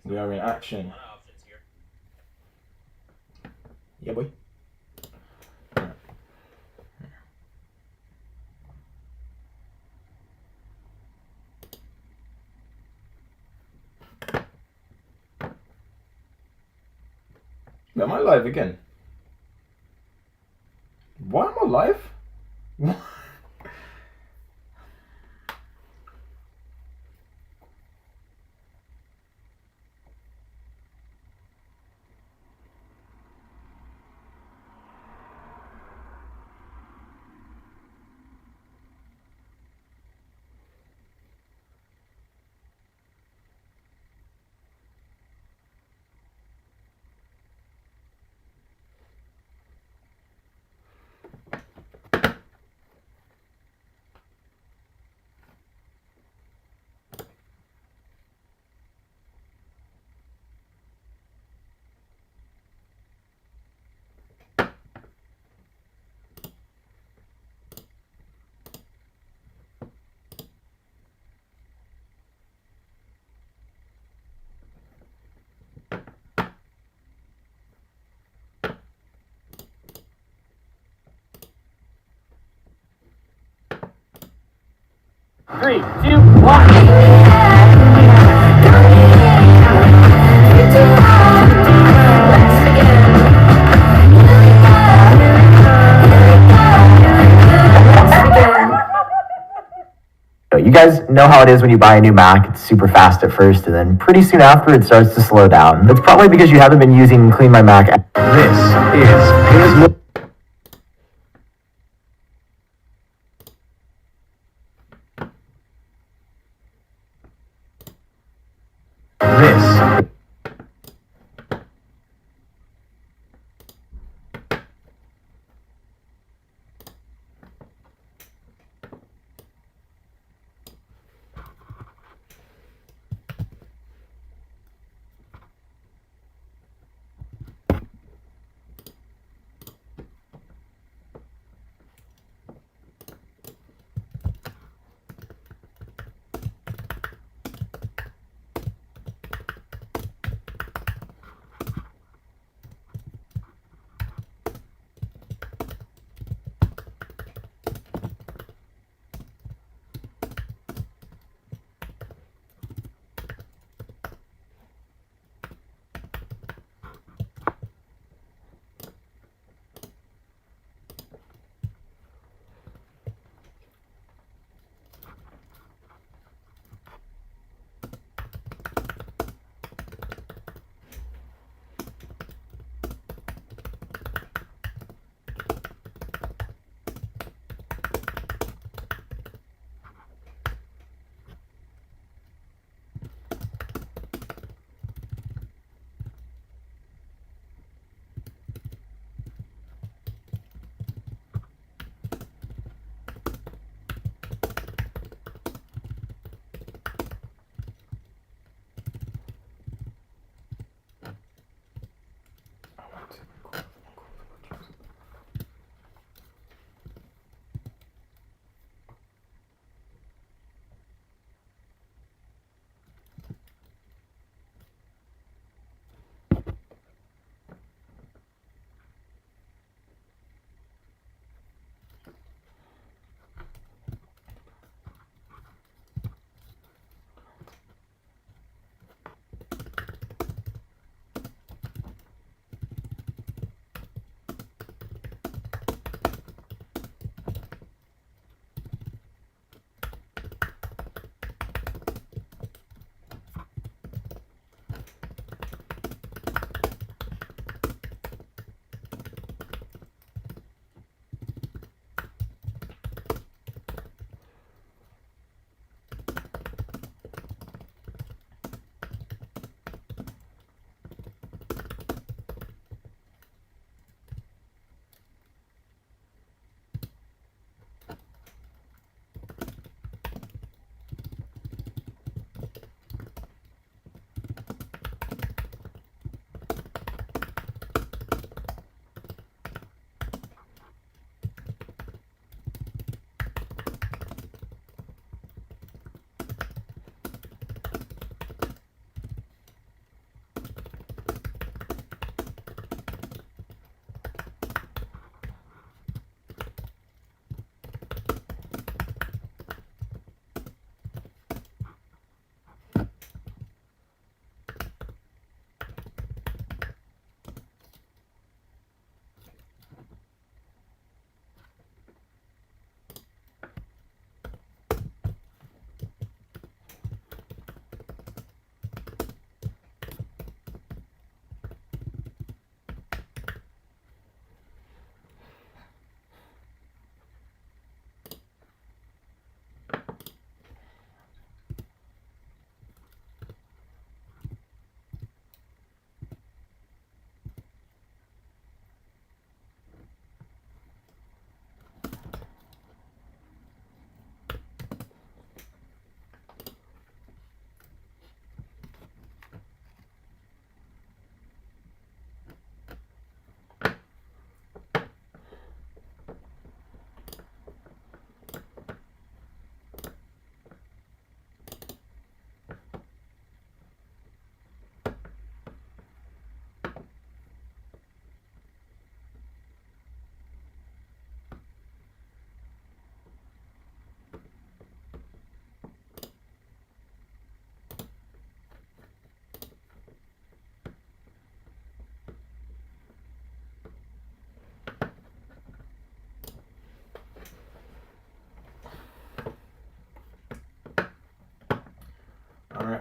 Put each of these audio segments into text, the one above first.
We are in action. Yeah, boy. Am I live again? Why am I live? Three, two, one. You guys know how it is when you buy a new Mac. It's super fast at first, and then pretty soon after it starts to slow down. It's probably because you haven't been using Clean My Mac. This is Piers. This.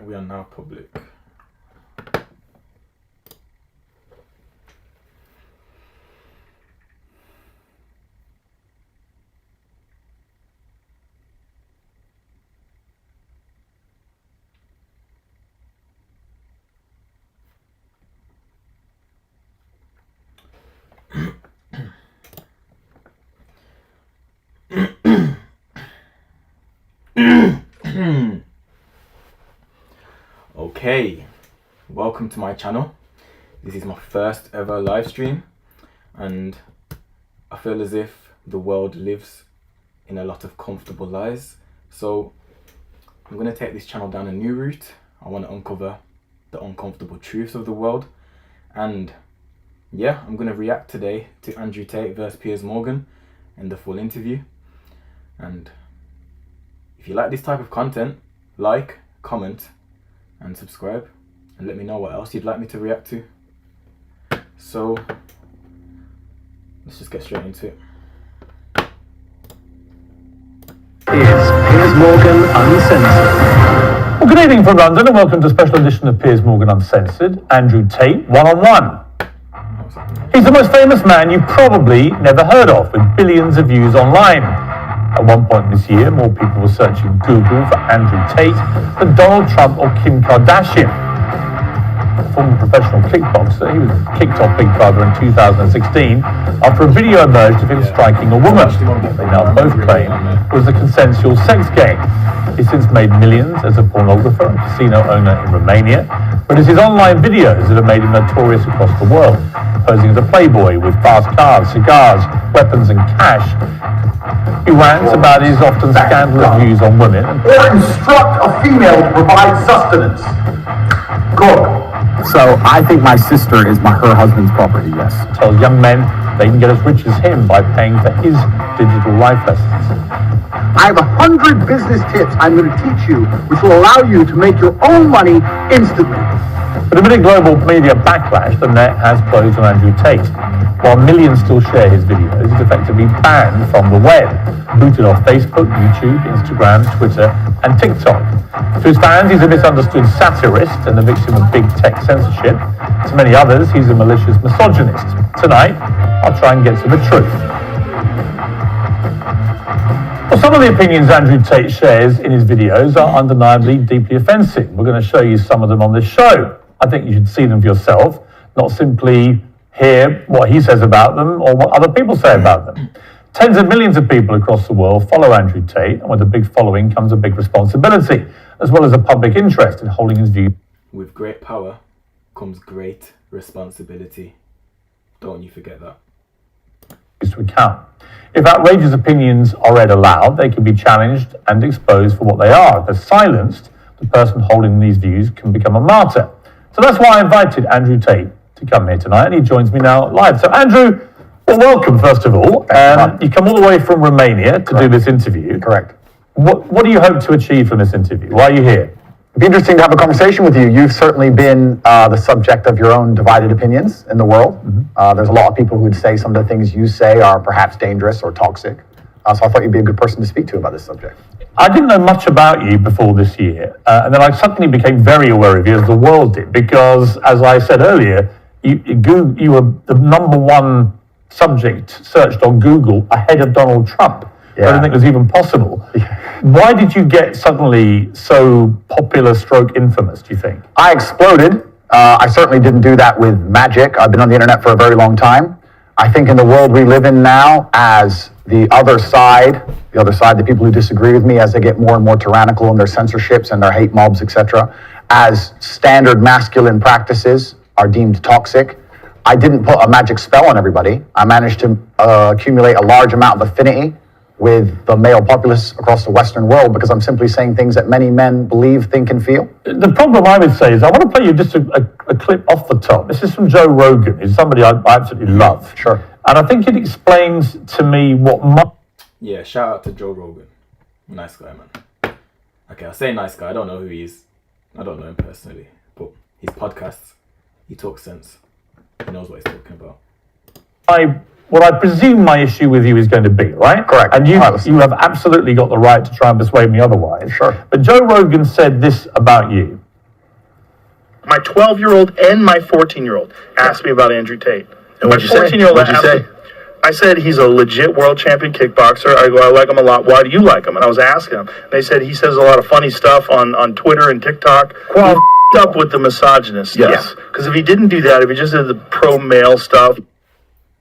we are now public. Okay, welcome to my channel. This is my first ever live stream, and I feel as if the world lives in a lot of comfortable lies. So I'm going to take this channel down a new route. I want to uncover the uncomfortable truths of the world, and yeah, I'm going to react today to Andrew Tate versus Piers Morgan in the full interview. And if you like this type of content, like, comment and subscribe, and let me know what else you'd like me to react to. So let's just get straight into it. Piers Morgan Uncensored. Well, good evening from London and welcome to a special edition of Piers Morgan Uncensored. Andrew Tate, one-on-one. He's the most famous man you probably never heard of, with billions of views online. At one point this year, more people were searching Google for Andrew Tate than Donald Trump or Kim Kardashian. A former professional kickboxer, he was kicked off Big Brother in 2016 after a video emerged of him striking a woman. They now both claim it was a consensual sex game. He's since made millions as a pornographer and casino owner in Romania, but it's his online videos that have made him notorious across the world, posing as a playboy with fast cars, cigars, weapons and cash. He rants about his often scandalous views on women. Or instruct a female to provide sustenance. Cook. So I think my sister is her husband's property, yes. Tells young men they can get as rich as him by paying for his digital life lessons. I have 100 business tips I'm going to teach you, which will allow you to make your own money instantly. But amid a global media backlash, the net has closed on Andrew Tate. While millions still share his videos, he's effectively banned from the web, booted off Facebook, YouTube, Instagram, Twitter, and TikTok. To his fans, he's a misunderstood satirist and the victim of big tech censorship. To many others, he's a malicious misogynist. Tonight, I'll try and get to the truth. Well, some of the opinions Andrew Tate shares in his videos are undeniably deeply offensive. We're going to show you some of them on this show. I think you should see them for yourself, not simply hear what he says about them or what other people say about them. Tens of millions of people across the world follow Andrew Tate, and with a big following comes a big responsibility, as well as a public interest in holding his view. With great power comes great responsibility. Don't you forget that. To account. If outrageous opinions are read aloud, they can be challenged and exposed for what they are. If they're silenced, the person holding these views can become a martyr. So that's why I invited Andrew Tate to come here tonight, and he joins me now live. So Andrew, well, welcome first of all. You come all the way from Romania to do this interview. Correct. What do you hope to achieve from this interview? Why are you here? It'd be interesting to have a conversation with you. You've certainly been the subject of your own divided opinions in the world. There's a lot of people who would say some of the things you say are perhaps dangerous or toxic. So I thought you'd be a good person to speak to about this subject. I didn't know much about you before this year, and then I suddenly became very aware of you, as the world did, because, as I said earlier, you were the number one subject searched on Google ahead of Donald Trump. I didn't think it was even possible. Why did you get suddenly so popular stroke infamous, do you think? I exploded. I certainly didn't do that with magic. I've been on the internet for a very long time. I think in the world we live in now, as the other side, the people who disagree with me, as they get more and more tyrannical in their censorships and their hate mobs, etc., as standard masculine practices are deemed toxic, I didn't put a magic spell on everybody. I managed to accumulate a large amount of affinity with the male populace across the Western world because I'm simply saying things that many men believe, think, and feel. The problem I would say is I want to play you just a clip off the top. This is from Joe Rogan, who's somebody I absolutely love. Sure. And I think it explains to me what Yeah, shout out to Joe Rogan. Nice guy, man. Okay, I'll say nice guy. I don't know who he is. I don't know him personally. But his podcasts, he talks sense. He knows what he's talking about. what I presume my issue with you is going to be, right? Correct. And you have absolutely got the right to try and persuade me otherwise. Sure. But Joe Rogan said this about you. My 12-year-old and my 14-year-old asked me about Andrew Tate. And what'd you say? 14-year-old What'd you say? I said he's a legit world champion kickboxer. I go, I like him a lot. Why do you like him? And I was asking him. They said he says a lot of funny stuff on Twitter and TikTok. Well, he up with the misogynist stuff. Yes. Because if he didn't do that, if he just did the pro-male stuff.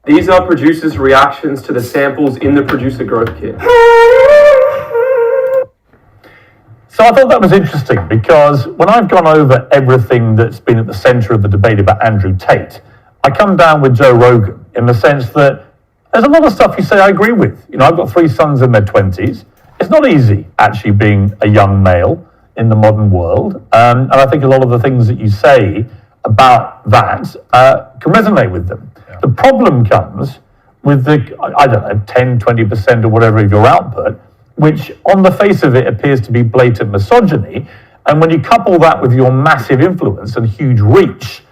These are producers' reactions to the samples in the producer growth kit. So I thought that was interesting because when I've gone over everything that's been at the center of the debate about Andrew Tate, I come down with Joe Rogan in the sense that there's a lot of stuff you say I agree with. You know, I've got 3 sons in their 20s. It's not easy actually being a young male in the modern world. And I think a lot of the things that you say about that can resonate with them. Yeah. The problem comes with the, I don't know, 10, 20% or whatever of your output, which on the face of it appears to be blatant misogyny. And when you couple that with your massive influence and huge reach,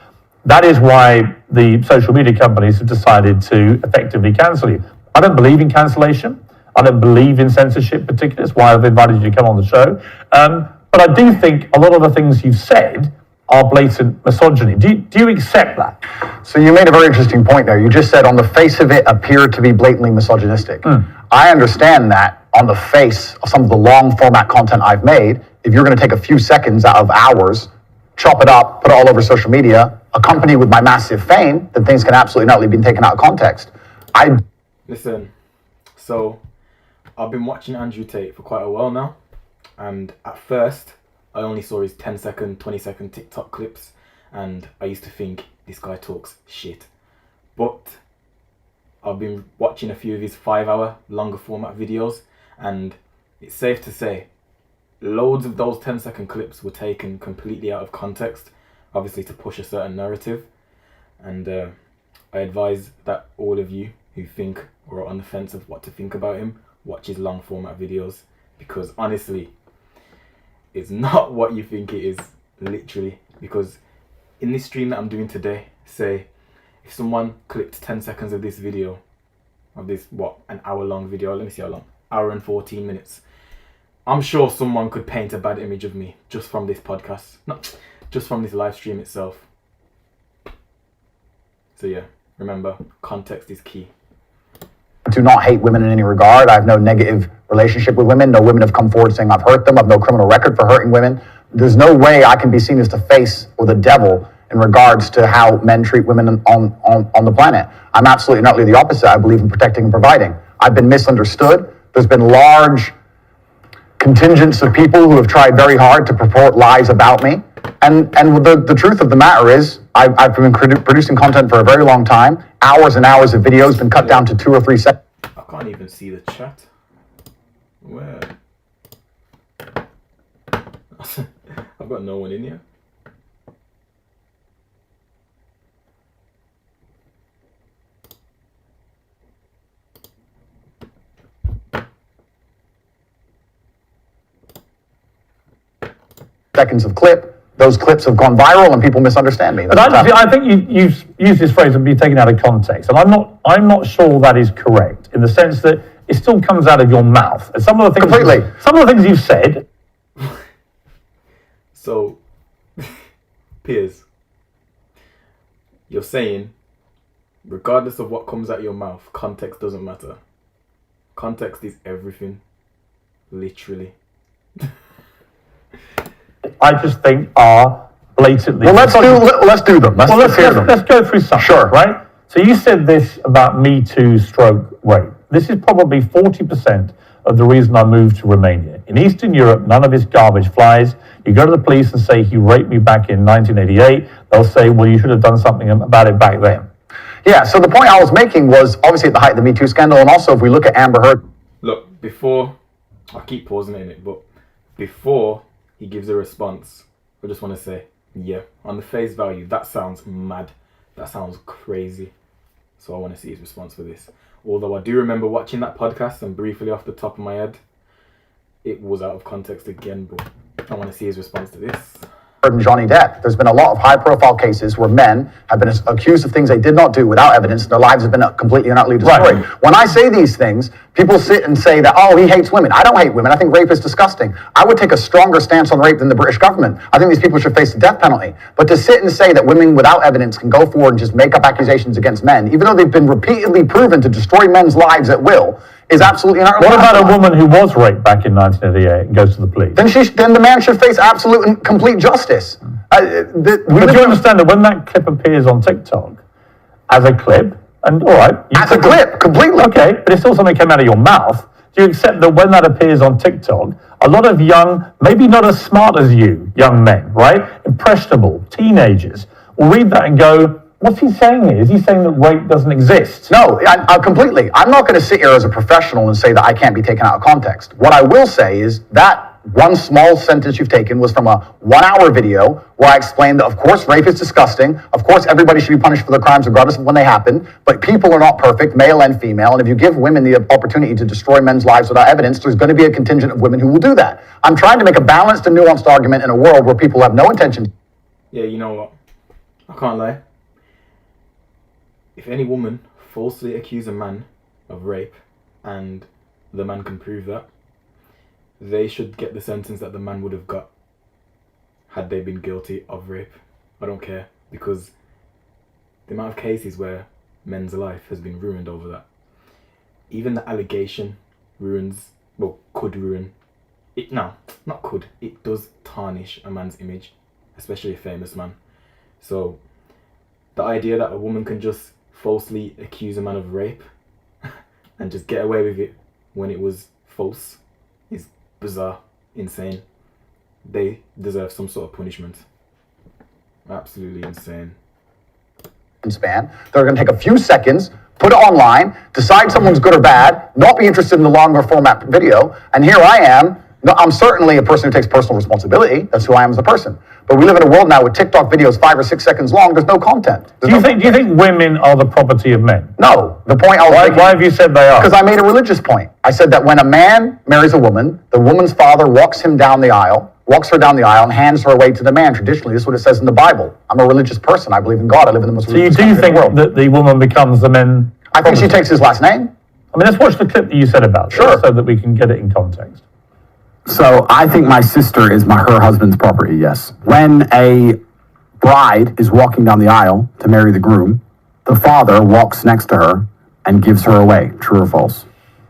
that is why the social media companies have decided to effectively cancel you. I don't believe in cancellation. I don't believe in censorship particularly. That's why I've invited you to come on the show. But I do think a lot of the things you've said are blatant misogyny. Do you accept that? So you made a very interesting point there. You just said on the face of it appeared to be blatantly misogynistic. I understand that on the face of some of the long format content I've made, if you're going to take a few seconds out of hours, chop it up, put it all over social media, accompanied with my massive fame, then things can absolutely not be taken out of context. Listen, so I've been watching Andrew Tate for quite a while now, and at first I only saw his 10-second, 20-second TikTok clips, and I used to think this guy talks shit. But I've been watching a few of his 5-hour longer format videos, and it's safe to say loads of those 10-second clips were taken completely out of context, obviously to push a certain narrative. And I advise that all of you who think or are on the fence of what to think about him, watch his long format videos, because honestly, it's not what you think it is, literally. Because in this stream that I'm doing today, say, if someone clipped 10 seconds of this video, of this, an hour long video, let me see how long, hour and 14 minutes, I'm sure someone could paint a bad image of me just from this podcast, not just from this live stream itself. So yeah, remember, context is key. Do not hate women in any regard. I have no negative relationship with women. No women have come forward saying I've hurt them. I have no criminal record for hurting women. There's no way I can be seen as the face or the devil in regards to how men treat women on the planet. I'm absolutely and utterly the opposite. I believe in protecting and providing. I've been misunderstood. There's been large contingents of people who have tried very hard to purport lies about me. And the truth of the matter is, I've been producing content for a very long time. Hours and hours of videos been cut down to 2 or 3 seconds. I can't even see the chat. Where? I've got no one in here. Seconds of clip. Those clips have gone viral and people misunderstand me. But I think you've used this phrase of being taken out of context, and I'm not sure that is correct in the sense that it still comes out of your mouth. And some of the things you've said. So, Piers, you're saying, regardless of what comes out of your mouth, context doesn't matter. Context is everything, literally. I just think are blatantly. Well, let's do them. Let's go through some. Sure. Right. So you said this about Me Too stroke rape. This is probably 40% of the reason I moved to Romania. In Eastern Europe, none of this garbage flies. You go to the police and say he raped me back in 1988. They'll say, well, you should have done something about it back then. Yeah. So the point I was making was obviously at the height of the Me Too scandal, and also if we look at Amber Heard. Look, before I keep pausing in it, but before he gives a response, I just want to say, yeah, on the face value, that sounds mad. That sounds crazy. So I want to see his response for this. Although I do remember watching that podcast, and briefly off the top of my head, it was out of context again, but I want to see his response to this. and Johnny Depp. There's been a lot of high-profile cases where men have been accused of things they did not do without evidence, and their lives have been completely and utterly destroyed. Right. When I say these things, people sit and say that, oh, he hates women. I don't hate women. I think rape is disgusting. I would take a stronger stance on rape than the British government. I think these people should face the death penalty. But to sit and say that women without evidence can go forward and just make up accusations against men, even though they've been repeatedly proven to destroy men's lives at will, is absolutely not. What about a woman who was raped back in 1988 and goes to the police? Then the man should face absolute and complete justice. But do you understand that when that clip appears on TikTok as a clip, and all right, as a clip, completely. Okay, but it's still something that came out of your mouth. Do you accept that when that appears on TikTok, a lot of young, maybe not as smart as you, young men, right, impressionable teenagers, will read that and go, what's he saying here? Is he saying that rape doesn't exist? No, I completely. I'm not going to sit here as a professional and say that I can't be taken out of context. What I will say is that one small sentence you've taken was from a 1-hour video where I explained that, of course, rape is disgusting. Of course, everybody should be punished for their crimes regardless of when they happen. But people are not perfect, male and female. And if you give women the opportunity to destroy men's lives without evidence, there's going to be a contingent of women who will do that. I'm trying to make a balanced and nuanced argument in a world where people have no intention. Yeah, you know what? I can't lie. If any woman falsely accuses a man of rape and the man can prove that, they should get the sentence that the man would have got had they been guilty of rape. I don't care, because the amount of cases where men's life has been ruined over that. Even the allegation could ruin it. No, not could. It does tarnish a man's image, especially a famous man. So the idea that a woman can just falsely accuse a man of rape and just get away with it when it was false is bizarre, insane. They deserve some sort of punishment. Absolutely insane. Span. They're going to take a few seconds, put it online, decide someone's good or bad, not be interested in the longer format video, and here I am. No, I'm certainly a person who takes personal responsibility. That's who I am as a person. But we live in a world now with TikTok videos 5 or 6 seconds long. There's no content. Do you think women are the property of men? No. The point I was making. Why have you said they are? Because I made a religious point. I said that when a man marries a woman, the woman's father walks her down the aisle, and hands her away to the man. Traditionally, this is what it says in the Bible. I'm a religious person. I believe in God. I live in the most religious country in the world. So you do think that the woman becomes the man? I think she takes his last name. I mean, let's watch the clip that you said about Sure. this so that we can get it in context. So I think my sister is her husband's property, yes. When a bride is walking down the aisle to marry the groom, the father walks next to her and gives her away. True or false?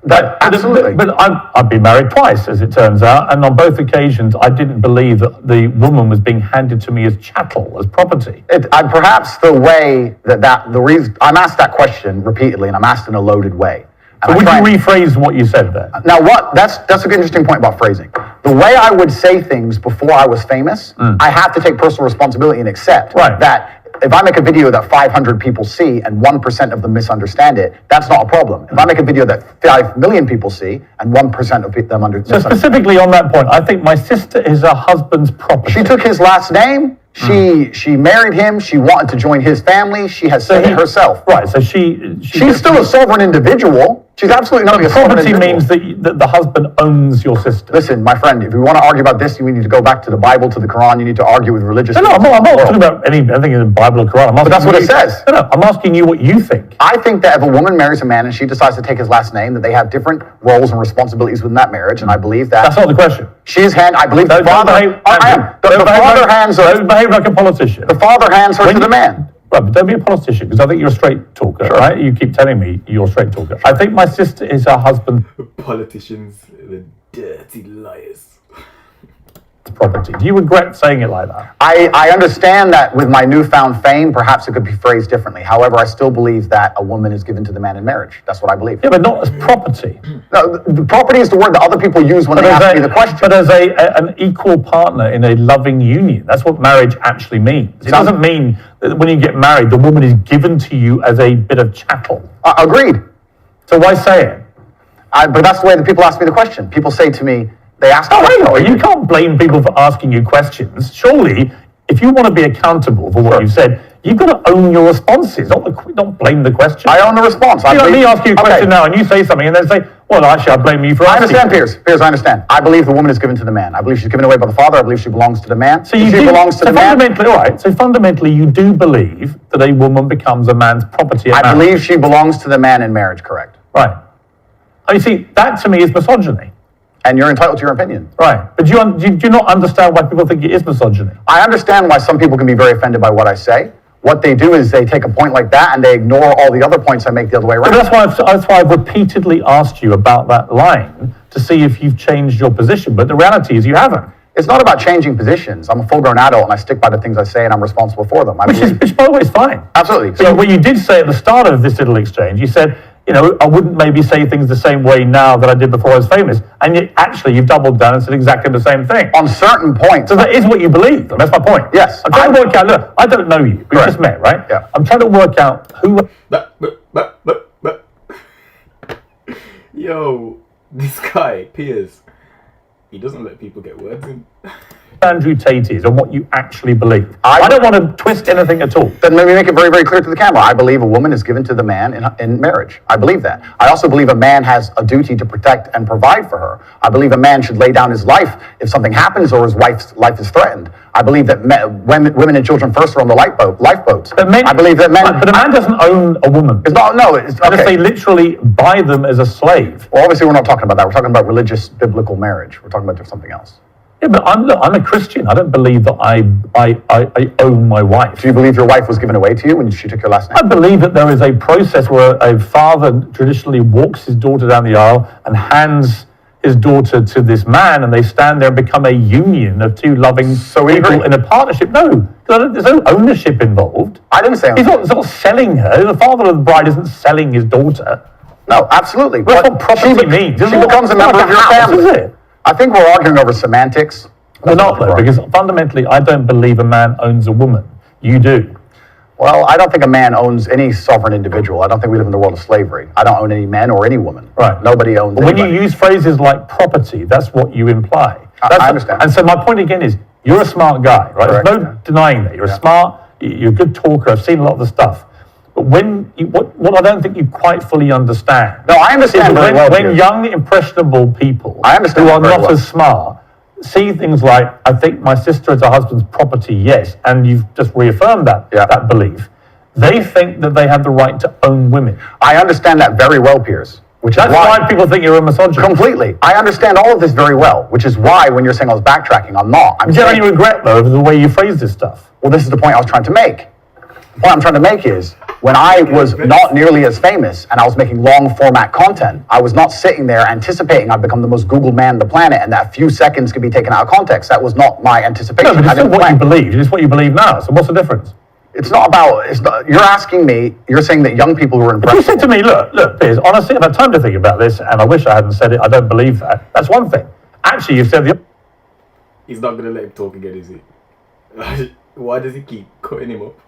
Absolutely. But I've been married twice, as it turns out, and on both occasions, I didn't believe that the woman was being handed to me as chattel, as property. Perhaps the way the reason I'm asked that question repeatedly, and I'm asked in a loaded way. So would you rephrase what you said there? Now, that's an interesting point about phrasing. The way I would say things before I was famous, I have to take personal responsibility and accept that if I make a video that 500 people see and 1% of them misunderstand it, that's not a problem. If I make a video that 5 million people see and 1% of them understand. So specifically on that point, I think my sister is her husband's property. She took his last name. She married him. She wanted to join his family. She has said it herself. Right. So she's still a sovereign individual. She's absolutely not a sovereign individual. Property means that the husband owns your sister. Listen, my friend, if you want to argue about this, you need to go back to the Bible, to the Quran. You need to argue with religious. No, I'm not talking about anything in the Bible or Quran. But that's what it says. No, I'm asking you what you think. I think that if a woman marries a man and she decides to take his last name, that they have different roles and responsibilities within that marriage, and I believe that. That's not the question. I believe the father. The father hands her. Don't behave like a politician. The father hands her to the man. Right, but don't be a politician, because I think you're a straight talker, right? You keep telling me you're a straight talker. I think my sister is her husband. Politicians, the dirty liars. Property. Do you regret saying it like that? I understand that with my newfound fame, perhaps it could be phrased differently. However, I still believe that a woman is given to the man in marriage. That's what I believe. Yeah, but not as property. No, the property is the word that other people use when they ask me the question. But as an equal partner in a loving union, that's what marriage actually means. It doesn't mean that when you get married, the woman is given to you as a bit of chattel. Agreed. So why say it? But that's the way that people ask me the question. People say to me, they ask. You can't blame people for asking you questions. Surely, if you want to be accountable for what you've said, you've got to own your responses, not blame the question. I own the response. Me asking you a question now, and you say something, and then say, Well, actually, I blame you for I asking. understand, Piers. Piers, I understand. I believe the woman is given to the man. I believe she's given away by the father. I believe she belongs to the man. So you If she do, belongs to so the man. fundamentally, all right. So fundamentally, you do believe that a woman becomes a man's property. At I marriage. believe she belongs to the man in marriage, correct. Right. Oh, you see, that to me is misogyny. And you're entitled to your opinion. Right. But do you not understand why people think it is misogyny? I understand why some people can be very offended by what I say. What they do is they take a point like that and they ignore all the other points I make the other way around. But that's why I've repeatedly asked you about that line to see if you've changed your position. But the reality is you haven't. It's not about changing positions. I'm a full-grown adult and I stick by the things I say and I'm responsible for them. Which by the way, is fine. Absolutely. So what you did say at the start of this little exchange, you said, I wouldn't maybe say things the same way now that I did before I was famous. And yet, actually, you've doubled down and said exactly the same thing. On certain points. So that is what you believe. That's my point. Yes. I'm trying to work out, look, I don't know you. We've Correct. just met, right? Yeah. I'm trying to work out who... Yo, this guy, Piers, he doesn't let people get words in. Andrew Tate is and what you actually believe. I don't want to twist anything at all. Then let me make it very, very clear to the camera. I believe a woman is given to the man in marriage. I believe that. I also believe a man has a duty to protect and provide for her. I believe a man should lay down his life if something happens or his wife's life is threatened. I believe that women and children first are on the lifeboats. I believe that men... But a man doesn't own a woman. It's not, no, it's... Unless Okay. they literally buy them as a slave. Well, obviously we're not talking about that. We're talking about religious, biblical marriage. We're talking about something else. Yeah, but I'm a Christian. I don't believe that I own my wife. Do you believe your wife was given away to you when she took your last name? I believe that there is a process where a father traditionally walks his daughter down the aisle and hands his daughter to this man, and they stand there and become a union of two loving people in a partnership. No, there's no ownership involved. I didn't say ownership. He's not selling her. The father of the bride isn't selling his daughter. No, absolutely. That's what property means. She becomes a member of your family. Is it? I think we're arguing over semantics. We're not, though, because fundamentally, I don't believe a man owns a woman. You do. Well, I don't think a man owns any sovereign individual. I don't think we live in the world of slavery. I don't own any men or any woman. Right. Nobody owns When anybody. you use phrases like property, that's what you imply. I understand. And so my point again is, you're a smart guy, right? Correct, There's no denying that. You're a smart, you're a good talker. I've seen a lot of the stuff. But what I don't think you quite fully understand. No, I understand very well, When Piers. young, impressionable people I understand who are very not well. as smart see things like, I think my sister is her husband's property, yes, and you've just reaffirmed that belief. They think that they have the right to own women. I understand that very well, Piers. Which That's is why people think you're a misogynist. Completely. I understand all of this very well, which is why when you're saying I was backtracking, I'm not. Do you have any regret, though, over the way you phrase this stuff? Well, this is the point I was trying to make. The point I'm trying to make is, when I was not nearly as famous and I was making long format content, I was not sitting there anticipating I'd become the most Googled man on the planet and that a few seconds could be taken out of context. That was not my anticipation. No, but I it's still didn't what you plan. believe. It's what you believe now. So what's the difference? It's not about, you're asking me, you're saying that young people who are If you impressive. said to me, look, Piers, honestly, I've had time to think about this, and I wish I hadn't said it. I don't believe that. That's one thing. Actually, you've said the... He's not going to let him talk again, is he? Why does he keep cutting him up?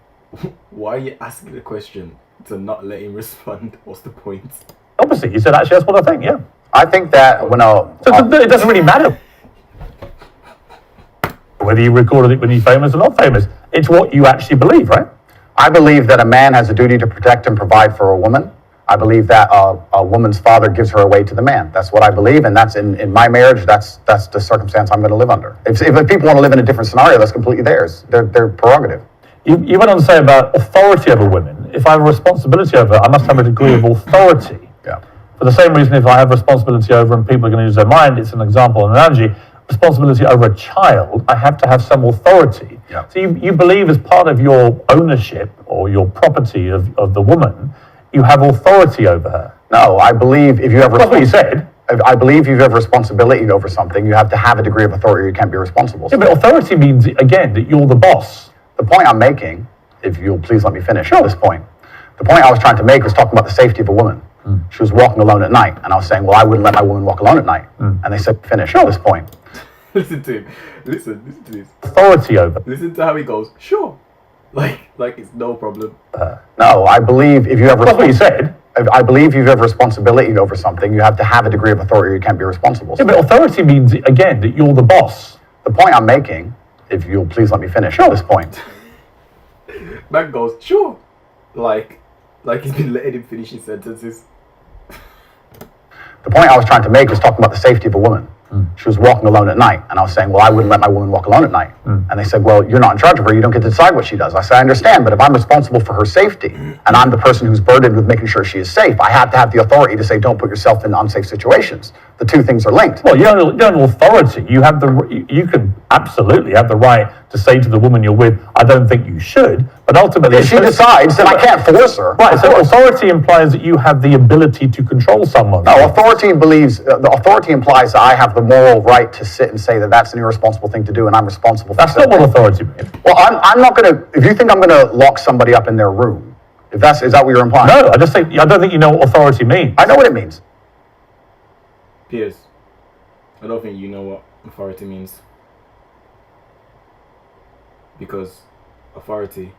Why are you asking the question to not let him respond? What's the point? Obviously, you said, actually, that's what I think, yeah. I think that when So it doesn't really matter whether you recorded it when you're famous or not famous. It's what you actually believe, right? I believe that a man has a duty to protect and provide for a woman. I believe that a woman's father gives her away to the man. That's what I believe, and that's in my marriage. That's the circumstance I'm going to live under. If people want to live in a different scenario, that's completely theirs. Their prerogative. You went on to say about authority over women. If I have a responsibility over her, I must have a degree of authority. Yeah. For the same reason, if I have responsibility over and people are going to use their mind, it's an example, an analogy, responsibility over a child, I have to have some authority. Yeah. So you believe as part of your ownership or your property of the woman, you have authority over her. No, I believe if you have That's what you said. I believe if you have responsibility over something, you have to have a degree of authority or you can't be responsible. Yeah, but authority means, again, that you're the boss. The point I'm making, if you'll please let me finish at this point, the point I was trying to make was talking about the safety of a woman. She was walking alone at night, and I was saying, well, I wouldn't let my woman walk alone at night. And they said, finish at this point. Listen to him. Listen to this. Authority over. Listen to how he goes, sure. Like it's no problem. No, I believe if you have That's what you said. I believe if you have responsibility over something, you have to have a degree of authority or you can't be responsible. Yeah, but authority means, again, that you're the boss. The point I'm making, if you'll please let me finish at this point. Man goes, sure. Like he's been letting him finish his sentences. The point I was trying to make was talking about the safety of a woman. She was walking alone at night, and I was saying, well, I wouldn't let my woman walk alone at night. And they said, well, you're not in charge of her, you don't get to decide what she does. I said, I understand, but if I'm responsible for her safety, and I'm the person who's burdened with making sure she is safe, I have to have the authority to say, don't put yourself in unsafe situations. The two things are linked. Well, you're an authority. You can absolutely have the right to say to the woman you're with, I don't think you should, but ultimately... If she decides, then I can't force her. Right, so authority implies that you have the ability to control someone. No, authority implies that I have the moral right to sit and say that that's an irresponsible thing to do, and I'm responsible for That's not what authority means. Well, I'm not going to... If you think I'm going to lock somebody up in their room, is that what you're implying? No, I don't think you know what authority means. I know what it means. Piers, I don't think you know what authority means. Because authority,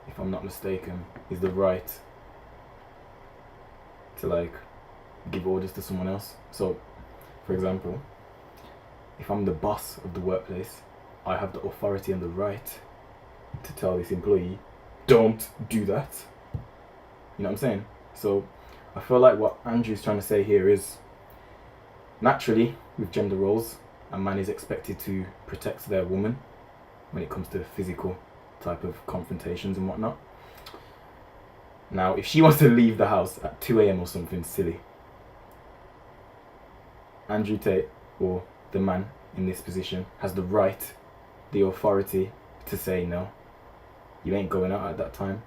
if I'm not mistaken, is the right to like give orders to someone else. So, for example, if I'm the boss of the workplace, I have the authority and the right to tell this employee, don't do that. You know what I'm saying? So I feel like what Andrew's trying to say here is, naturally, with gender roles, a man is expected to protect their woman when it comes to physical type of confrontations and whatnot. Now, if she wants to leave the house at 2 a.m. or something silly, Andrew Tate, or the man in this position, has the right, the authority to say no, you ain't going out at that time.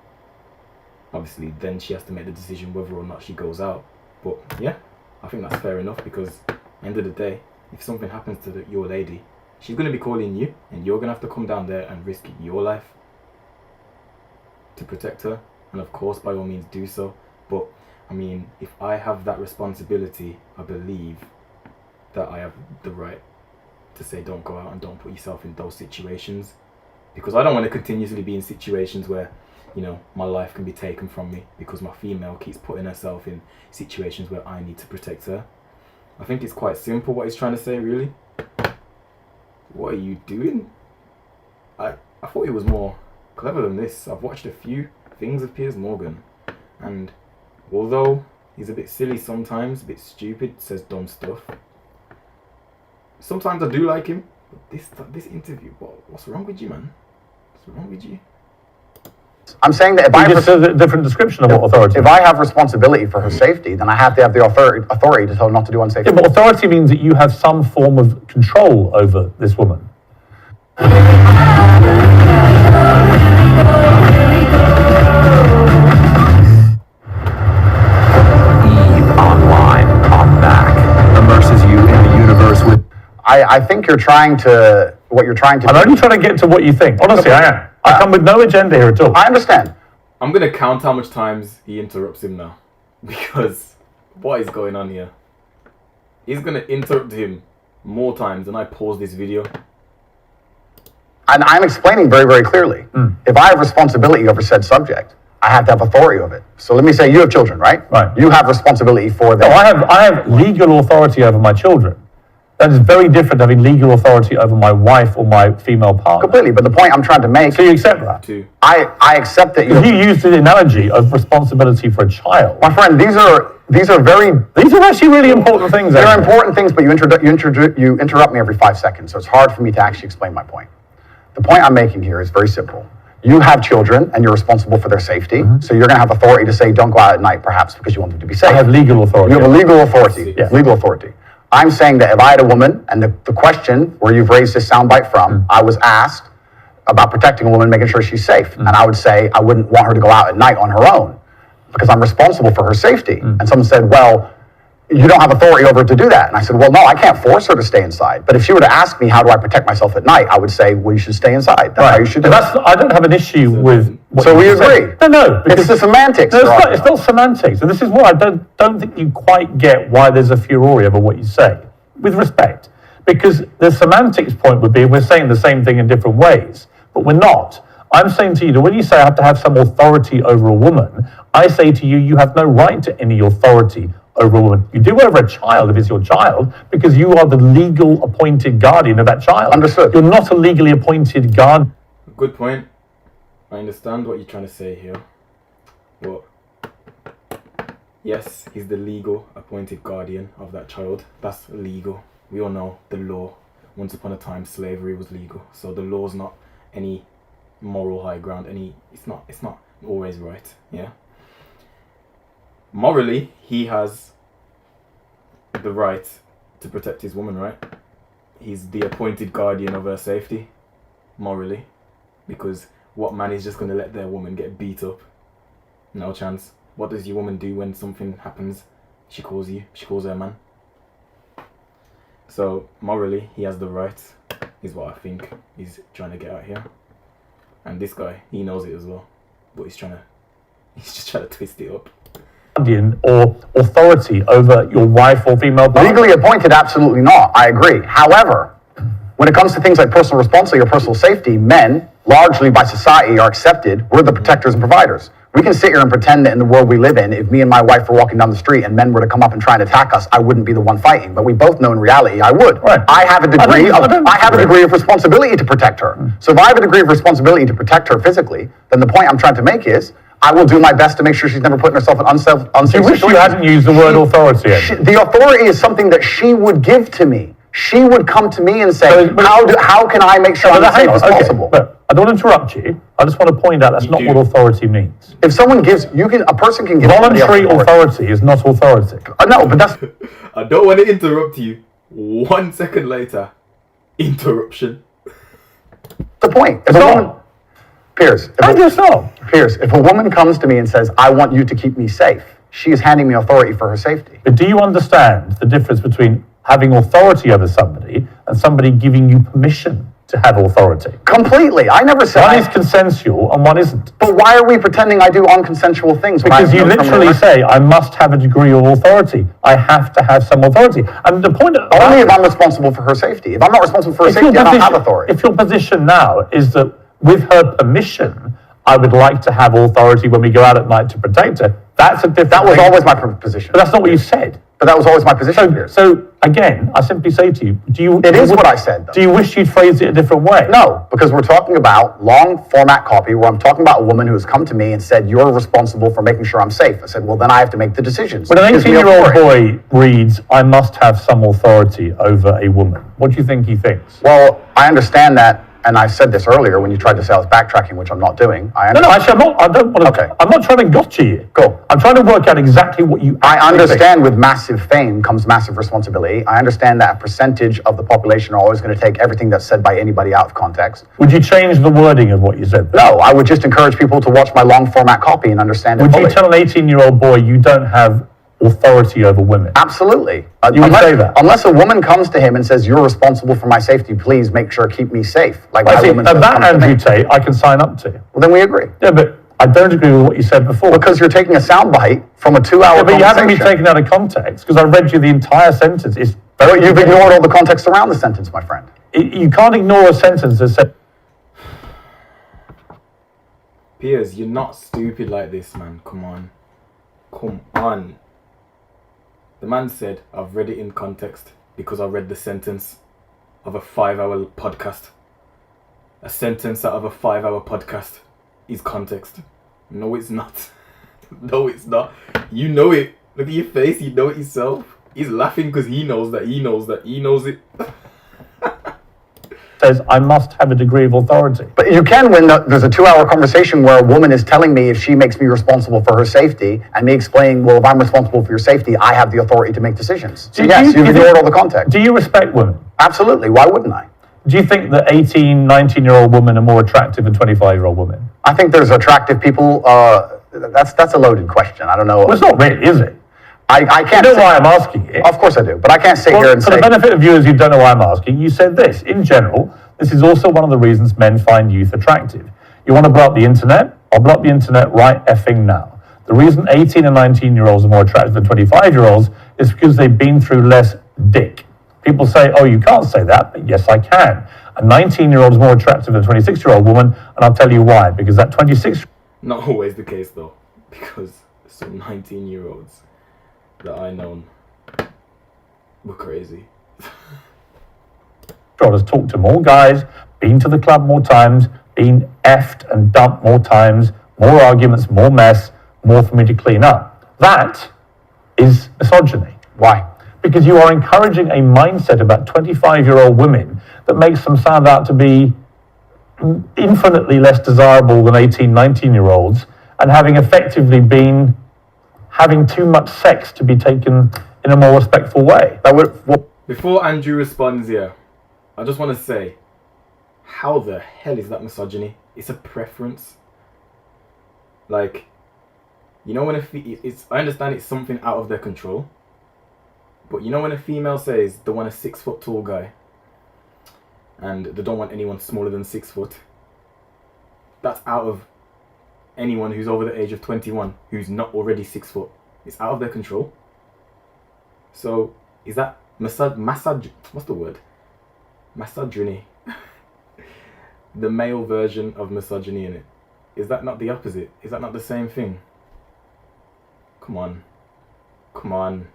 Obviously, then she has to make the decision whether or not she goes out. But yeah, I think that's fair enough, because at the end of the day, if something happens to your lady, she's going to be calling you, and you're going to have to come down there and risk your life to protect her. And of course, by all means, do so. But I mean, if I have that responsibility, I believe that I have the right to say don't go out and don't put yourself in those situations, because I don't want to continuously be in situations where, you know, my life can be taken from me because my female keeps putting herself in situations where I need to protect her. I think it's quite simple what he's trying to say, really. What are you doing? I thought he was more clever than this. I've watched a few things of Piers Morgan, and although he's a bit silly sometimes, a bit stupid, says dumb stuff, sometimes I do like him. But this interview, what's wrong with you, man? What's wrong with you? I'm saying that You just said a different description of what authority if I have responsibility for her safety, then I have to have the authority to tell her not to do unsafe Yeah, things. but authority means that you have some form of control over this woman. Online, I'm back. Immerses you in the universe with... I think what you're trying to I'm only trying to get to what you think. Honestly, I am. I come with no agenda here at all. I understand. I'm going to count how much times he interrupts him now, because what is going on here? He's going to interrupt him more times than I pause this video. And I'm explaining very, very clearly. If I have responsibility over said subject, I have to have authority of it. So let me say you have children, right? Right. You have responsibility for them. No, I have legal authority over my children. That is very different to having legal authority over my wife or my female partner. Completely, but the point I'm trying to make... So you accept that? Too. I accept that You used the analogy of responsibility for a child. My friend, these are very... These are actually really important things. They're actually. important things, but you interrupt me every 5 seconds, so it's hard for me to actually explain my point. The point I'm making here is very simple. You have children, and you're responsible for their safety, so you're going to have authority to say don't go out at night, perhaps, because you want them to be safe. I have legal authority. You have a legal authority. Yeah. Legal authority. I'm saying that if I had a woman, and the question where you've raised this soundbite from, I was asked about protecting a woman, making sure she's safe. And I would say I wouldn't want her to go out at night on her own because I'm responsible for her safety. And someone said, well, you don't have authority over her to do that. And I said, well, no, I can't force her to stay inside. But if she were to ask me, how do I protect myself at night? I would say, well, you should stay inside. That's how you should do it. I don't have an issue with what So you we just said. agree. No. It's the semantics. No, they're it's not semantics. And this is why I don't think you quite get why there's a furore over what you say, with respect. Because the semantics point would be we're saying the same thing in different ways, but we're not. I'm saying to you that when you say I have to have some authority over a woman, I say to you, you have no right to any authority over a woman. You do over a child if it's your child, because you are the legal appointed guardian of that child. Understood. You're not a legally appointed guardian. Good point. I understand what you're trying to say here, but Yes, he's the legal appointed guardian of that child. That's legal. We all know the law. Once upon a time, slavery was legal. So the law's not any moral high ground. It's not always right. Yeah. Morally, he has the right to protect his woman, right? He's the appointed guardian of her safety, morally, because what man is just going to let their woman get beat up? No chance. What does your woman do when something happens? She calls you. She calls her man. So morally, he has the right, is what I think he's trying to get at here. And this guy, he knows it as well, but he's just trying to twist it up. Guardian or authority over your wife or female partner? Legally appointed, absolutely not. I agree. However, when it comes to things like personal responsibility or personal safety, men, largely by society, are accepted. We're the protectors and providers. We can sit here and pretend that in the world we live in, if me and my wife were walking down the street and men were to come up and try and attack us, I wouldn't be the one fighting. But we both know in reality I would. Right. I have a degree of responsibility to protect her. So if I have a degree of responsibility to protect her physically, then the point I'm trying to make is I will do my best to make sure she's never putting herself in unsafe You wish you hadn't used the word authority. The authority is something that she would give to me. She would come to me and say, how can I make sure I'm as safe as possible? But I don't want to interrupt you. I just want to point out that's not what authority means. If someone gives, a person can give voluntary authority is not authority. No, but that's... I don't want to interrupt you. 1 second later, interruption. The point. If a woman, Piers, if a woman comes to me and says, I want you to keep me safe, she is handing me authority for her safety. But do you understand the difference between having authority over somebody and somebody giving you permission to have authority? Completely. I never said... One is consensual and one isn't. But why are we pretending I do unconsensual things? Because you literally say, I must have a degree of authority. I have to have some authority. And the point... Only if I'm responsible for her safety. If I'm not responsible for her safety, I don't have authority. If your position now is that with her permission, I would like to have authority when we go out at night to protect her, that's a different That was thing. always my position. But that's not what you said. But that was always my position. So again, I simply say to you, It is what I said, though. Do you wish you'd phrased it a different way? No, because we're talking about long format copy where I'm talking about a woman who has come to me and said, you're responsible for making sure I'm safe. I said, well, then I have to make the decisions. When an Gives me 18-year-old authority. boy reads, I must have some authority over a woman, what do you think he thinks? Well, I understand that, and I said this earlier when you tried to say I was backtracking, which I'm not doing. No, actually, I don't want to. Okay. I'm not trying to gotcha you. Cool. I'm trying to work out exactly what you I actually understand with massive fame comes massive responsibility. I understand that a percentage of the population are always going to take everything that's said by anybody out of context. think. Would you change the wording of what you said? No, I would just encourage people to watch my long format copy and understand it Would fully. you tell an 18-year-old boy you don't have authority over women? Absolutely. You would say that? Unless a woman comes to him and says, you're responsible for my safety, please make sure keep me safe. Like my woman says, that come to Andrew me. Tate, I can sign up to. Well, then we agree. Yeah, but I don't agree with what you said before. Because you're taking a soundbite from a 2-hour Yeah, but you haven't been conversation. taken out of context because I read you the entire sentence. It's But you've ignored all the context around the sentence, my friend. You can't ignore a sentence that says. Piers, you're not stupid like this, man. Come on. Come on. The man said, I've read it in context because I read the sentence of a 5-hour podcast. A sentence out of a 5-hour podcast is context. No, it's not. No, it's not. You know it. Look at your face. You know it yourself. He's laughing because he knows that he knows that he knows it. Says I must have a degree of authority. But you can when there's a 2-hour conversation where a woman is telling me if she makes me responsible for her safety, and me explaining, well, if I'm responsible for your safety, I have the authority to make decisions. So yes, you've ignored all the context. Do you respect women? Absolutely. Why wouldn't I? Do you think that 18, 19-year-old women are more attractive than 25-year-old women? I think there's attractive people. That's a loaded question. I don't know. Well, it's not really, is it? I can't. You know why I'm asking it? Of course I do, but I can't sit here and for say. the benefit of viewers who don't know why I'm asking, you said this. In general, this is also one of the reasons men find youth attractive. You want to blow up the internet? I'll blow up the internet right effing now. The reason 18 and 19-year-olds are more attractive than 25-year-olds is because they've been through less dick. People say, oh, you can't say that, but yes, I can. A 19-year-old is more attractive than a 26-year-old woman, and I'll tell you why. Because that 26... Not always the case, though. Because some 19-year-olds that I know were crazy. has talked to more guys, been to the club more times, been effed and dumped more times, more arguments, more mess, more for me to clean up. That is misogyny. Why? Because you are encouraging a mindset about 25-year-old women that makes them sound out to be infinitely less desirable than 18, 19-year-olds, and having effectively been having too much sex to be taken in a more respectful way. Before Andrew responds here, I just want to say, how the hell is that misogyny? It's a preference. Like, you know when I understand it's something out of their control, but you know when a female says they want a 6 foot tall guy and they don't want anyone smaller than 6 foot, that's out of anyone who's over the age of 21 who's not already 6 foot. It's out of their control. So is that what's the word? Misogyny. The male version of misogyny in it. Is that not the opposite? Is that not the same thing? Come on. Come on.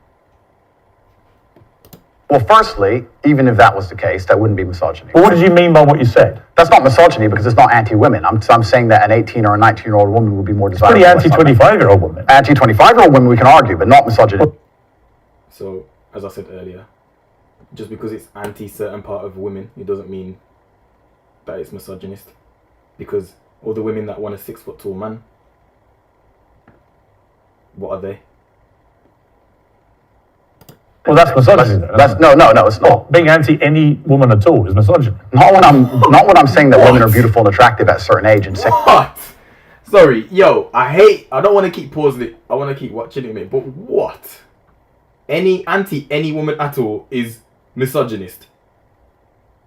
Well, firstly, even if that was the case, that wouldn't be misogyny. Well, what did you mean by what you said? That's not misogyny because it's not anti-women. I'm saying that an 18 or a 19-year-old woman would be more desirable. Pretty anti-25-year-old woman. Anti-25-year-old women we can argue, but not misogyny. So, as I said earlier, just because it's anti-certain part of women, it doesn't mean that it's misogynist. Because all the women that want a 6 foot tall man, what are they? Well, that's misogyny. No, it's not. Being anti any woman at all is misogyny. Not when I'm saying that women are beautiful and attractive at a certain age and saying. What? Sorry, yo, I don't want to keep pausing it. I want to keep watching it, mate. But what? Any woman at all is misogynist.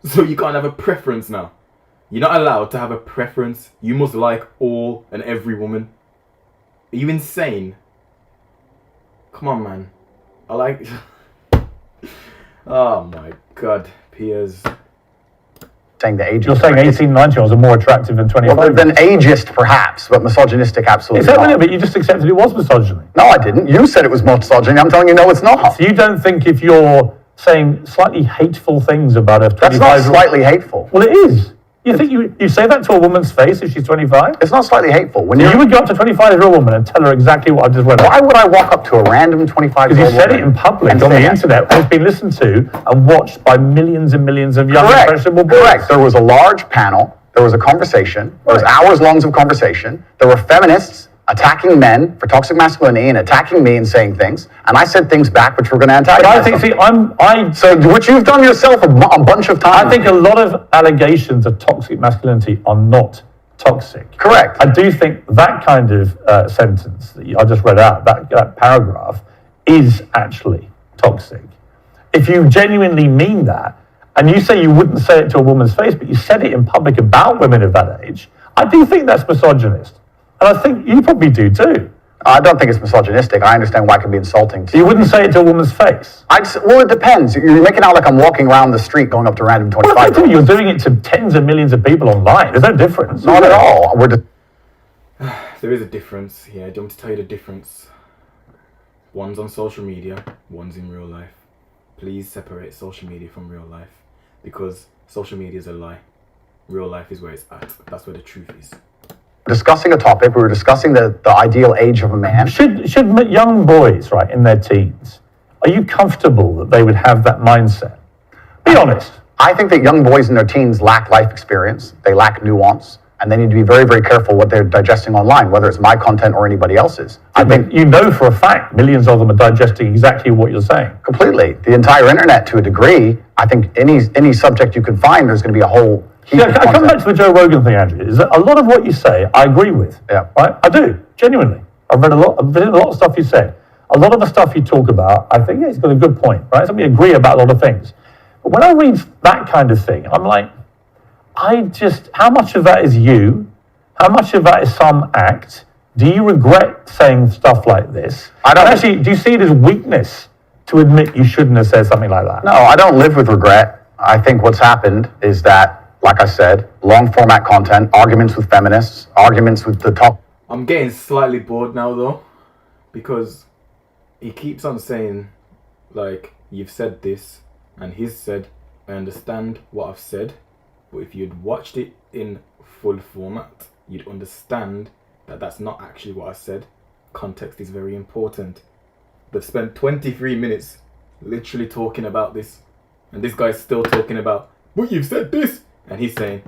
So you can't have a preference now. You're not allowed to have a preference. You must like all and every woman. Are you insane? Come on, man. I like... Oh my God, Piers. Saying the age. You're saying 18, 19-year-olds are more attractive than 25. Well, than ageist, perhaps, but misogynistic, absolutely. Is that not. but you just accepted it was misogyny? No, I didn't. You said it was misogyny. I'm telling you, no, it's not. So you don't think if you're saying slightly hateful things about a 25-year-old... That's not slightly hateful. Well, it is. You think you say that to a woman's face if she's 25? It's not slightly hateful. When you would go up to a 25-year-old woman and tell her exactly what I just read. Why would I walk up to a random 25-year-old woman? Because you said it in public on the internet, and it's been listened to and watched by millions and millions of young impressionable boys. Correct. There was a large panel. There was a conversation. There was hours long of conversation. There were feminists attacking men for toxic masculinity and attacking me and saying things, and I said things back which were going to antagonize them. So which you've done yourself a bunch of times. I think a lot of allegations of toxic masculinity are not toxic. Correct. I do think that kind of sentence that I just read out, that paragraph, is actually toxic. If you genuinely mean that, and you say you wouldn't say it to a woman's face, but you said it in public about women of that age, I do think that's misogynist. And I think you probably do too. I don't think it's misogynistic. I understand why it can be insulting. You wouldn't say it to a woman's face? Well, it depends. You're making out like I'm walking around the street going up to random 25. Well, you're doing it to tens of millions of people online. There's no difference. Not at all. There is a difference. Yeah, I don't tell you the difference. One's on social media, one's in real life. Please separate social media from real life, because social media is a lie. Real life is where it's at. That's where the truth is. Discussing a topic, we were discussing the ideal age of a man. Should young boys, right, in their teens, are you comfortable that they would have that mindset? Be honest. I think that young boys in their teens lack life experience, they lack nuance, and they need to be very, very careful what they're digesting online, whether it's my content or anybody else's. I think you know for a fact millions of them are digesting exactly what you're saying. Completely. The entire internet, to a degree, I think any subject you can find, there's going to be a whole heap of I come back to the Joe Rogan thing, Andrew. Is that a lot of what you say, I agree with. Yeah. Right? I do, genuinely. I've read a lot of stuff you said. A lot of the stuff you talk about, I think, yeah, he's got a good point, right? So we agree about a lot of things. But when I read that kind of thing, I'm like, how much of that is you? How much of that is some act? Do you regret saying stuff like this? Actually, do you see it as weakness to admit you shouldn't have said something like that? No, I don't live with regret. I think what's happened is that, like I said, long format content, arguments with feminists, arguments with the top. I'm getting slightly bored now though, because he keeps on saying, like, you've said this, and he's said, I understand what I've said, but if you'd watched it in full format, you'd understand that that's not actually what I said. Context is very important. They've spent 23 minutes literally talking about this. And this guy's still talking about, but you've said this. And he's saying,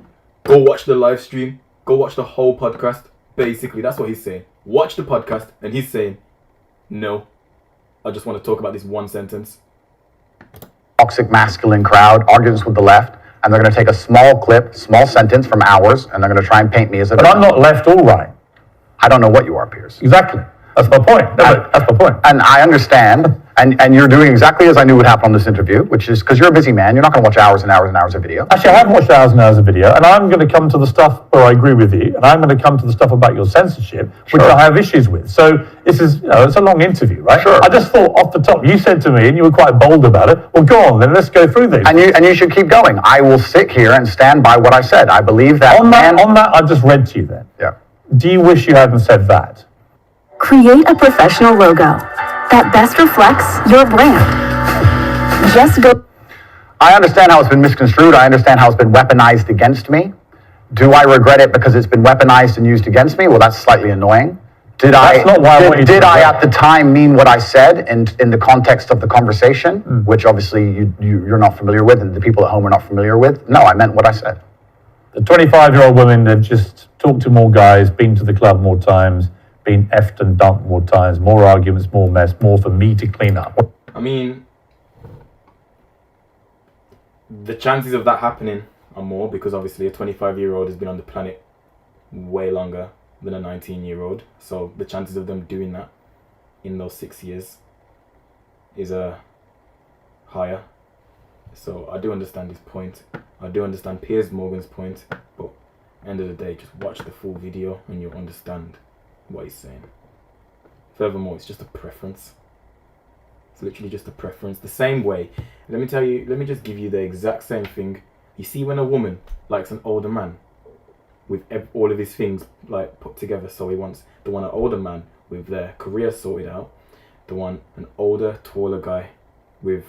go watch the live stream. Go watch the whole podcast. Basically, that's what he's saying. Watch the podcast. And he's saying, no, I just want to talk about this one sentence. Toxic masculine crowd, arguments with the left, and they're going to take a small clip, small sentence from ours, and they're going to try and paint me as a... But I'm not left or right. I don't know what you are, Piers. Exactly. That's my point. That's my point. And I understand, and you're doing exactly as I knew would happen on this interview, which is because you're a busy man. You're not going to watch hours and hours and hours of video. Actually, I have watched hours and hours of video, and I'm going to come to the stuff where I agree with you, and I'm going to come to the stuff about your censorship, which Sure. I have issues with. So this is, it's a long interview, right? Sure. I just thought off the top, you said to me, and you were quite bold about it, well, go on, then let's go through these. And you should keep going. I will sit here and stand by what I said. I believe that... On that, I just read to you then. Yeah. Do you wish you hadn't said that? Create a professional logo that best reflects your brand. Just go. I understand how it's been misconstrued. I understand how it's been weaponized against me. Do I regret it because it's been weaponized and used against me? Well, that's slightly annoying. Did I at the time mean what I said in the context of the conversation, which obviously you're not familiar with and the people at home are not familiar with? No, I meant what I said. The 25-year-old women that just talked to more guys, been to the club more times, been effed and dumped more times, more arguments, more mess, more for me to clean up. I mean, the chances of that happening are more because obviously a 25-year-old has been on the planet way longer than a 19-year-old. So the chances of them doing that in those 6 years is higher. So I do understand his point. I do understand Piers Morgan's point. But end of the day, just watch the full video and you'll understand what he's saying. Furthermore, it's just a preference. It's literally just a preference. The same way, let me just give you the exact same thing. You see when a woman likes an older man with all of his things like put together, so he wants an older man with their career sorted out, an older, taller guy with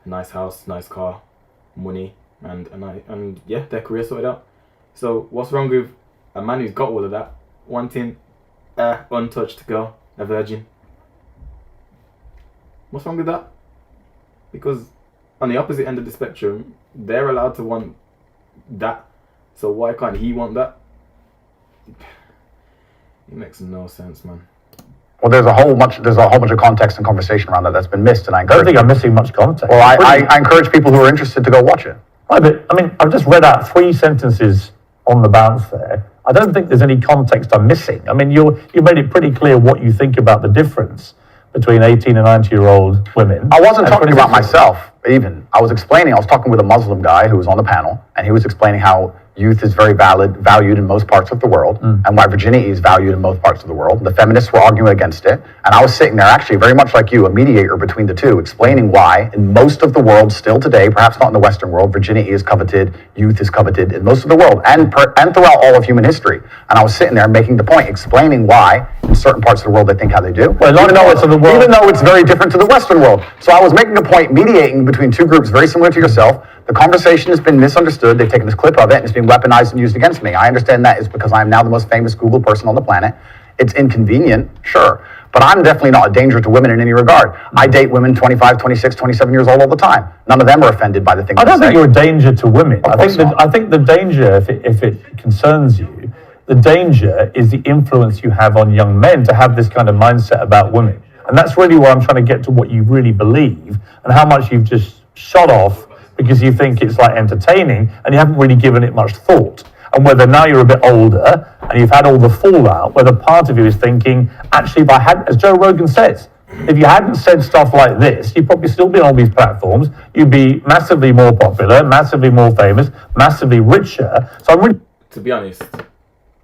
a nice house, nice car, money, and yeah, their career sorted out. So what's wrong with a man who's got all of that wanting a untouched girl, a virgin? What's wrong with that? Because on the opposite end of the spectrum, they're allowed to want that. So why can't he want that? It makes no sense, man. Well, there's a whole bunch of context and conversation around that's been missed, and I I don't encourage. think I'm missing much context. Well, I encourage people who are interested to go watch it. Right, but I mean, I've just read out 3 sentences on the bounce there. I don't think there's any context I'm missing. I mean, you made it pretty clear what you think about the difference between 18 and 90-year-old women. I wasn't and talking about 26-year-olds. myself, even. I was talking with a Muslim guy who was on the panel, and he was explaining how youth is very valued in most parts of the world, and why virginity is valued in most parts of the world. The feminists were arguing against it, and I was sitting there, actually very much like you, a mediator between the two, explaining why in most of the world still today, perhaps not in the Western world, virginity is coveted, youth is coveted in most of the world, and throughout all of human history. And I was sitting there making the point, explaining why in certain parts of the world they think how they do, Well, even though it's very different to the Western world. So I was making a point, mediating between two groups very similar to yourself. The conversation has been misunderstood. They've taken this clip of it and it's been weaponized and used against me. I understand that is because I am now the most famous Google person on the planet. It's inconvenient, sure, but I'm definitely not a danger to women in any regard. I date women 25, 26, 27 years old all the time. None of them are offended by the things I don't I think say. you're a danger to women. Of course not. I think the danger, if it concerns you, the danger is the influence you have on young men to have this kind of mindset about women. And that's really where I'm trying to get to what you really believe and how much you've just shot off because you think it's like entertaining and you haven't really given it much thought. And whether now you're a bit older and you've had all the fallout, whether part of you is thinking, actually, if I had, as Joe Rogan says, if you hadn't said stuff like this, you'd probably still be on these platforms. You'd be massively more popular, massively more famous, massively richer. So I'm really... To be honest,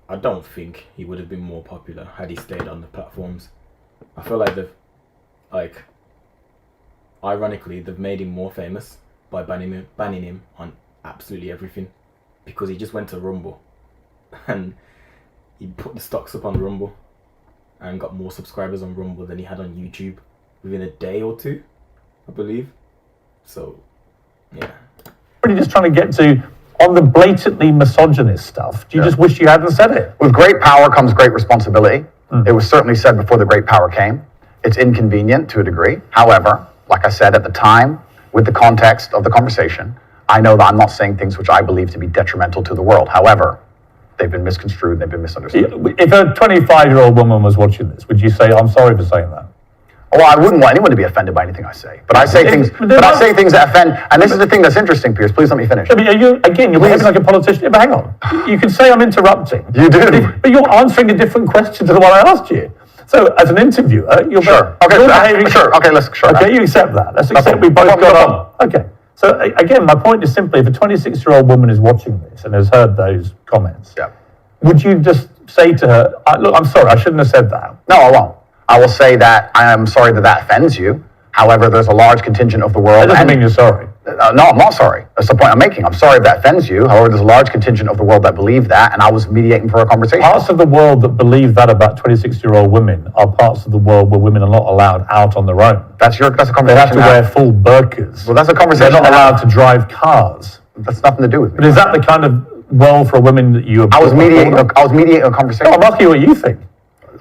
I don't think he would have been more popular had he stayed on the platforms. I feel like ironically, they've made him more famous by banning him on absolutely everything because he just went to Rumble and he put the stocks up on Rumble and got more subscribers on Rumble than he had on YouTube within a day or two, I believe. So, yeah. really just trying to get to on the blatantly misogynist stuff. Do you just wish you hadn't said it? With great power comes great responsibility. It was certainly said before the great power came. It's inconvenient to a degree. However, like I said at the time, with the context of the conversation, I know that I'm not saying things which I believe to be detrimental to the world. However, they've been misconstrued, they've been misunderstood. If a 25-year-old woman was watching this, would you say, I'm sorry for saying that? Well, I wouldn't want anyone to be offended by anything I say, but I say things. But I say things that offend, and this is the thing that's interesting, Piers. Please let me finish. I mean, you're behaving like a politician. But hang on, you can say I'm interrupting. You do, but you're answering a different question to the one I asked you. So, as an interviewer, you're sure. behaving. Sure. Okay, let's sure. Okay, you accept that. Let's accept we both got on. Okay. So again, my point is simply, if a 26-year-old woman is watching this and has heard those comments, would you just say to her, "Look, I'm sorry, I shouldn't have said that"? No, I won't. I will say that I am sorry that offends you. However, there's a large contingent of the world. That doesn't mean you're sorry. No, I'm not sorry. That's the point I'm making. I'm sorry if that offends you. However, there's a large contingent of the world that believe that, and I was mediating for a conversation. Parts of the world that believe that about 26-year-old women are parts of the world where women are not allowed out on their own. That's a conversation. They have to wear full burqas. Well, that's a conversation. They're not allowed to drive cars. That's nothing to do with me. But is that the kind of world for women that you? I was mediating a conversation. No, I'm asking you what you think.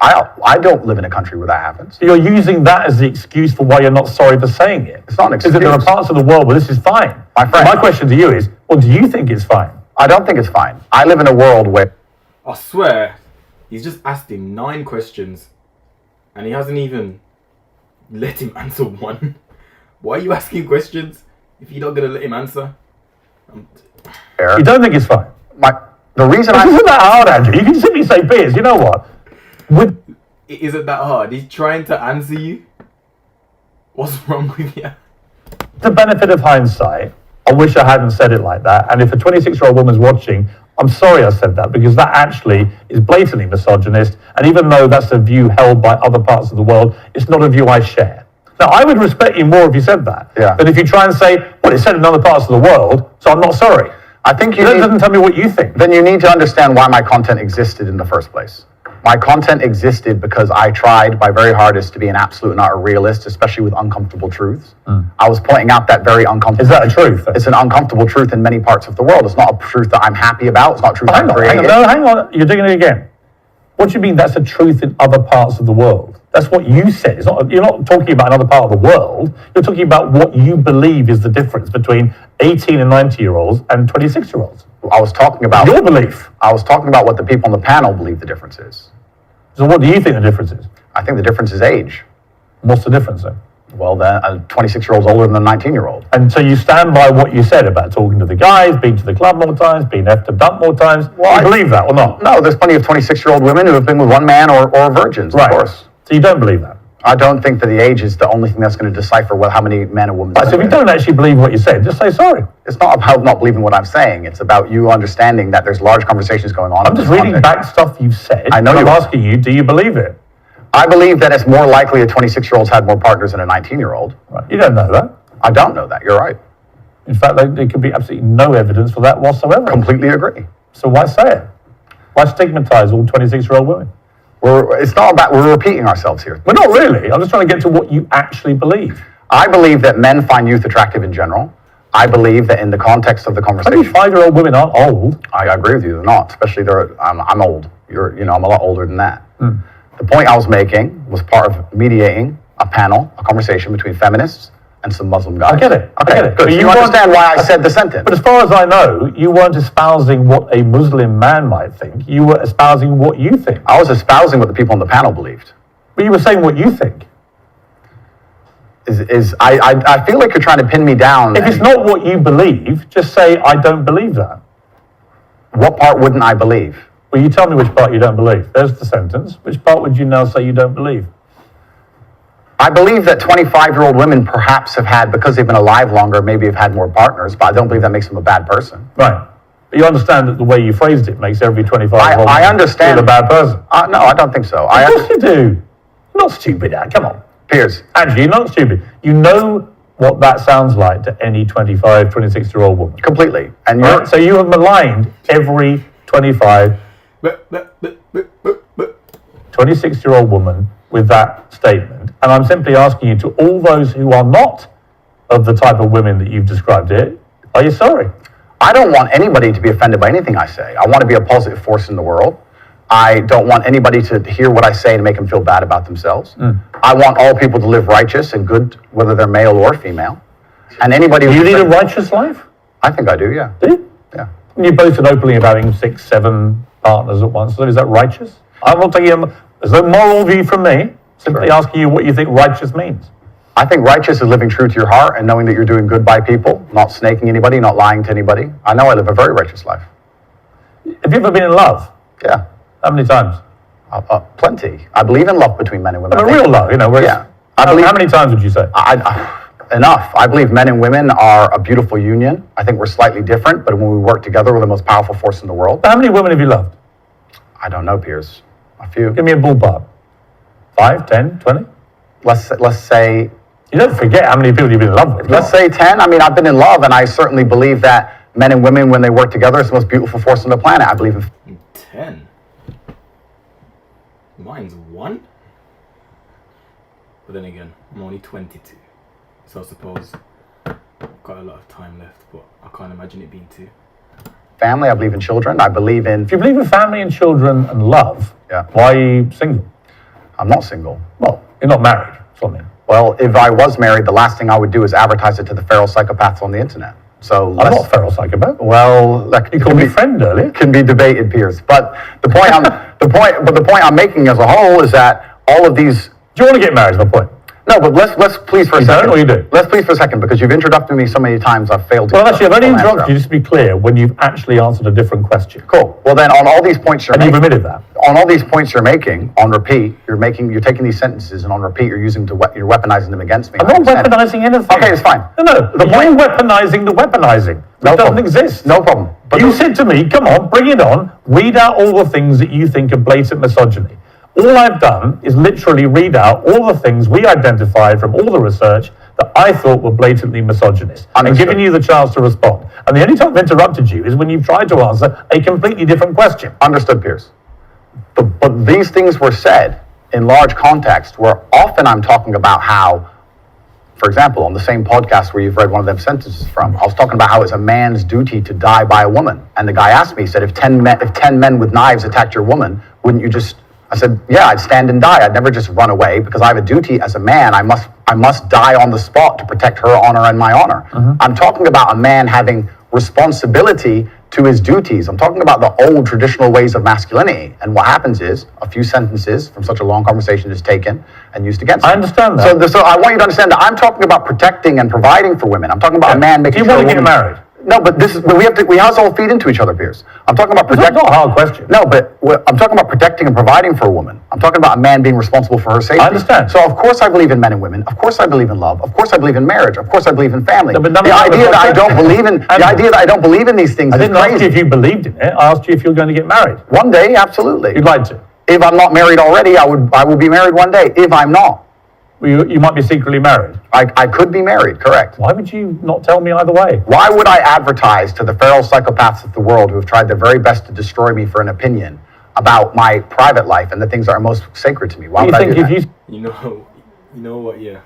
I don't live in a country where that happens. So you're using that as the excuse for why you're not sorry for saying it. It's not an excuse. Is that there are parts of the world where this is fine? My friend. My question to you is, well, do you think it's fine? I don't think it's fine. I live in a world where... I swear, he's just asked him 9 questions and he hasn't even let him answer one. Why are you asking questions if you're not going to let him answer? You don't think it's fine? The reason This isn't that hard, Andrew. You can simply say, Piers, you know what? It isn't that hard. He's trying to answer you. What's wrong with you? The benefit of hindsight, I wish I hadn't said it like that. And if a 26-year-old woman's watching, I'm sorry I said that, because that actually is blatantly misogynist. And even though that's a view held by other parts of the world, it's not a view I share. Now, I would respect you more if you said that. Yeah. But if you try and say, well, it's said in other parts of the world, so I'm not sorry. I think that doesn't tell me what you think. Then you need to understand why my content existed in the first place. My content existed because I tried my very hardest to be an absolute and utter realist, especially with uncomfortable truths. I was pointing out that very uncomfortable... Is that a truth? It's an uncomfortable truth in many parts of the world. It's not a truth that I'm happy about. It's not a truth I'm creating. Hang on. You're doing it again. What do you mean that's a truth in other parts of the world? That's what you said. It's not, you're not talking about another part of the world. You're talking about what you believe is the difference between 18 and 90-year-olds and 26-year-olds. I was talking about... Your belief. I was talking about what the people on the panel believe the difference is. So what do you think the difference is? I think the difference is age. What's the difference then? Well, then a 26-year-old's older than a 19-year-old. And so you stand by what you said about talking to the guys, being to the club more times, being effed and dumped more times. Well, you believe that or not? No, there's plenty of 26-year-old women who have been with one man or virgins, right. Of course. So you don't believe that? I don't think that the age is the only thing that's going to decipher how many men or women... Right, so if you don't actually believe what you said, just say sorry. It's not about not believing what I'm saying. It's about you understanding that there's large conversations going on. I'm just reading back stuff you've said. I know I'm asking you, do you believe it? I believe that it's more likely a 26-year-old's had more partners than a 19-year-old. Right. You don't know that. I don't know that. You're right. In fact, there could be absolutely no evidence for that whatsoever. Completely agree. So why say it? Why stigmatize all 26-year-old women? It's not about... We're repeating ourselves here. We're not really. I'm just trying to get to what you actually believe. I believe that men find youth attractive in general. I believe that in the context of the conversation... 25-year-old women aren't old. I agree with you. They're not. Especially I'm old. I'm a lot older than that. The point I was making was part of mediating a panel, a conversation between feminists and some Muslim guys. I get it. Okay, I get it. good. So you understand why I said the sentence. But as far as I know, you weren't espousing what a Muslim man might think. You were espousing what you think. I was espousing what the people on the panel believed. But you were saying what you think. I feel like you're trying to pin me down. If it's not what you believe, just say, I don't believe that. What part wouldn't I believe? Well, you tell me which part you don't believe. There's the sentence. Which part would you now say you don't believe? I believe that 25-year-old women perhaps have had, because they've been alive longer, maybe have had more partners, but I don't believe that makes them a bad person. Right. But you understand that the way you phrased it makes every 25-year-old I understand. a bad person. No, I don't think so. Of course you do. You're not stupid, come on. Piers. Andrew, you're not stupid. You know what that sounds like to any 25, 26-year-old woman. Completely. And right? So you have maligned every 25, 26-year-old woman with that statement. And I'm simply asking you, to all those who are not of the type of women that you've described here, are you sorry? I don't want anybody to be offended by anything I say. I want to be a positive force in the world. I don't want anybody to hear what I say and make them feel bad about themselves. I want all people to live righteous and good, whether they're male or female. And anybody Do you who lead a says- righteous life? I think I do, yeah. Do you? Yeah. You boasted openly about having 6, 7 partners at once. So is that righteous? I will take you as a moral view from me, simply Sure. asking you what you think righteous means. I think righteous is living true to your heart and knowing that you're doing good by people, not snaking anybody, not lying to anybody. I know I live a very righteous life. Have you ever been in love? Yeah. How many times? Plenty. I believe in love between men and women. A I think- real love, you know. Where Yeah. how many times would you say? Enough. I believe men and women are a beautiful union. I think we're slightly different, but when we work together, we're the most powerful force in the world. How many women have you loved? I don't know, Piers. A few. Give me a ballpark. 5, 10, 20? Let's say You don't forget how many people you've been in love with. let's say 10. I mean, I've been in love, and I certainly believe that men and women, when they work together, it's the most beautiful force on the planet. I believe in 10. Mine's 1. But then again, I'm only 22. So I suppose I've got a lot of time left, but I can't imagine it being 2. family. I believe in children. I believe in. If you believe in family and children and love, Yeah. why are you single? I'm not single. Well, you're not married, something. Well, if I was married, the last thing I would do is advertise it to the feral psychopaths on the internet. So I'm not a feral psychopath. Well, like You called me friend earlier. can be debated, Piers. But the point I'm making as a whole is that all of these. Do you want to get married? Is my point. No, but let's please for a You second. don't or you do? Let's please for a second because you've interrupted me so many times. I've failed to. Well, actually, I've only I'll answer interrupted you them. just to be clear when you've actually answered a different question. Cool. Well, then on all these points you're And you've making, admitted that. on all these points you're making on repeat, you're taking these sentences and on repeat you're you're weaponizing them against me. I'm not I understand. weaponizing anything. Okay, it's fine. No, The you're point- weaponizing the weaponizing. That No doesn't problem. exist. No problem. But You the- said to me, come on, bring it on, read out all the things that you think are blatant misogyny. All I've done is literally read out all the things we identified from all the research that I thought were blatantly misogynist and Understood. giving you the chance to respond. And the only time I've interrupted you is when you've tried to answer a completely different question. Understood, Piers. But these things were said in large context where often I'm talking about how, for example, on the same podcast where you've read one of them sentences from, I was talking about how it's a man's duty to die by a woman. And the guy asked me, he said, if 10 men with knives attacked your woman, wouldn't you just, I said, yeah, I'd stand and die. I'd never just run away because I have a duty as a man. I must die on the spot to protect her honor and my honor. I'm talking about a man having responsibility to his duties. I'm talking about the old traditional ways of masculinity. And what happens is a few sentences from such a long conversation is taken and used against I him. understand that. So I want you to understand that I'm talking about protecting and providing for women. I'm talking about a man Do making you sure want to a get woman- married? No, but we have to all feed into each other, Piers. I'm talking about That's protecting. not a hard question. No, but I'm talking about protecting and providing for a woman. I'm talking about a man being responsible for her safety. I understand. So of course I believe in men and women. Of course I believe in love. Of course I believe in marriage. Of course I believe in family. No, but none The of that was idea my that I don't question. believe in the idea that I don't believe in these things I is didn't ask you crazy. if you believed in it. I asked you if you're going to get married. One day, absolutely. You'd like to. If I'm not married already, I will be married one day. If I'm not, Well, you might be secretly married. I could be married. Correct. Why would you not tell me either way? Why would I advertise to the feral psychopaths of the world who have tried their very best to destroy me for an opinion about my private life and the things that are most sacred to me? Why Do would you I think do if that? you You know what? Yeah,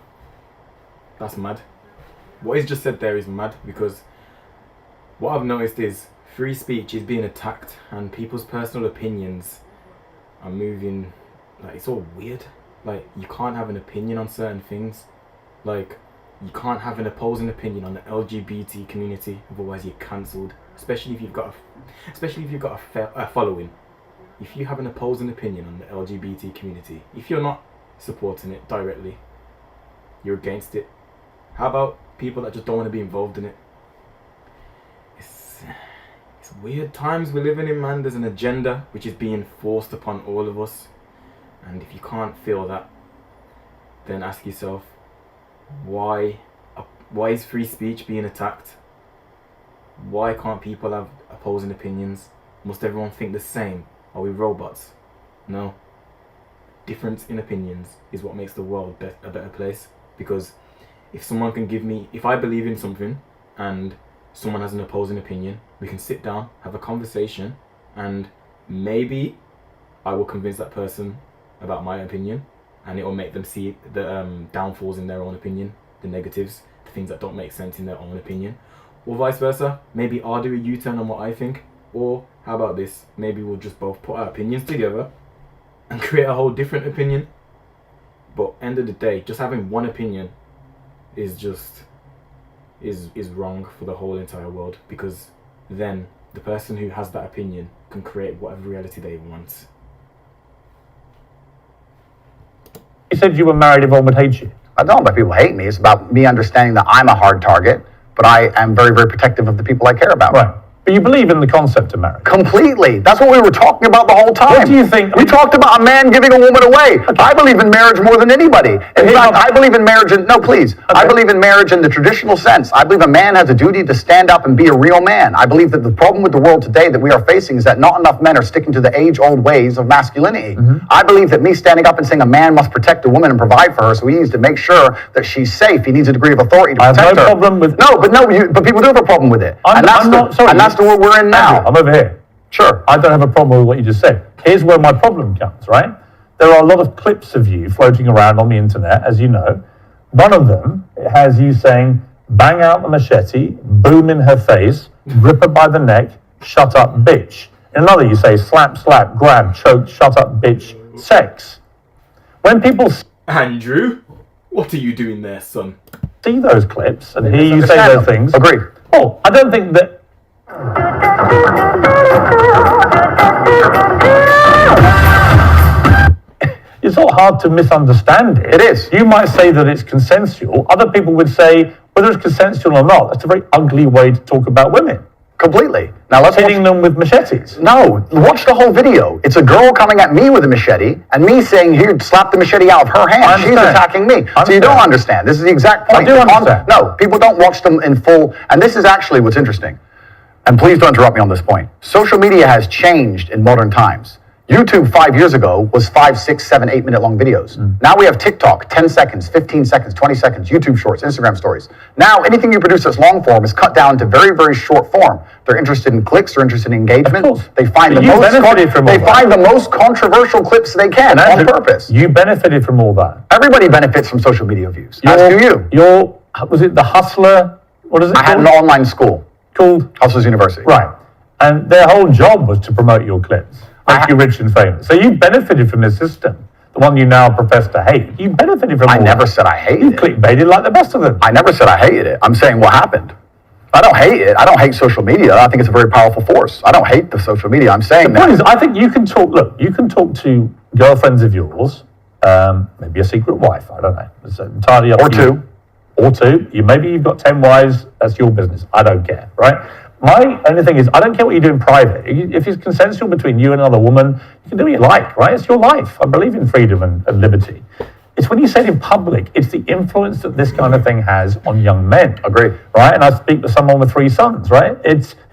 that's mad. What he's just said there is mad because what I've noticed is free speech is being attacked and people's personal opinions are moving. Like it's all weird. Like you can't have an opinion on certain things. Like you can't have an opposing opinion on the LGBT community, otherwise you're cancelled. Especially if you've got a following. If you have an opposing opinion on the LGBT community, if you're not supporting it directly, you're against it. How about people that just don't want to be involved in it? It's weird times we're living in, man. There's an agenda which is being forced upon all of us, and if you can't feel that, then ask yourself, why is free speech being attacked? Why can't people have opposing opinions? Must everyone think the same? Are we robots? No. Difference in opinions is what makes the world a better place. Because if I believe in something and someone has an opposing opinion, we can sit down, have a conversation, and maybe I will convince that person about my opinion, and it will make them see the downfalls in their own opinion, the negatives, the things that don't make sense in their own opinion. Or vice versa, maybe I'll do a U-turn on what I think, Or how about this? Maybe we'll just both put our opinions together and create a whole different opinion. But end of the day, just having one opinion is wrong for the whole entire world, because then the person who has that opinion can create whatever reality they want. You said you were married, everyone would hate you. I don't know about people hate me. It's about me understanding that I'm a hard target, but I am very, very protective of the people I care about. Right. But you believe in the concept of marriage. Completely. That's what we were talking about the whole time. What do you think? We talked about a man giving a woman away. Okay. I believe in marriage more than anybody. In fact, I believe in marriage no, please. Okay. I believe in marriage in the traditional sense. I believe a man has a duty to stand up and be a real man. I believe that the problem with the world today that we are facing is that not enough men are sticking to the age-old ways of masculinity. I believe that me standing up and saying a man must protect a woman and provide for her, so he needs to make sure that she's safe. He needs a degree of authority to protect her. I have no problem with... But people do have a problem with it. And that's the world we're in now. I'm over here. Sure. I don't have a problem with what you just said. Here's where my problem comes, right? There are a lot of clips of you floating around on the internet, as you know. One of them has you saying, bang out the machete, boom in her face, grip her by the neck, shut up, bitch. In another, you say, slap, slap, grab, choke, shut up, bitch, sex. When people... Andrew, what are you doing there, son? See those clips and hear you say those things. Agree. Oh, I don't think that... It's not hard to misunderstand it. It is. You might say that it's consensual. Other people would say, whether it's consensual or not, that's a very ugly way to talk about women. Completely. Now let's hitting them with machetes. No, watch the whole video. It's a girl coming at me with a machete and me saying, here, slap the machete out of her hand. She's attacking me. So you don't understand. This is the exact point. I do understand. No, people don't watch them in full. And this is actually what's interesting. And please don't interrupt me on this point. Social media has changed in modern times. YouTube 5 years ago was 5, 6, 7, 8 minute long videos. Now we have TikTok, 10 seconds, 15 seconds, 20 seconds, YouTube shorts, Instagram stories. Now anything you produce that's long form is cut down to very, very short form. They're interested in clicks, they're interested in engagement. They find the most controversial clips they can on purpose. You benefited from all that. Everybody benefits from social media views. As do you. Was it the Hustler? What is it I had an online school called Hustlers University. Right. And their whole job was to promote your clips. Make you rich and famous. So you benefited from this system, the one you now profess to hate. You benefited from it. I never said I hated it. You clickbaited like the best of them. I never said I hated it. I'm saying what happened. I don't hate it. I don't hate social media. I think it's a very powerful force. I don't hate the social media. I'm saying the point is, I think you can talk, you can talk to girlfriends of yours, maybe a secret wife, I don't know. It's entirely up to you. Or two. Maybe you've got 10 wives, that's your business. I don't care, right? My only thing is, I don't care what you do in private. If it's consensual between you and another woman, you can do what you like, right? It's your life. I believe in freedom and liberty. It's when you say it in public, it's the influence that this kind of thing has on young men. Agree. Right? And I speak to someone with 3 sons, right?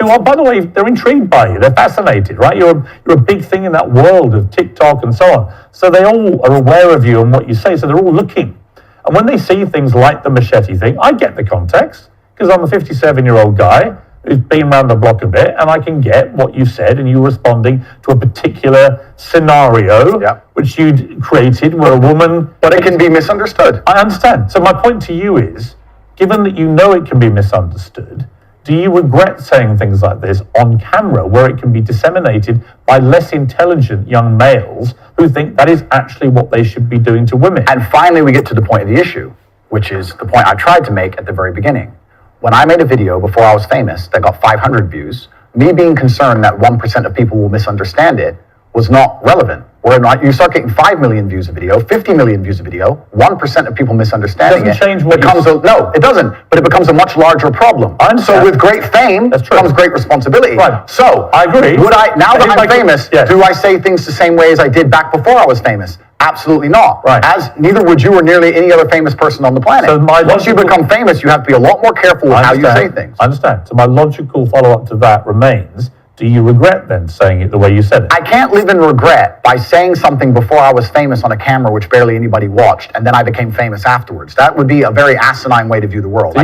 Who are, by the way, they're intrigued by you. They're fascinated, right? You're a big thing in that world of TikTok and so on. So they all are aware of you and what you say. So they're all looking. And when they see things like the machete thing, I get the context, because I'm a 57-year-old guy who's been around the block a bit, and I can get what you said, and you responding to a particular scenario, which you'd created where a woman... But it can be misunderstood. I understand. So my point to you is, given that you know it can be misunderstood, do you regret saying things like this on camera, where it can be disseminated by less intelligent young males who think that is actually what they should be doing to women? And finally, we get to the point of the issue, which is the point I tried to make at the very beginning. When I made a video before I was famous that got 500 views, me being concerned that 1% of people will misunderstand it was not relevant. Where you start getting 5 million views a video, 50 million views a video, 1% of people misunderstanding it change what no, it doesn't. But it becomes a much larger problem. So with great fame comes great responsibility. Right. So I agree. Now that I'm famous, do I say things the same way as I did back before I was famous? Absolutely not. Right. As neither would you or nearly any other famous person on the planet. So once you become famous, you have to be a lot more careful with how you say things. I understand. So my logical follow-up to that remains, do you regret then saying it the way you said it? I can't live in regret by saying something before I was famous on a camera which barely anybody watched, and then I became famous afterwards. That would be a very asinine way to view the world. Do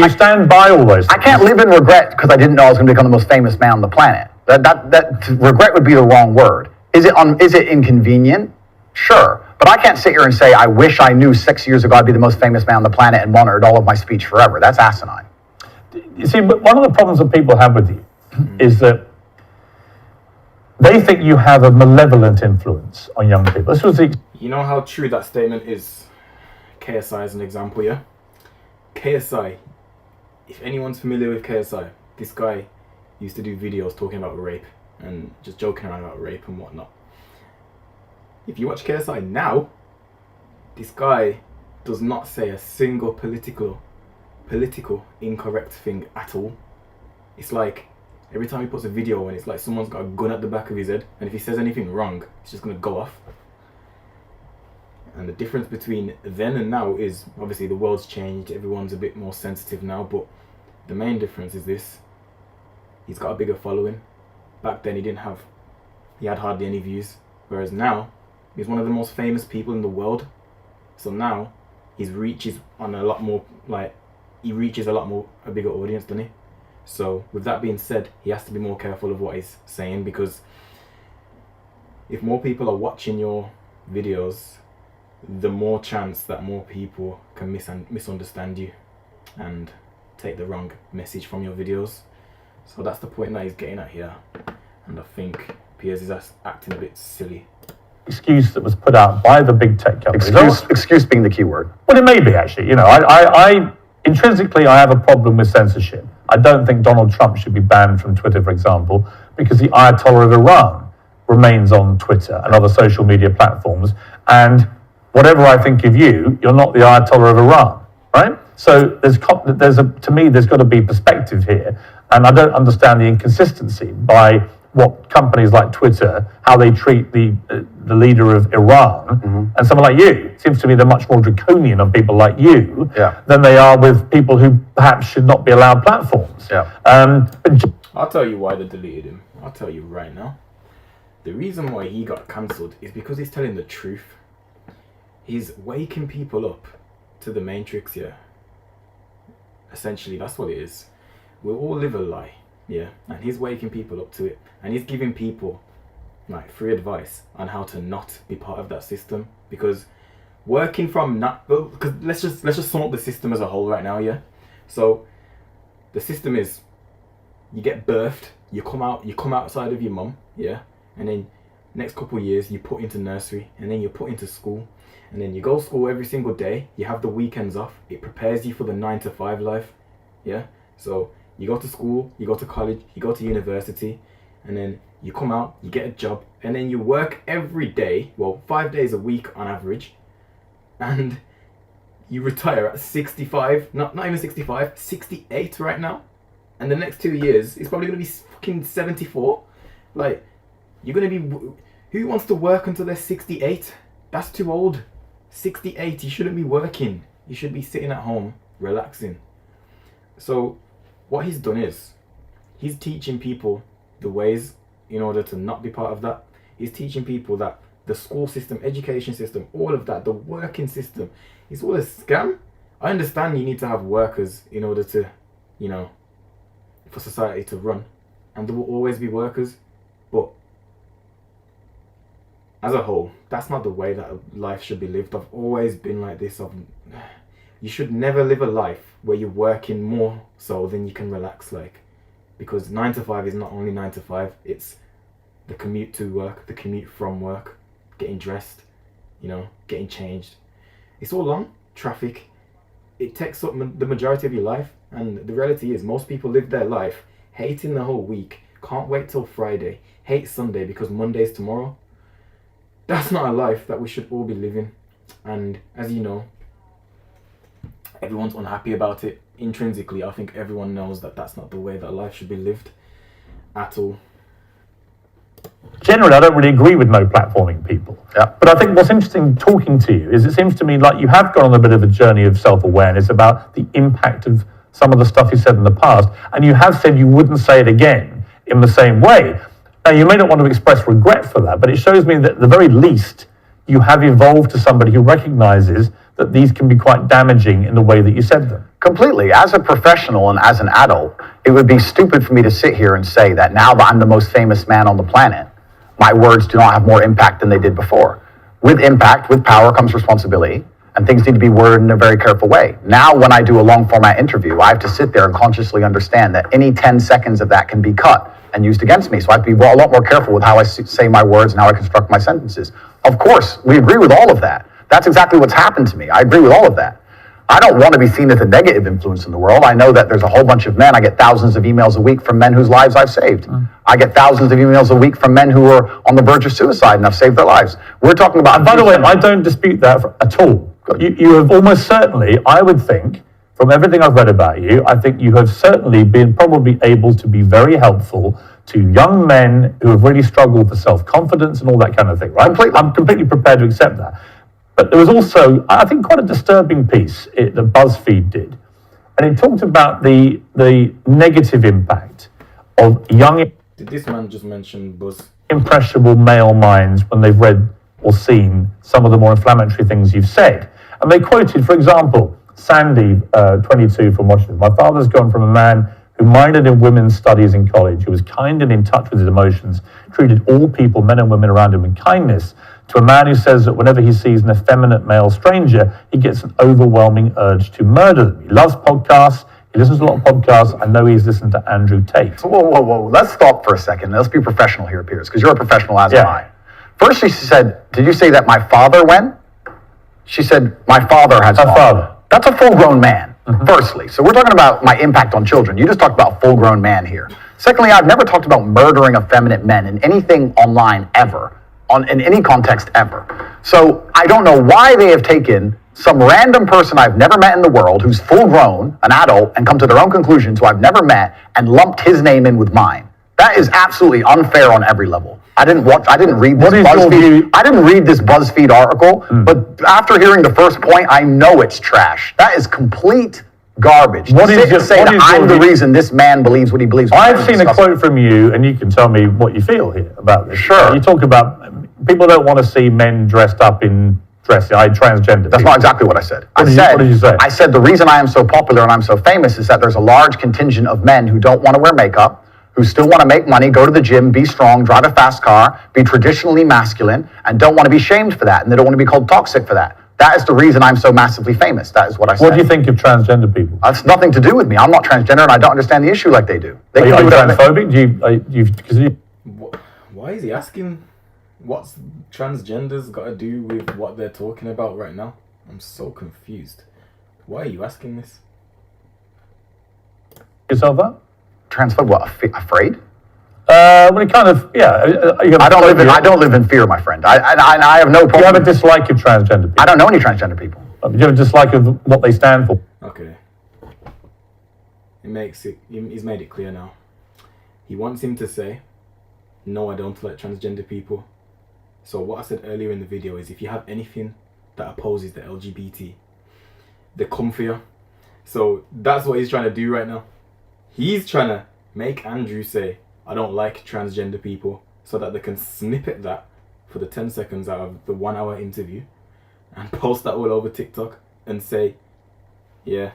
you stand by all those things? I can't live in regret because I didn't know I was going to become the most famous man on the planet. That regret would be the wrong word. Is it inconvenient? Sure. But I can't sit here and say, I wish I knew 6 years ago I'd be the most famous man on the planet and monitored all of my speech forever. That's asinine. You see, but one of the problems that people have with you is that they think you have a malevolent influence on young people. This was the You know how true that statement is? KSI is an example, yeah? KSI, if anyone's familiar with KSI, this guy used to do videos talking about rape and just joking around about rape and whatnot. If you watch KSI now, this guy does not say a single political incorrect thing at all. It's like every time he puts a video on, it's like someone's got a gun at the back of his head, and if he says anything wrong, it's just gonna go off. And the difference between then and now is obviously the world's changed, everyone's a bit more sensitive now, but the main difference is this: he's got a bigger following. Back then he had hardly any views, whereas now he's one of the most famous people in the world. So now his reach is on a lot more, like, he reaches a bigger audience, doesn't he? So with that being said, he has to be more careful of what he's saying, because if more people are watching your videos, the more chance that more people can misunderstand you and take the wrong message from your videos. So that's the point that he's getting at here, and I think Piers is acting a bit silly. excuse that was put out by the big tech companies. Excuse being the key word. Well, it may be, actually. You know, I intrinsically, I have a problem with censorship. I don't think Donald Trump should be banned from Twitter, for example, because the Ayatollah of Iran remains on Twitter and other social media platforms. And whatever I think of you, you're not the Ayatollah of Iran, right? So to me, there's got to be perspective here. And I don't understand the inconsistency by what companies like Twitter, how they treat the leader of Iran, and someone like you. It seems to me they're much more draconian on people like you than they are with people who perhaps should not be allowed platforms. I'll tell you why they deleted him. I'll tell you right now. The reason why he got cancelled is because he's telling the truth. He's waking people up to the matrix here. Essentially, that's what it is. We all live a lie, yeah, and he's waking people up to it, and he's giving people like free advice on how to not be part of that system. Because working from because let's just sum up the system as a whole right now, yeah. So the system is, you get birthed, you come outside of your mum, yeah, and then next couple of years you put into nursery, and then you're put into school, and then you go to school every single day, you have the weekends off, it prepares you for the 9-to-5 life, yeah. So you go to school, you go to college, you go to university, and then you come out, you get a job, and then you work every day, well, 5 days a week on average, and you retire at 65, not even 65, 68 right now. And the next 2 years, it's probably going to be fucking 74. Like, you're going to be... Who wants to work until they're 68? That's too old. 68, you shouldn't be working. You should be sitting at home, relaxing. So, what he's done is, he's teaching people the ways in order to not be part of that. He's teaching people that the school system, education system, all of that, the working system, is all a scam. I understand you need to have workers in order to, you know, for society to run, and there will always be workers, but as a whole, that's not the way that life should be lived. I've always been like this. You should never live a life where you're working more so than you can relax, like, because 9 to 5 is not only 9 to 5, it's the commute to work, the commute from work, getting dressed, you know, getting changed. It's all long, traffic. It takes up the majority of your life, and the reality is most people live their life hating the whole week, can't wait till Friday, hate Sunday because Monday's tomorrow. That's not a life that we should all be living. And as you know, everyone's unhappy about it. Intrinsically, I think everyone knows that that's not the way that life should be lived at all. Generally, I don't really agree with no platforming people. But I think what's interesting talking to you is it seems to me like you have gone on a bit of a journey of self-awareness about the impact of some of the stuff you said in the past, and you have said you wouldn't say it again in the same way. Now, you may not want to express regret for that, but it shows me that at the very least, you have evolved to somebody who recognizes that these can be quite damaging in the way that you said them. Completely. As a professional and as an adult, it would be stupid for me to sit here and say that now that I'm the most famous man on the planet, my words do not have more impact than they did before. With impact, with power comes responsibility, and things need to be worded in a very careful way. Now, when I do a long format interview, I have to sit there and consciously understand that any 10 seconds of that can be cut and used against me. So I have to be a lot more careful with how I say my words and how I construct my sentences. Of course, we agree with all of that. That's exactly what's happened to me. I agree with all of that. I don't want to be seen as a negative influence in the world. I know that there's a whole bunch of men. I get thousands of emails a week from men whose lives I've saved. I get thousands of emails a week from men who are on the verge of suicide and I've saved their lives. We're talking about... And by the way, I don't dispute that at all. You have almost certainly, I would think, from everything I've read about you, I think you have certainly been probably able to be very helpful to young men who have really struggled for self-confidence and all that kind of thing, right? Completely. I'm completely prepared to accept that. But there was also, I think, quite a disturbing piece that BuzzFeed did. And it talked about the negative impact of young, Did this man just mention Buzz? impressionable male minds when they've read or seen some of the more inflammatory things you've said. And they quoted, for example, Sandy, 22, from Washington. My father's gone from a man who minored in women's studies in college, who was kind and in touch with his emotions, treated all people, men and women around him, with kindness, to a man who says that whenever he sees an effeminate male stranger, he gets an overwhelming urge to murder them. He loves podcasts. He listens to a lot of podcasts. I know he's listened to Andrew Tate. Whoa. Let's stop for a second. Let's be professional here, Piers, because you're a professional as am I. First, she said, did you say that my father went? She said, my father has gone. Father. That's a full-grown man, firstly. So we're talking about my impact on children. You just talked about full-grown man here. Secondly, I've never talked about murdering effeminate men in anything online ever, in any context ever. So I don't know why they have taken some random person I've never met in the world who's full-grown, an adult, and come to their own conclusions who I've never met and lumped his name in with mine. That is absolutely unfair on every level. I didn't read this BuzzFeed. I didn't read this BuzzFeed article, but after hearing the first point, I know it's trash. That is complete garbage. What is your, say what that is I'm your, the reason this man believes what he believes. I've seen a quote from you, and you can tell me what you feel here about this. Sure. You talk about people don't want to see men dressed up in transgender. That's not exactly what I said. What did you say? I said the reason I am so popular and I'm so famous is that there's a large contingent of men who don't want to wear makeup, who still want to make money, go to the gym, be strong, drive a fast car, be traditionally masculine, and don't want to be shamed for that, and they don't want to be called toxic for that. That is the reason I'm so massively famous. That is what I said. What do you think of transgender people? That's nothing to do with me. I'm not transgender, and I don't understand the issue like they do. They Are you transphobic? transphobic? Why is he asking what's transgenders got to do with what they're talking about right now? I'm so confused. Why are you asking this? Yourself up? Transphobic? What? Afraid? Well, it kind of, yeah. I don't live in fear, my friend. I have no problem. Do you have a dislike of transgender people? I don't know any transgender people. Do you have a dislike of what they stand for? Okay. He's made it clear now. He wants him to say, no, I don't like transgender people. So what I said earlier in the video is if you have anything that opposes the LGBT, they come for you. So that's what he's trying to do right now. He's trying to make Andrew say, I don't like transgender people, so that they can snippet that for the 10 seconds out of the 1 hour interview and post that all over TikTok and say, yeah,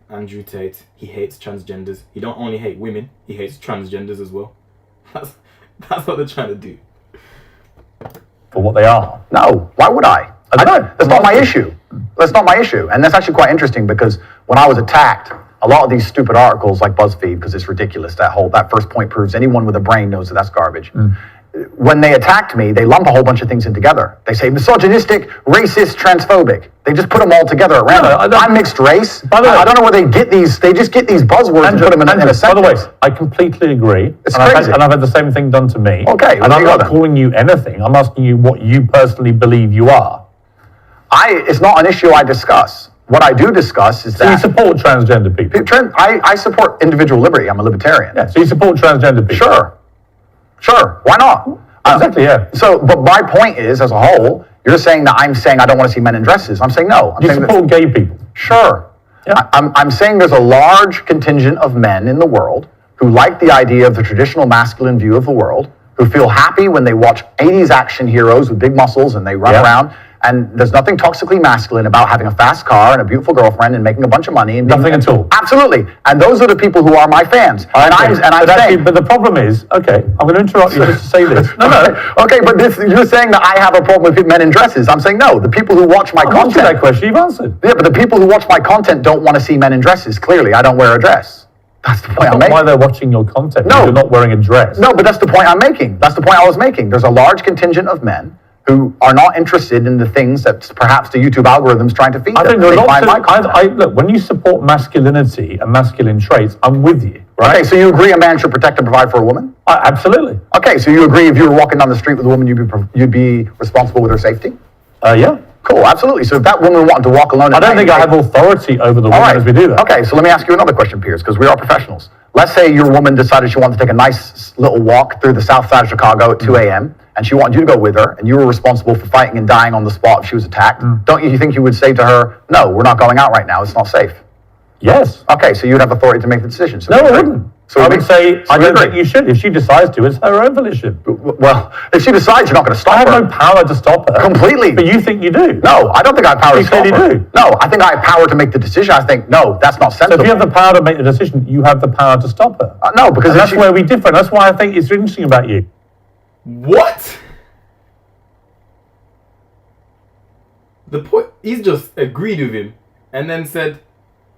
Andrew Tate, he hates transgenders. He don't only hate women, he hates transgenders as well. That's what they're trying to do. For what they are. No, why would I? I don't know. That's not my issue. That's not my issue. And that's actually quite interesting because when I was attacked, a lot of these stupid articles like BuzzFeed, because it's ridiculous, that first point proves anyone with a brain knows that that's garbage. When they attacked me, they lump a whole bunch of things in together. They say misogynistic, racist, transphobic. They just put them all together at random. I'm mixed race. By the way, I don't know where they get these. They just get these buzzwords and put them in a sentence. By the way, I completely agree. It's crazy. And I've had the same thing done to me. Okay. And I'm not calling you anything. I'm asking you what you personally believe you are. It's not an issue I discuss. What I do discuss is that... So you support transgender people? I support individual liberty. I'm a libertarian. Yeah, so you support transgender people? Sure. Why not? Exactly, yeah. So, but my point is, as a whole, you're saying that I'm saying I don't want to see men in dresses. I'm saying no. You support gay people? Sure. Yeah. I'm saying there's a large contingent of men in the world who like the idea of the traditional masculine view of the world, who feel happy when they watch 80s action heroes with big muscles and they run around. And there's nothing toxically masculine about having a fast car and a beautiful girlfriend and making a bunch of money. And nothing at all. Absolutely. And those are the people who are my fans. But the problem is, okay, I'm going to interrupt you just to say this. No. Okay, but you're saying that I have a problem with men in dresses. I'm saying no. The people who watch my content. That question you've answered. Yeah, but the people who watch my content don't want to see men in dresses. Clearly, I don't wear a dress. That's the point I'm Not making. why they're watching your content. No. You're not wearing a dress. No, but that's the point I'm making. That's the point I was making. There's a large contingent of men who are not interested in the things that perhaps the YouTube algorithm's trying to feed them. I think there are They lots find my of, content. look, when you support masculinity and masculine traits, I'm with you, right? Okay, so you agree a man should protect and provide for a woman? Absolutely. Okay, so you agree if you were walking down the street with a woman, you'd be responsible with her safety? Yeah. Cool, absolutely. So if that woman wanted to walk alone I at don't night, think I have authority over the woman as we do that. Okay, so let me ask you another question, Piers, because we are professionals. Let's say your woman decided she wanted to take a nice little walk through the south side of Chicago at 2 a.m., and she wanted you to go with her, and you were responsible for fighting and dying on the spot if she was attacked. Don't you think you would say to her, no, we're not going out right now, it's not safe? Yes. Okay, so you would have authority to make the decision. So No, we I agree. wouldn't. So I we- would say, so I we don't agree. think you should. If she decides to, it's her own volition. Well, if she decides, you're not going to stop I have her. no power to stop her. Completely. But you think you do. No, I don't think I have power You to stop clearly her. do. No, I think I have power to make the decision. I think, no, that's not So sensible. if you have the power to make the decision, you have the power to stop her. No, because And if that's she- where we differ. That's why I think it's interesting about you. What? The point, he's just agreed with him and then said,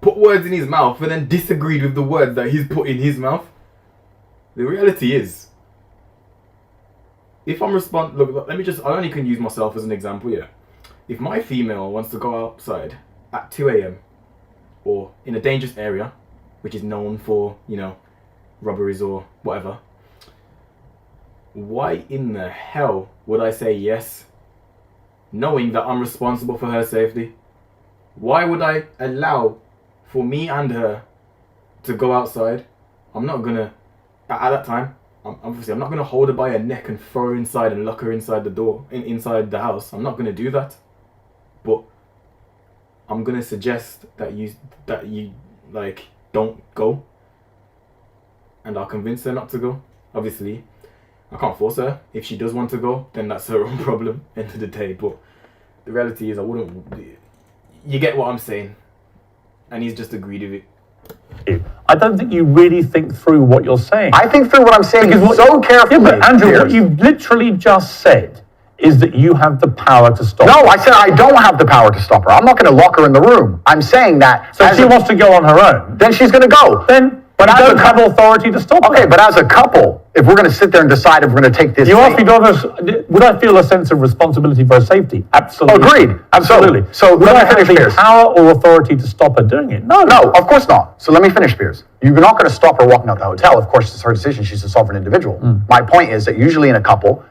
put words in his mouth and then disagreed with the words that he's put in his mouth. The reality is, if I'm look, let me just, I only can use myself as an example here. If my female wants to go outside at 2 a.m. or in a dangerous area, which is known for, you know, robberies or whatever, why in the hell would I say yes, knowing that I'm responsible for her safety? Why would I allow for me and her to go outside? I'm not gonna, at that time, I'm not gonna hold her by her neck and throw her inside and lock her inside the door, inside the house. I'm not gonna do that. But I'm gonna suggest that you like don't go, and I'll convince her not to go. Obviously, I can't force her. If she does want to go, then that's her own problem. End of the day. But the reality is, I wouldn't. You get what I'm saying, and he's just agreed with it. I don't think you really think through what you're saying. I think through what I'm saying Because so carefully. Yeah, but Andrew, what Piers. you've literally just said is that you have the power to stop No, her. I said I don't have the power to stop her. I'm not going to lock her in the room. I'm saying that. So if as she a- wants to go on her own, then she's going to go. then But you as don't a have cou- authority to stop her. Okay, but as a couple, if we're going to sit there and decide if we're going to take this. You asked date- me, would I feel a sense of responsibility for her safety? Absolutely. Agreed. Absolutely. So would let me I have finish, the Piers. power or authority to stop her doing it? No. No, of course not. So let me finish, Piers. You're not going to stop her walking out the hotel. Of course, it's her decision. She's a sovereign individual. My point is that usually in a couple,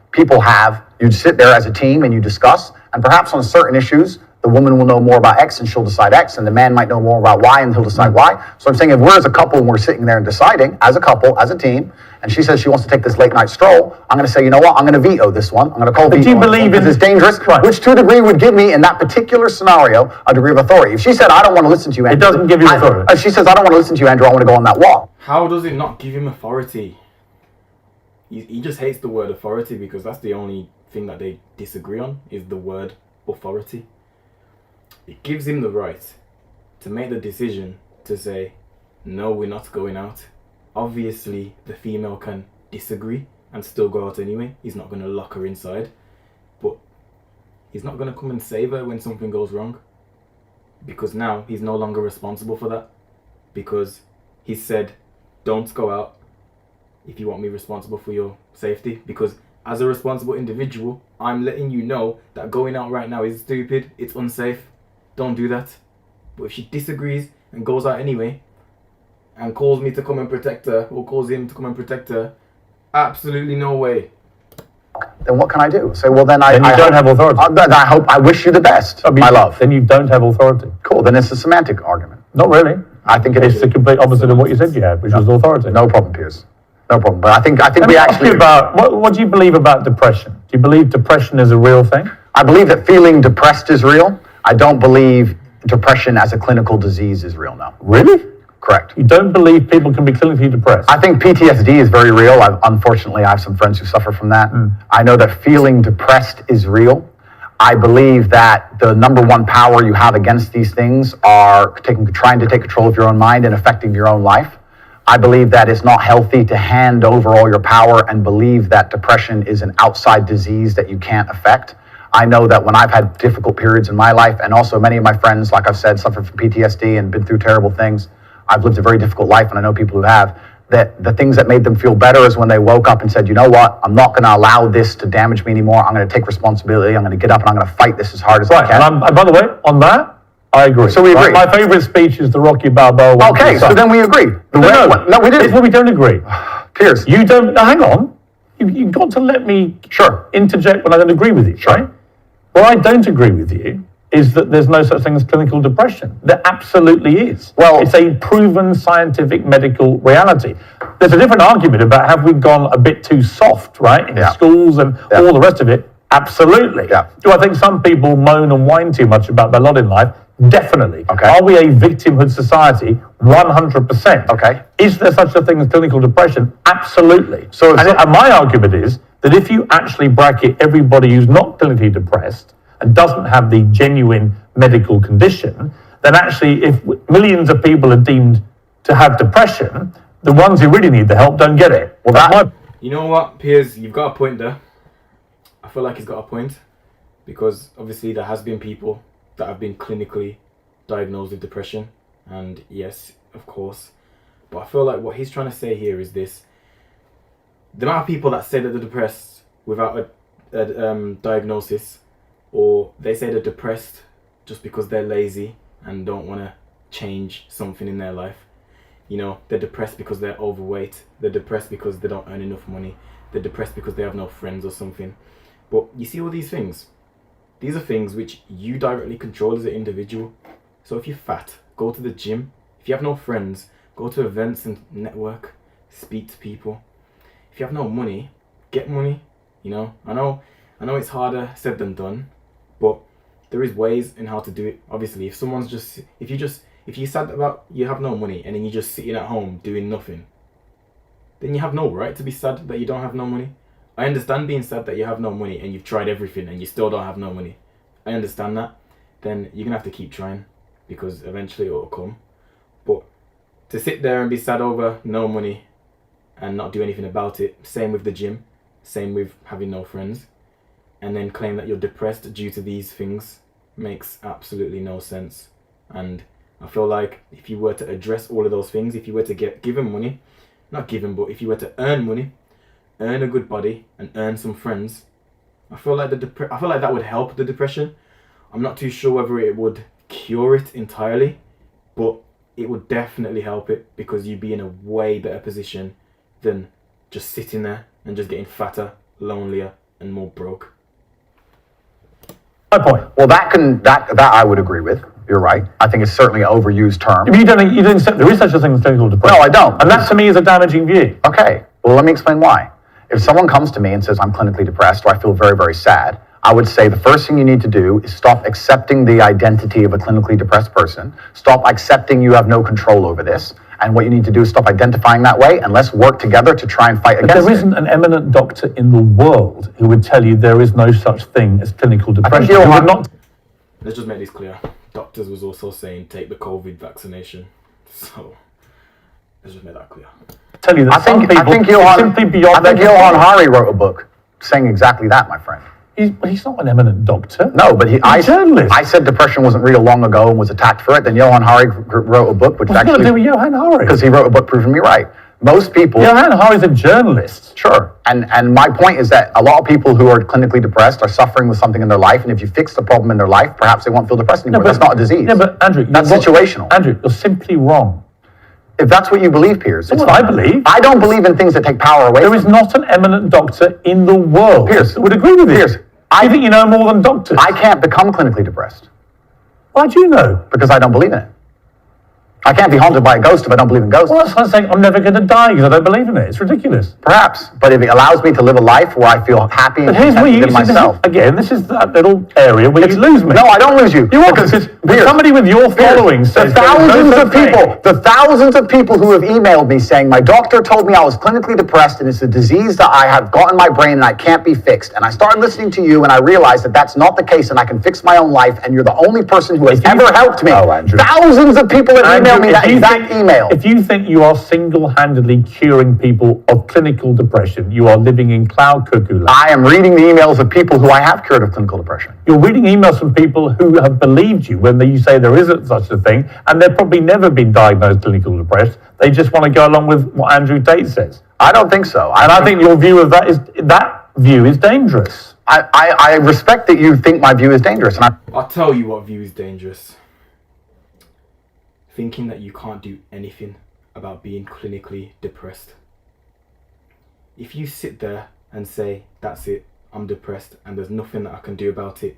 you sit there as a team and you discuss, and perhaps on certain issues, the woman will know more about X and she'll decide X, and the man might know more about Y and he'll decide Y. So I'm saying if we're as a couple and we're sitting there and deciding, as a couple, as a team, and she says she wants to take this late night stroll, I'm going to say, you know what, I'm going to veto this one. I'm going to call veto do you on this believe one because in- it's dangerous, Right. which to a degree would give me, in that particular scenario, a degree of authority. If she said, I don't want to listen to you, Andrew. doesn't give you authority. If she says, I don't want to listen to you, Andrew, I want to go on that walk. How does it not give him authority? He just hates the word authority because that's the only thing that they disagree on, is the word authority. It gives him the right to make the decision to say, no, we're not going out. Obviously, the female can disagree and still go out anyway. He's not going to lock her inside. But he's not going to come and save her when something goes wrong. Because now he's no longer responsible for that. Because he said, don't go out if you want me responsible for your safety. Because as a responsible individual, I'm letting you know that going out right now is stupid, it's unsafe. Don't do that. But if she disagrees and goes out anyway and calls me to come and protect her, or calls him to come and protect her, absolutely no way. Then what can I do? Say, well, then Then you don't have authority. Then I wish you the best, my love. Then you don't have authority. Cool. Then it's a semantic argument. Not really. I think it It's is. the complete opposite of what you said you had, which was authority. No problem, Piers. No problem. But I think Let we me ask actually. you about, what do you believe about depression? Do you believe depression is a real thing? I believe that feeling depressed is real. I don't believe depression as a clinical disease is real now. Really? Correct. You don't believe people can be clinically depressed? I think PTSD is very real. Unfortunately, I have some friends who suffer from that. I know that feeling depressed is real. I believe that the number one power you have against these things are trying to take control of your own mind and affecting your own life. I believe that it's not healthy to hand over all your power and believe that depression is an outside disease that you can't affect. I know that when I've had difficult periods in my life, and also many of my friends, like I've said, suffer from PTSD and been through terrible things, I've lived a very difficult life, and I know people who have, that the things that made them feel better is when they woke up and said, you know what, I'm not going to allow this to damage me anymore. I'm going to take responsibility. I'm going to get up and I'm going to fight this as hard as I can. And by the way, on that, I agree. So we agree. My favourite speech is the Rocky Balboa one. Okay, so then we agree. No, we didn't. Here's where we don't agree. Piers. You don't, now hang on. You've got to let me interject when I don't agree with you, right? What I don't agree with you is that there's no such thing as clinical depression. There absolutely is. Well, it's a proven scientific medical reality. There's a different argument about have we gone a bit too soft, right, in schools and all the rest of it. Absolutely. Do I think some people moan and whine too much about their lot in life? Definitely. Okay. Are we a victimhood society? 100%. Okay. Is there such a thing as clinical depression? Absolutely. And my argument is that if you actually bracket everybody who's not clinically depressed and doesn't have the genuine medical condition, then actually if millions of people are deemed to have depression, the ones who really need the help don't get it. Well, you know what, Piers, you've got a point there. I feel like he's got a point, because obviously there has been people that have been clinically diagnosed with depression, and yes, of course, but I feel like what he's trying to say here is this: the amount of people that say that they're depressed without a diagnosis, or they say they're depressed just because they're lazy and don't want to change something in their life. You know, they're depressed because they're overweight, they're depressed because they don't earn enough money, they're depressed because they have no friends or something. But you see all these things, these are things which you directly control as an individual. So if you're fat, go to the gym. If you have no friends, go to events and network, speak to people. If you have no money, get money. You know, I know it's harder said than done, but there is ways in how to do it. Obviously, if you're sad about you have no money and then you're just sitting at home doing nothing, then you have no right to be sad that you don't have no money. I understand being sad that you have no money and you've tried everything and you still don't have no money. I understand that. Then you're going to have to keep trying, because eventually it will come. But to sit there and be sad over no money and not do anything about it, same with the gym, same with having no friends, and then claim that you're depressed due to these things, makes absolutely no sense. And I feel like if you were to address all of those things, if you were to give him money, not give him, but if you were to earn money, earn a good body and earn some friends, I feel like that would help the depression. I'm not too sure whether it would cure it entirely, but it would definitely help it, because you'd be in a way better position than just sitting there and just getting fatter, lonelier and more broke. My point. Well, that I would agree with. You're right. I think it's certainly an overused term. You don't accept there is such a thing as clinical depression. No, I don't. And that to me is a damaging view. Okay. Well, let me explain why. If someone comes to me and says, I'm clinically depressed, or I feel very, very sad, I would say the first thing you need to do is stop accepting the identity of a clinically depressed person. Stop accepting you have no control over this. And what you need to do is stop identifying that way, and let's work together to try and fight against it. There isn't an eminent doctor in the world who would tell you there is no such thing as clinical depression. Let's just make this clear. Doctors was also saying take the COVID vaccination. So let's just make that clear. Tell you that I think Johan Hari wrote a book saying exactly that, my friend. He's not an eminent doctor. No, but I said depression wasn't real long ago and was attacked for it. Then Johan Hari wrote a book, which What's actually... What's going to do with Johan Hari? Because he wrote a book proving me right. Most people... Johan Hari's a journalist. Sure. And my point is that a lot of people who are clinically depressed are suffering with something in their life, and if you fix the problem in their life, perhaps they won't feel depressed anymore. That's not a disease. Yeah, but Andrew... That's situational. Andrew, you're simply wrong. If that's what you believe, Piers. That's what I believe. I don't believe in things that take power away There is not an eminent doctor in the world Piers that would agree with you. Piers, I think you know more than doctors. I can't become clinically depressed. Why do you know? Because I don't believe in it. I can't be haunted by a ghost if I don't believe in ghosts. Well, that's like saying I'm never going to die because I don't believe in it. It's ridiculous. Perhaps, but if it allows me to live a life where I feel happy and contented in myself. This is that little area where you lose me. No, I don't lose you. You are, because somebody with your following says the thousands of people who have emailed me saying my doctor told me I was clinically depressed and it's a disease that I have got in my brain and I can't be fixed. And I started listening to you and I realized that that's not the case and I can fix my own life and you're the only person who has ever helped me. Oh, Andrew. Thousands of people have emailed email me that exact email. If you think you are single-handedly curing people of clinical depression, you are living in cloud cuckoo land. I am reading the emails of people who I have cured of clinical depression. You're reading emails from people who have believed you when you say there isn't such a thing, and they've probably never been diagnosed clinically depressed. They just want to go along with what Andrew Tate says. I don't think so. I think your view of that is dangerous. I respect that you think my view is dangerous. And I'll tell you what view is dangerous. Thinking that you can't do anything about being clinically depressed. If you sit there and say, that's it, I'm depressed and there's nothing that I can do about it,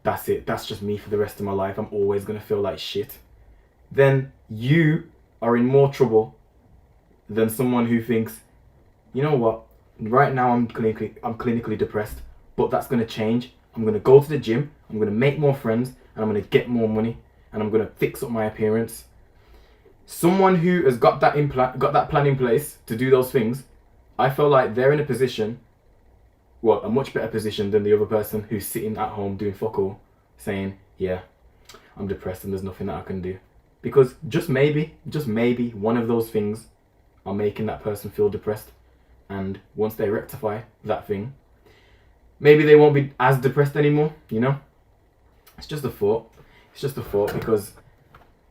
that's just me for the rest of my life, I'm always going to feel like shit, then you are in more trouble than someone who thinks, you know what, right now I'm clinically depressed, but that's going to change. I'm going to go to the gym, I'm going to make more friends, and I'm going to get more money, and I'm going to fix up my appearance. Someone who has got that plan in place to do those things, I feel like they're in a position, well, a much better position than the other person who's sitting at home doing fuck all, saying, yeah, I'm depressed and there's nothing that I can do. Because just maybe one of those things are making that person feel depressed. And once they rectify that thing, maybe they won't be as depressed anymore, you know? It's just a thought. It's just a thought, because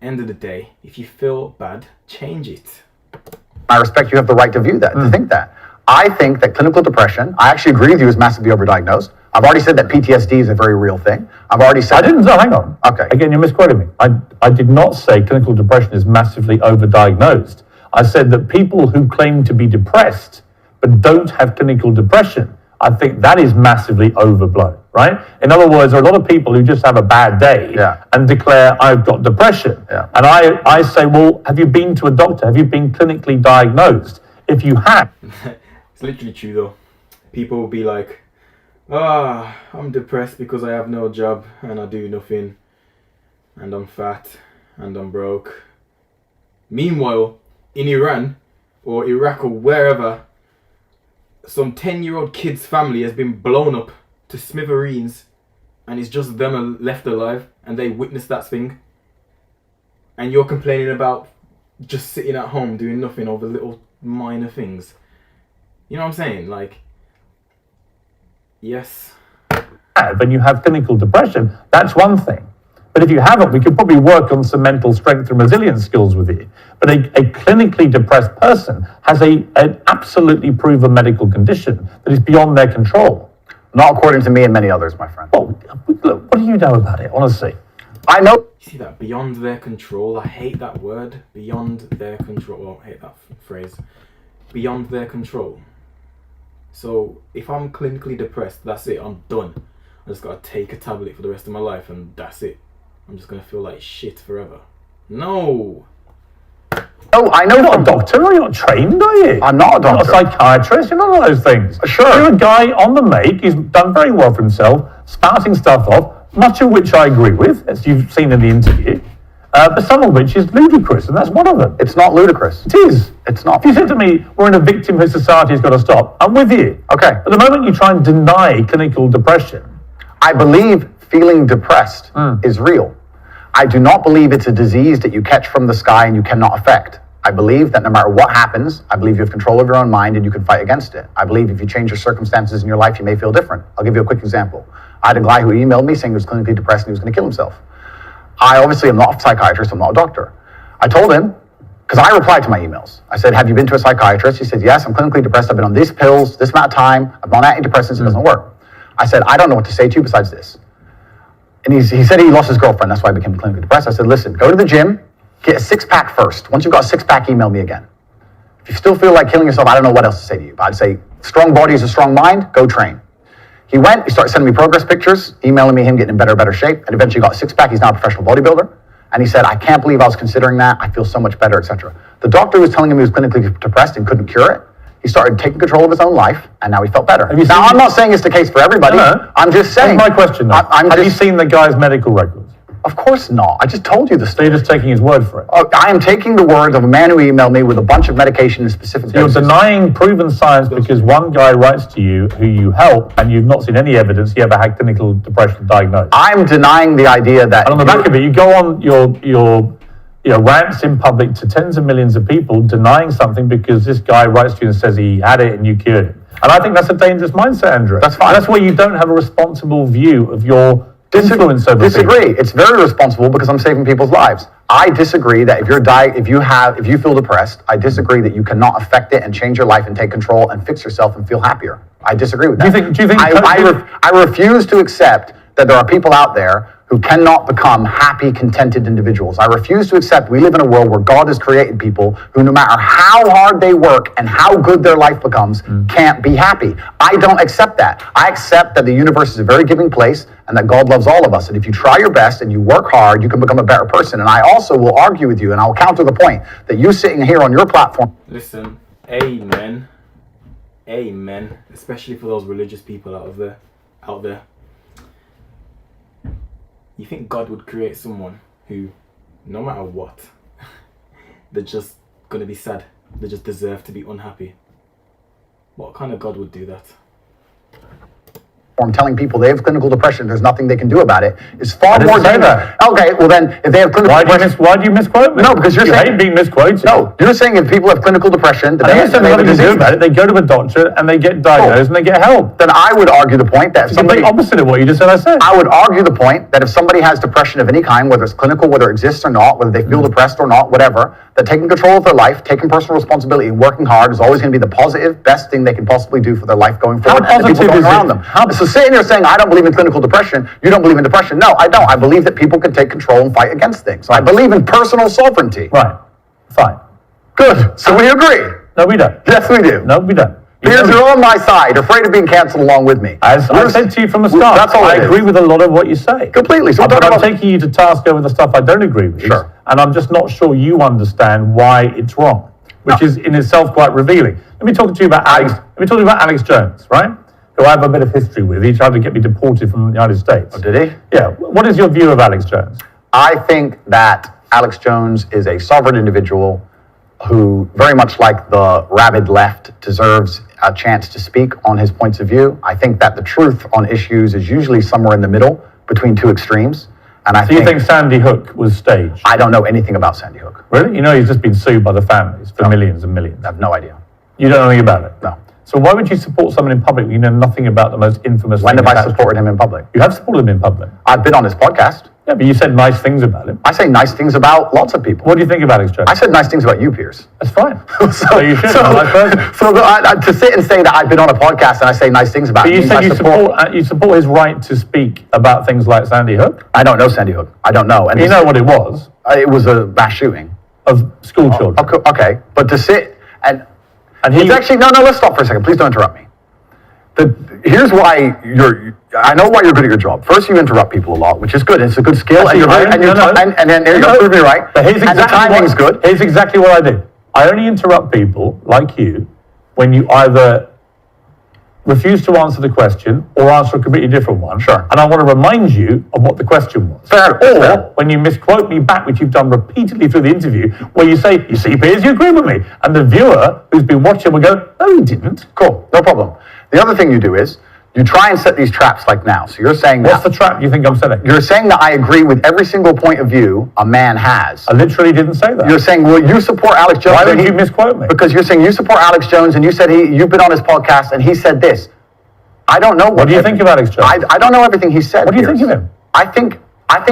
end of the day, if you feel bad, change it. I respect you have the right to view that, to think that. I think that clinical depression, I actually agree with you, is massively overdiagnosed. I've already said that PTSD is a very real thing. I've already said... hang on. Okay. Again, you're misquoting me. I did not say clinical depression is massively overdiagnosed. I said that people who claim to be depressed but don't have clinical depression, I think that is massively overblown, right? In other words, there are a lot of people who just have a bad day and declare, I've got depression. Yeah. And I say, well, have you been to a doctor? Have you been clinically diagnosed? If you have... It's literally true though. People will be like, I'm depressed because I have no job and I do nothing and I'm fat and I'm broke. Meanwhile, in Iran or Iraq or wherever, some 10-year-old kid's family has been blown up to smithereens and it's just them left alive and they witnessed that thing. And you're complaining about just sitting at home doing nothing over little minor things. You know what I'm saying? Like, yes. And you have clinical depression, that's one thing. But if you haven't, we could probably work on some mental strength and resilience skills with you. But a clinically depressed person has an absolutely proven medical condition that is beyond their control. Not according to me and many others, my friend. Well, look, what do you know about it, honestly? I know. You see that? Beyond their control. I hate that word. Beyond their control. Well, I hate that phrase. Beyond their control. So if I'm clinically depressed, that's it. I'm done. I just gotta take a tablet for the rest of my life and that's it. I'm just gonna feel like shit forever. No. Oh, I know. You're not a doctor, you're not trained, are you? I'm not a doctor. You're not a psychiatrist, you're none of those things. Sure. You're a guy on the make, he's done very well for himself, spouting stuff off, much of which I agree with, as you've seen in the interview, but some of which is ludicrous, and that's one of them. It's not ludicrous. It is. It's not. If you said to me, we're in a victimhood society, it's got to stop, I'm with you. Okay. At the moment you try and deny clinical depression. I believe feeling depressed is real. I do not believe it's a disease that you catch from the sky and you cannot affect. I believe that no matter what happens, I believe you have control of your own mind and you can fight against it. I believe if you change your circumstances in your life, you may feel different. I'll give you a quick example. I had a guy who emailed me saying he was clinically depressed and he was going to kill himself. I obviously am not a psychiatrist, I'm not a doctor. I told him, because I replied to my emails. I said, have you been to a psychiatrist? He said, yes, I'm clinically depressed. I've been on these pills, this amount of time. I've been on antidepressants, it doesn't work. I said, I don't know what to say to you besides this. And he said he lost his girlfriend, that's why he became clinically depressed. I said, listen, go to the gym, get a six-pack first. Once you've got a six-pack, email me again. If you still feel like killing yourself, I don't know what else to say to you. But I'd say, strong body is a strong mind, go train. He went, he started sending me progress pictures, emailing me him getting in better shape, and eventually got a six-pack. He's now a professional bodybuilder. And he said, I can't believe I was considering that. I feel so much better, etc. The doctor was telling him he was clinically depressed and couldn't cure it. He started taking control of his own life, and now he felt better. Now, I'm not saying it's the case for everybody. No. I'm just saying. That's my question, though. Have you seen the guy's medical records? Of course not. I just told you the So story. you're just taking his word for it? I am taking the words of a man who emailed me with a bunch of medication in specific You're doses. denying proven science because one guy writes to you who you help, and you've not seen any evidence he ever had clinical depression diagnosed. I'm denying the idea that... And on the back of it, you go on your rants in public to tens of millions of people denying something because this guy writes to you and says he had it and you cured him. And I think that's a dangerous mindset, Andrew. That's fine. That's where you don't have a responsible view of your influence over Disagree. people. It's very responsible because I'm saving people's lives. I disagree that if you feel depressed, I disagree that you cannot affect it and change your life and take control and fix yourself and feel happier. I disagree with that. Do you think I refuse to accept that there are people out there who cannot become happy, contented individuals. I refuse to accept we live in a world where God has created people who, no matter how hard they work and how good their life becomes, can't be happy. I don't accept that. I accept that the universe is a very giving place and that God loves all of us. And if you try your best and you work hard, you can become a better person. And I also will argue with you, and I'll counter the point that you sitting here on your platform. Listen, amen. Amen. Especially for those religious people out there. You think God would create someone who, no matter what, they're just going to be sad. They just deserve to be unhappy. What kind of God would do that? Telling people they have clinical depression, there's nothing they can do about it, is far more dangerous. That. Okay, well then, if they have clinical depression... Why do you misquote me? No, because you're saying... hate being misquoted. No, you're saying if people have clinical depression... They have nothing to do about it. They go to a doctor and they get diagnosed and they get help. Then I would argue the point that... It's the complete opposite of what you just said I said. I would argue the point that if somebody has depression of any kind, whether it's clinical, whether it exists or not, whether they feel depressed or not, whatever, that taking control of their life, taking personal responsibility and working hard is always going to be the positive, best thing they can possibly do for their life going forward. How positive is around it? them. So sitting here saying, I don't believe in clinical depression, you don't believe in depression. No, I don't. I believe that people can take control and fight against things. I believe in personal sovereignty. Right. Fine. Good. So we agree. No, we don't. Yes, we do. No, we don't. Piers, you're on my side, afraid of being cancelled along with me. As I said to you from the start, that's all I agree with a lot of what you say. Completely. So but I'm taking you to task over the stuff I don't agree with. Sure. And I'm just not sure you understand why it's wrong, which is in itself quite revealing. Let me talk to you about Alex Jones, right? Who I have a bit of history with. He tried to get me deported from the United States. Oh, did he? Yeah. What is your view of Alex Jones? I think that Alex Jones is a sovereign individual who, very much like the rabid left, deserves a chance to speak on his points of view. I think that the truth on issues is usually somewhere in the middle between two extremes. And So you think Sandy Hook was staged? I don't know anything about Sandy Hook. Really? You know he's just been sued by the families for millions and millions. I have no idea. You don't know anything about it? No. So why would you support someone in public when you know nothing about the most infamous When thing have I attached? supported him in public? You have supported him in public. I've been on his podcast. Yeah, but you said nice things about him. I say nice things about lots of people. What do you think of Alex Jones? I said nice things about you, Piers. That's fine. so you should. To sit and say that I've been on a podcast and I say nice things about But him. you said you support his right to speak about things like Sandy Hook. I don't know Sandy Hook. I don't know. And You know what it was? It was a mass shooting Of school children. Okay, but to sit and he it's actually no. Let's stop for a second. Please don't interrupt me. Here's why I know why you're good at your job. First, you interrupt people a lot, which is good. It's a good skill, and then there you go. Prove me right. But here's and the timing is good. Here's exactly what I do. I only interrupt people like you when you either refuse to answer the question or answer a completely different one. Sure. And I want to remind you of what the question was. Fair. When you misquote me back, which you've done repeatedly through the interview, where you say, you see, Piers, you agree with me. And the viewer who's been watching will go, no, he didn't. Cool, no problem. The other thing you do is you try and set these traps like now. So you're saying What's the trap you think I'm setting? You're saying that I agree with every single point of view a man has. I literally didn't say that. You're saying, well, you support Alex Jones. Why would you misquote me? Because you're saying you support Alex Jones and you said you've been on his podcast and he said this. I don't know. What do you think of Alex Jones? I don't know everything he said. What do you think of him? I think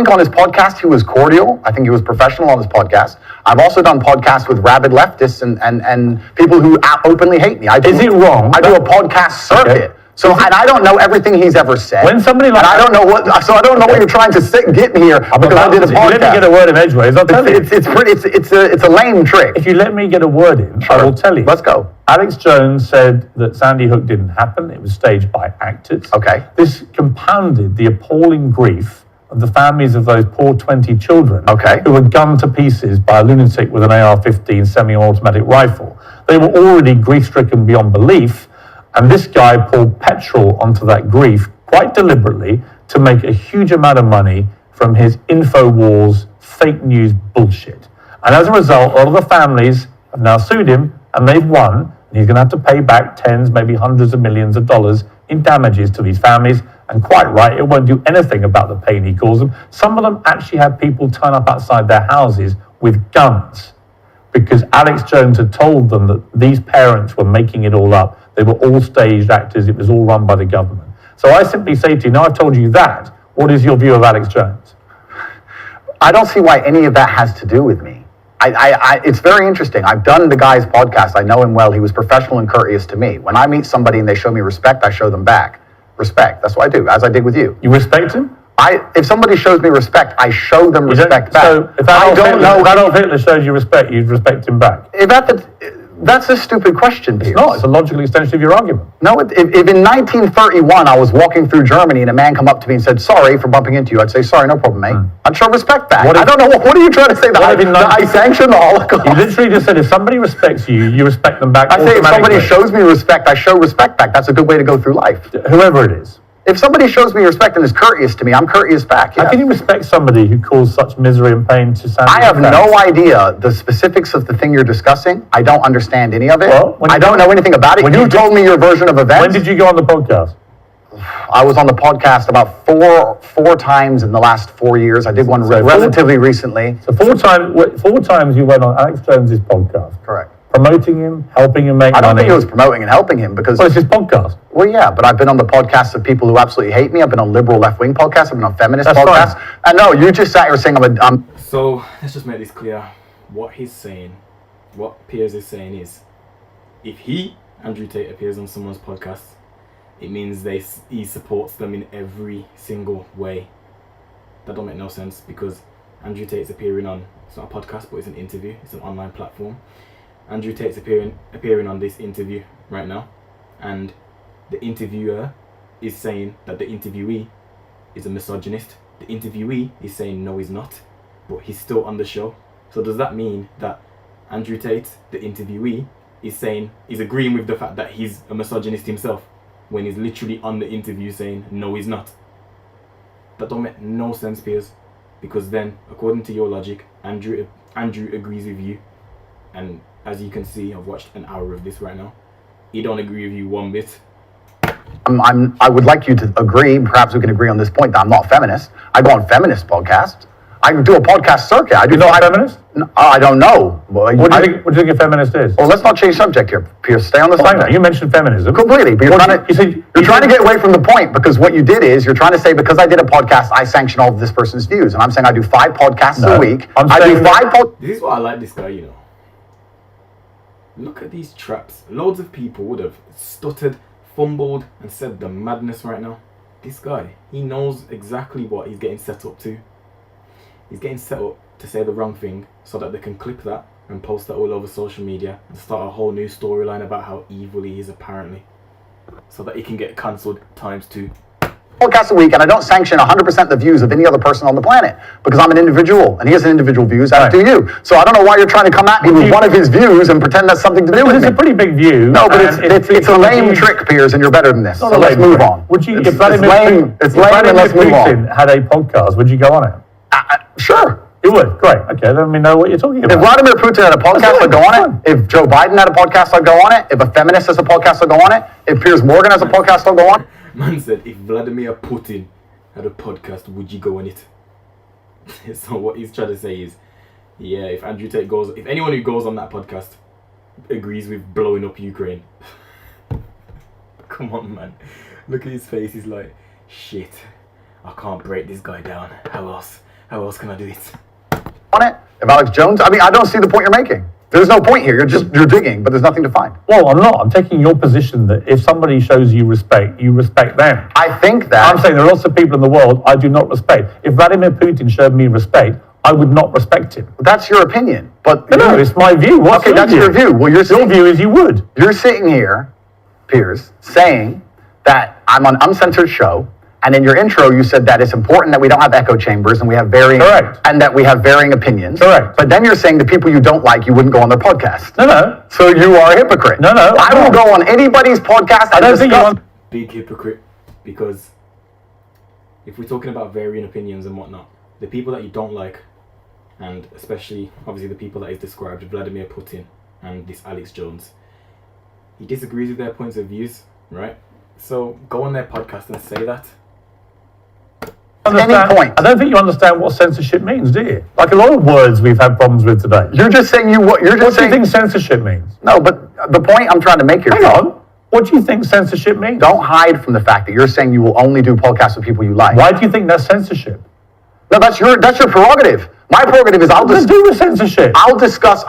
on his podcast he was cordial. I think he was professional on his podcast. I've also done podcasts with rabid leftists and people who openly hate me. Is it wrong? I do a podcast circuit. Okay. So, and I don't know everything he's ever said. When somebody like I don't know what you're trying to get me here because I did a podcast. If you let me get a word in edgeways, I'll tell you. It's a lame trick. If you let me get a word in, sure. I will tell you. Let's go. Alex Jones said that Sandy Hook didn't happen. It was staged by actors. Okay. This compounded the appalling grief of the families of those poor 20 children who were gunned to pieces by a lunatic with an AR-15 semi-automatic rifle. They were already grief-stricken beyond belief. And this guy poured petrol onto that grief quite deliberately to make a huge amount of money from his InfoWars fake news bullshit. And as a result, a lot of the families have now sued him and they've won. And he's going to have to pay back tens, maybe hundreds of millions of dollars in damages to these families. And quite right, it won't do anything about the pain he caused them. Some of them actually had people turn up outside their houses with guns because Alex Jones had told them that these parents were making it all up. They were all staged actors. It was all run by the government. So I simply say to you, now I've told you that, what is your view of Alex Jones? I don't see why any of that has to do with me. It's very interesting. I've done the guy's podcast. I know him well. He was professional and courteous to me. When I meet somebody and they show me respect, I show them back. Respect. That's what I do, as I did with you. You respect him? If somebody shows me respect, I show them respect back. So if Adolf Hitler shows you respect, you'd respect him back? That's a stupid question, Piers. It's not. It's a logical extension of your argument. No, if in 1931 I was walking through Germany and a man come up to me and said, sorry for bumping into you, I'd say, sorry, no problem, mate. I'd show respect back. I don't know, what are you trying to say? That I sanction the Holocaust? You literally just said if somebody respects you, you respect them back. I say if somebody shows me respect, I show respect back. That's a good way to go through life. Whoever it is. If somebody shows me respect and is courteous to me, I'm courteous back. How can you respect somebody who caused such misery and pain to Sandy? I have no idea the specifics of the thing you're discussing. I don't understand any of it. Well, I don't know anything about it. You told me your version of events. When did you go on the podcast? I was on the podcast about four times in the last 4 years. I did one relatively recently. So four times you went on Alex Jones's podcast. Correct. Promoting him, helping him make money. I don't think it was promoting and helping him because... Well, it's his podcast. Well, yeah, but I've been on the podcasts of people who absolutely hate me. I've been on liberal left-wing podcasts. I've been on feminist podcasts. Fine. And no, you just sat here saying I'm... So, let's just make this clear. What he's saying, what Piers is saying is, if he, Andrew Tate, appears on someone's podcast, it means he supports them in every single way. That don't make no sense because Andrew Tate's appearing on, it's not a podcast, but it's an interview. It's an online platform. Andrew Tate's appearing on this interview right now, and the interviewer is saying that the interviewee is a misogynist. The interviewee is saying no, he's not, but he's still on the show. So does that mean that Andrew Tate, the interviewee, is agreeing with the fact that he's a misogynist himself when he's literally on the interview saying no, he's not? That don't make no sense, Piers, because then, according to your logic, Andrew agrees with you, and as you can see, I've watched an hour of this right now. He don't agree with you one bit. I would like you to agree, perhaps we can agree on this point, that I'm not a feminist. I go on feminist podcasts. I do a podcast circuit. You're not a feminist? No, I don't know. What do you think a feminist is? Well, let's not change subject here, Piers. Stay on the subject. You mentioned feminism. Completely. But you're trying to get away from the point because what you did is you're trying to say because I did a podcast, I sanction all of this person's views. And I'm saying I do 5 podcasts a week. This is why I like this guy, you know. Look at these traps. Loads of people would have stuttered, fumbled, and said the madness right now. This guy, he knows exactly what he's getting set up to. He's getting set up to say the wrong thing so that they can clip that and post that all over social media and start a whole new storyline about how evil he is apparently. So that he can get cancelled ×2. Podcasts a week, and I don't sanction 100% the views of any other person on the planet because I'm an individual and he has an individual views, as do you. So I don't know why you're trying to come at me with one of his views and pretend that's something to do with it. It's a pretty big view. No, but it's a lame trick, Piers, and you're better than this. So let's move on. Would you? It's lame, and let's move on. Had a podcast, would you go on it? Sure. You would? Great. Okay, let me know what you're talking about. If Vladimir Putin had a podcast, I'd go on it. If Joe Biden had a podcast, I'd go on it. If a feminist has a podcast, I'd go on it. If Piers Morgan has a podcast, I'll go on it. Man said, if Vladimir Putin had a podcast, would you go on it? So what he's trying to say is, yeah, if Andrew Tate if anyone who goes on that podcast agrees with blowing up Ukraine. Come on, man. Look at his face. He's like, shit, I can't break this guy down. How else can I do it? On it? If Alex Jones, I don't see the point you're making. There's no point here. You're digging, but there's nothing to find. Well, I'm not. I'm taking your position that if somebody shows you respect them. I think that... I'm saying there are lots of people in the world I do not respect. If Vladimir Putin showed me respect, I would not respect him. That's your opinion. But no, it's my view. What's okay, that's your view. Well, your view is you would. You're sitting here, Piers, saying that I'm on uncensored show. And in your intro, you said that it's important that we don't have echo chambers and we have varying opinions. Correct. But then you're saying the people you don't like, you wouldn't go on their podcast. No. So you are a hypocrite. No. I will go on anybody's podcast. I don't think you want. Big hypocrite, because if we're talking about varying opinions and whatnot, the people that you don't like, and especially obviously the people that is described, Vladimir Putin and this Alex Jones, he disagrees with their points of views, right? So go on their podcast and say that. point. I don't think you understand what censorship means, do you? Like a lot of words we've had problems with today. You're just saying what do you think censorship means? No, but the point I'm trying to make here. Hang on. What do you think censorship means? Don't hide from the fact that you're saying you will only do podcasts with people you like. Why do you think that's censorship? No, that's your prerogative. My prerogative is What does it do with censorship? I'll discuss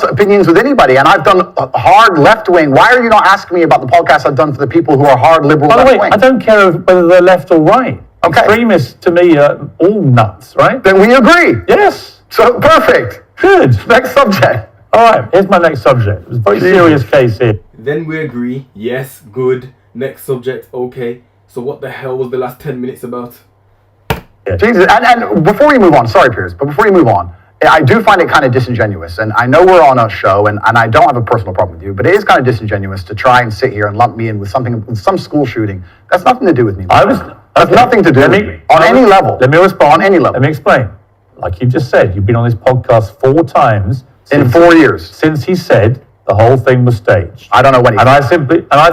opinions with anybody, and I've done hard left wing. Why are you not asking me about the podcasts I've done for the people who are hard liberal By the left way, wing? I don't care whether they're left or right. Okay. Extremists to me are all nuts, right? Then we agree. Yes. So perfect. Good. Next subject. All right, here's my next subject. It's a very serious case here. Then we agree. Yes, good. Next subject. Okay. So what the hell was the last 10 minutes about? Yeah. Jesus, and before you move on, sorry, Piers, but before you move on, I do find it kind of disingenuous, and I know we're on a show, and I don't have a personal problem with you, but it is kind of disingenuous to try and sit here and lump me in with some school shooting. That's nothing to do with me. That's nothing to do with me. On any level. Let me respond. On any level. Let me explain. Like you just said, you've been on this podcast 4 times. In 4 years. Since he said the whole thing was staged. I don't know when he And I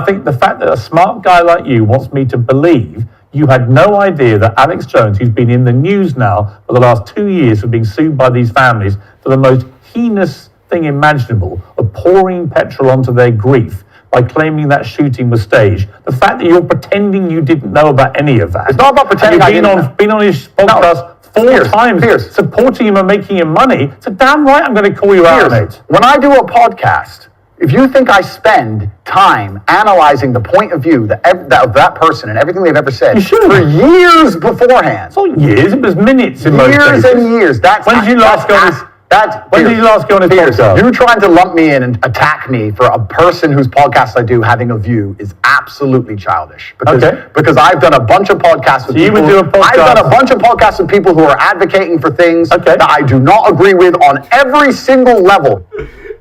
think the fact that a smart guy like you wants me to believe you had no idea that Alex Jones, who's been in the news now for the last 2 years for being sued by these families for the most heinous thing imaginable of pouring petrol onto their grief by claiming that shooting was staged. The fact that you're pretending you didn't know about any of that. It's not about pretending I didn't know. Been on his podcast 4 times, Piers. supporting him and making him money. So damn right I'm going to call you out, mate. When I do a podcast, if you think I spend time analyzing the point of view of that person and everything they've ever said for years beforehand. It's not years, it was minutes in most cases. Years and years. When did you last go on his podcast? You trying to lump me in and attack me for a person whose podcast I do having a view is absolutely childish. Because I've done a bunch of podcasts with people. I've done a bunch of podcasts with people who are advocating for things that I do not agree with on every single level.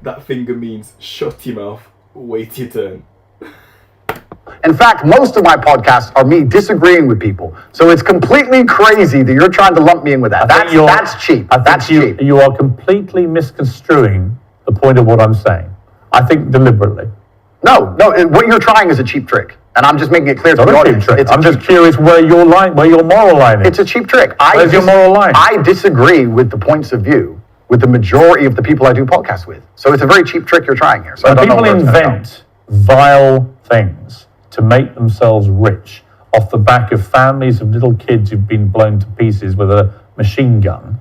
That finger means shut your mouth, wait your turn. In fact, most of my podcasts are me disagreeing with people. So it's completely crazy that you're trying to lump me in with that. That's cheap. That's cheap. You are completely misconstruing the point of what I'm saying. I think deliberately. No, what you're trying is a cheap trick. And I'm just making it clear to the audience. I'm just curious where your moral line is. It's a cheap trick. Where's your moral line? I disagree with the points of view with the majority of the people I do podcasts with. So it's a very cheap trick you're trying here. So I don't know where it's gonna go. People invent vile things to make themselves rich off the back of families of little kids who've been blown to pieces with a machine gun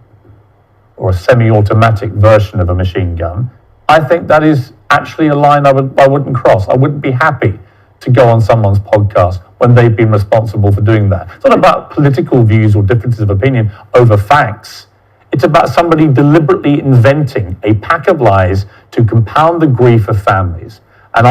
or a semi-automatic version of a machine gun. I think that is actually a line I wouldn't cross. I wouldn't be happy to go on someone's podcast when they've been responsible for doing that. It's not about political views or differences of opinion over facts. It's about somebody deliberately inventing a pack of lies to compound the grief of families. And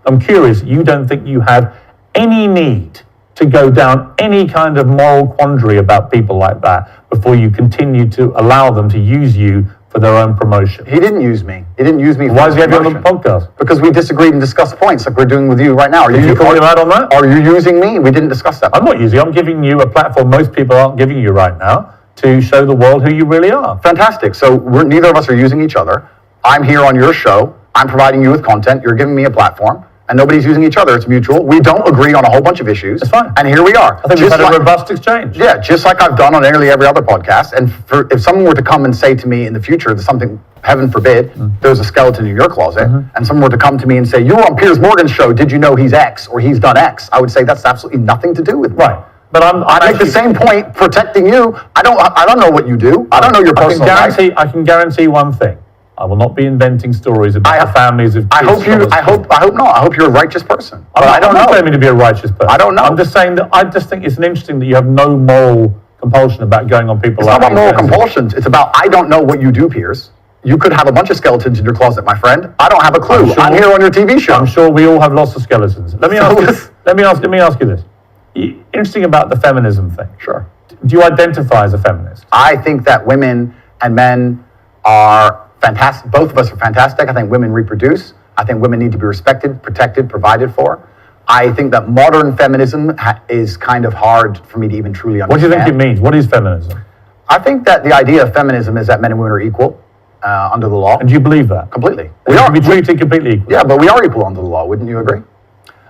I'm curious, you don't think you have any need to go down any kind of moral quandary about people like that before you continue to allow them to use you for their own promotion? He didn't use me. He didn't use me for Why his does he have you on promotion. the podcast? Because we disagreed and discussed points like we're doing with you right now. Did you call him out on that? Are you using me? We didn't discuss that. I'm not using you. I'm giving you a platform most people aren't giving you right now to show the world who you really are. Fantastic. So neither of us are using each other. I'm here on your show. I'm providing you with content. You're giving me a platform. And nobody's using each other. It's mutual. We don't agree on a whole bunch of issues. That's fine. And here we are. I think we've had a robust exchange. Yeah, just like I've done on nearly every other podcast. And if someone were to come and say to me in the future, there's something, heaven forbid, there's a skeleton in your closet, and someone were to come to me and say, you were on Piers Morgan's show, did you know he's X or he's done X? I would say that's absolutely nothing to do with me. Right. But I make the same point protecting you. I don't know what you do. I don't know your personal life. I can guarantee one thing. I will not be inventing stories about the families of. I hope not. I hope you're a righteous person. I don't know. I'm not claiming to be a righteous person. I don't know. I'm just saying that I just think it's interesting that you have no moral compulsion about going on people. It's not about moral compulsions. It's about I don't know what you do, Piers. You could have a bunch of skeletons in your closet, my friend. I don't have a clue. I'm here on your TV show. I'm sure we all have lots of skeletons. Let me ask you this. Interesting about the feminism thing. Sure. Do you identify as a feminist? I think that women and men are fantastic. Both of us are fantastic. I think women reproduce. I think women need to be respected, protected, provided for. I think that modern feminism is kind of hard for me to even truly understand. What do you think it means? What is feminism? I think that the idea of feminism is that men and women are equal under the law. And do you believe that? Completely. We are be treated completely equal. Yeah, but we are equal under the law. Wouldn't you agree?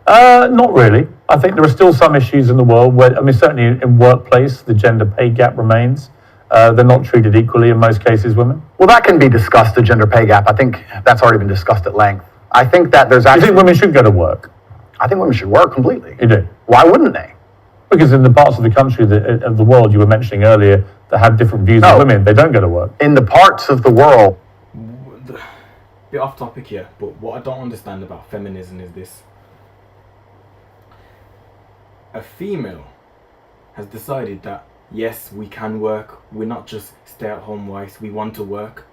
Not really. I think there are still some issues in the world where, I mean, certainly in workplace, the gender pay gap remains. They're not treated equally in most cases, women. Well, that can be discussed, the gender pay gap. I think that's already been discussed at length. I think that there's Do you actually... think women should go to work? I think women should work completely. You do? Why wouldn't they? Because in the parts of the country, of the world you were mentioning earlier, that have different views No. of women, they don't go to work. In the parts of the world... Bit off topic here, but what I don't understand about feminism is this. A female has decided that, yes, we can work, we're not just stay-at-home wives, we want to work.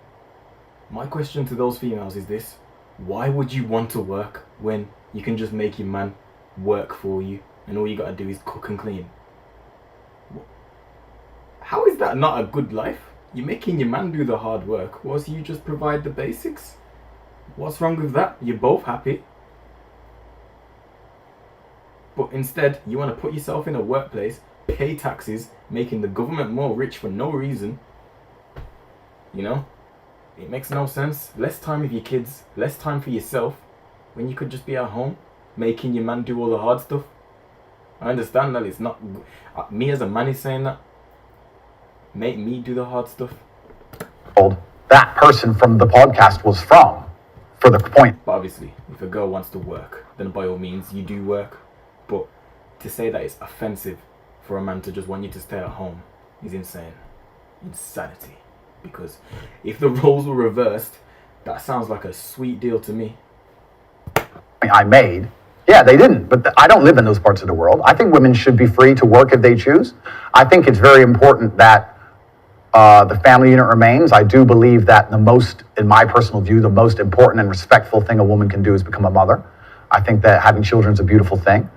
My question to those females is this: why would you want to work when you can just make your man work for you and all you gotta do is cook and clean? How is that not a good life? You're making your man do the hard work whilst you just provide the basics. What's wrong with that? You're both happy. But instead, you want to put yourself in a workplace, pay taxes, making the government more rich for no reason. You know? It makes no sense. Less time with your kids, less time for yourself, when you could just be at home, making your man do all the hard stuff. I understand that it's not... me as a man is saying that. Make me do the hard stuff. That person from the podcast was from, for the point. But obviously, if a girl wants to work, then by all means, you do work. But to say that it's offensive for a man to just want you to stay at home is insane. Insanity. Because if the roles were reversed, that sounds like a sweet deal to me. I made. Yeah, they didn't, but I don't live in those parts of the world. I think women should be free to work if they choose. I think it's very important that the family unit remains. I do believe that in my personal view, the most important and respectful thing a woman can do is become a mother. I think that having children is a beautiful thing.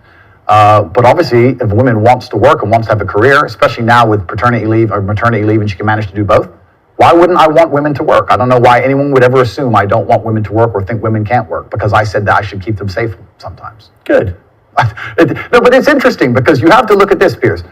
But obviously, if a woman wants to work and wants to have a career, especially now with paternity leave or maternity leave, and she can manage to do both, why wouldn't I want women to work? I don't know why anyone would ever assume I don't want women to work or think women can't work, because I said that I should keep them safe sometimes. Good. No, but it's interesting because you have to look at this, Piers.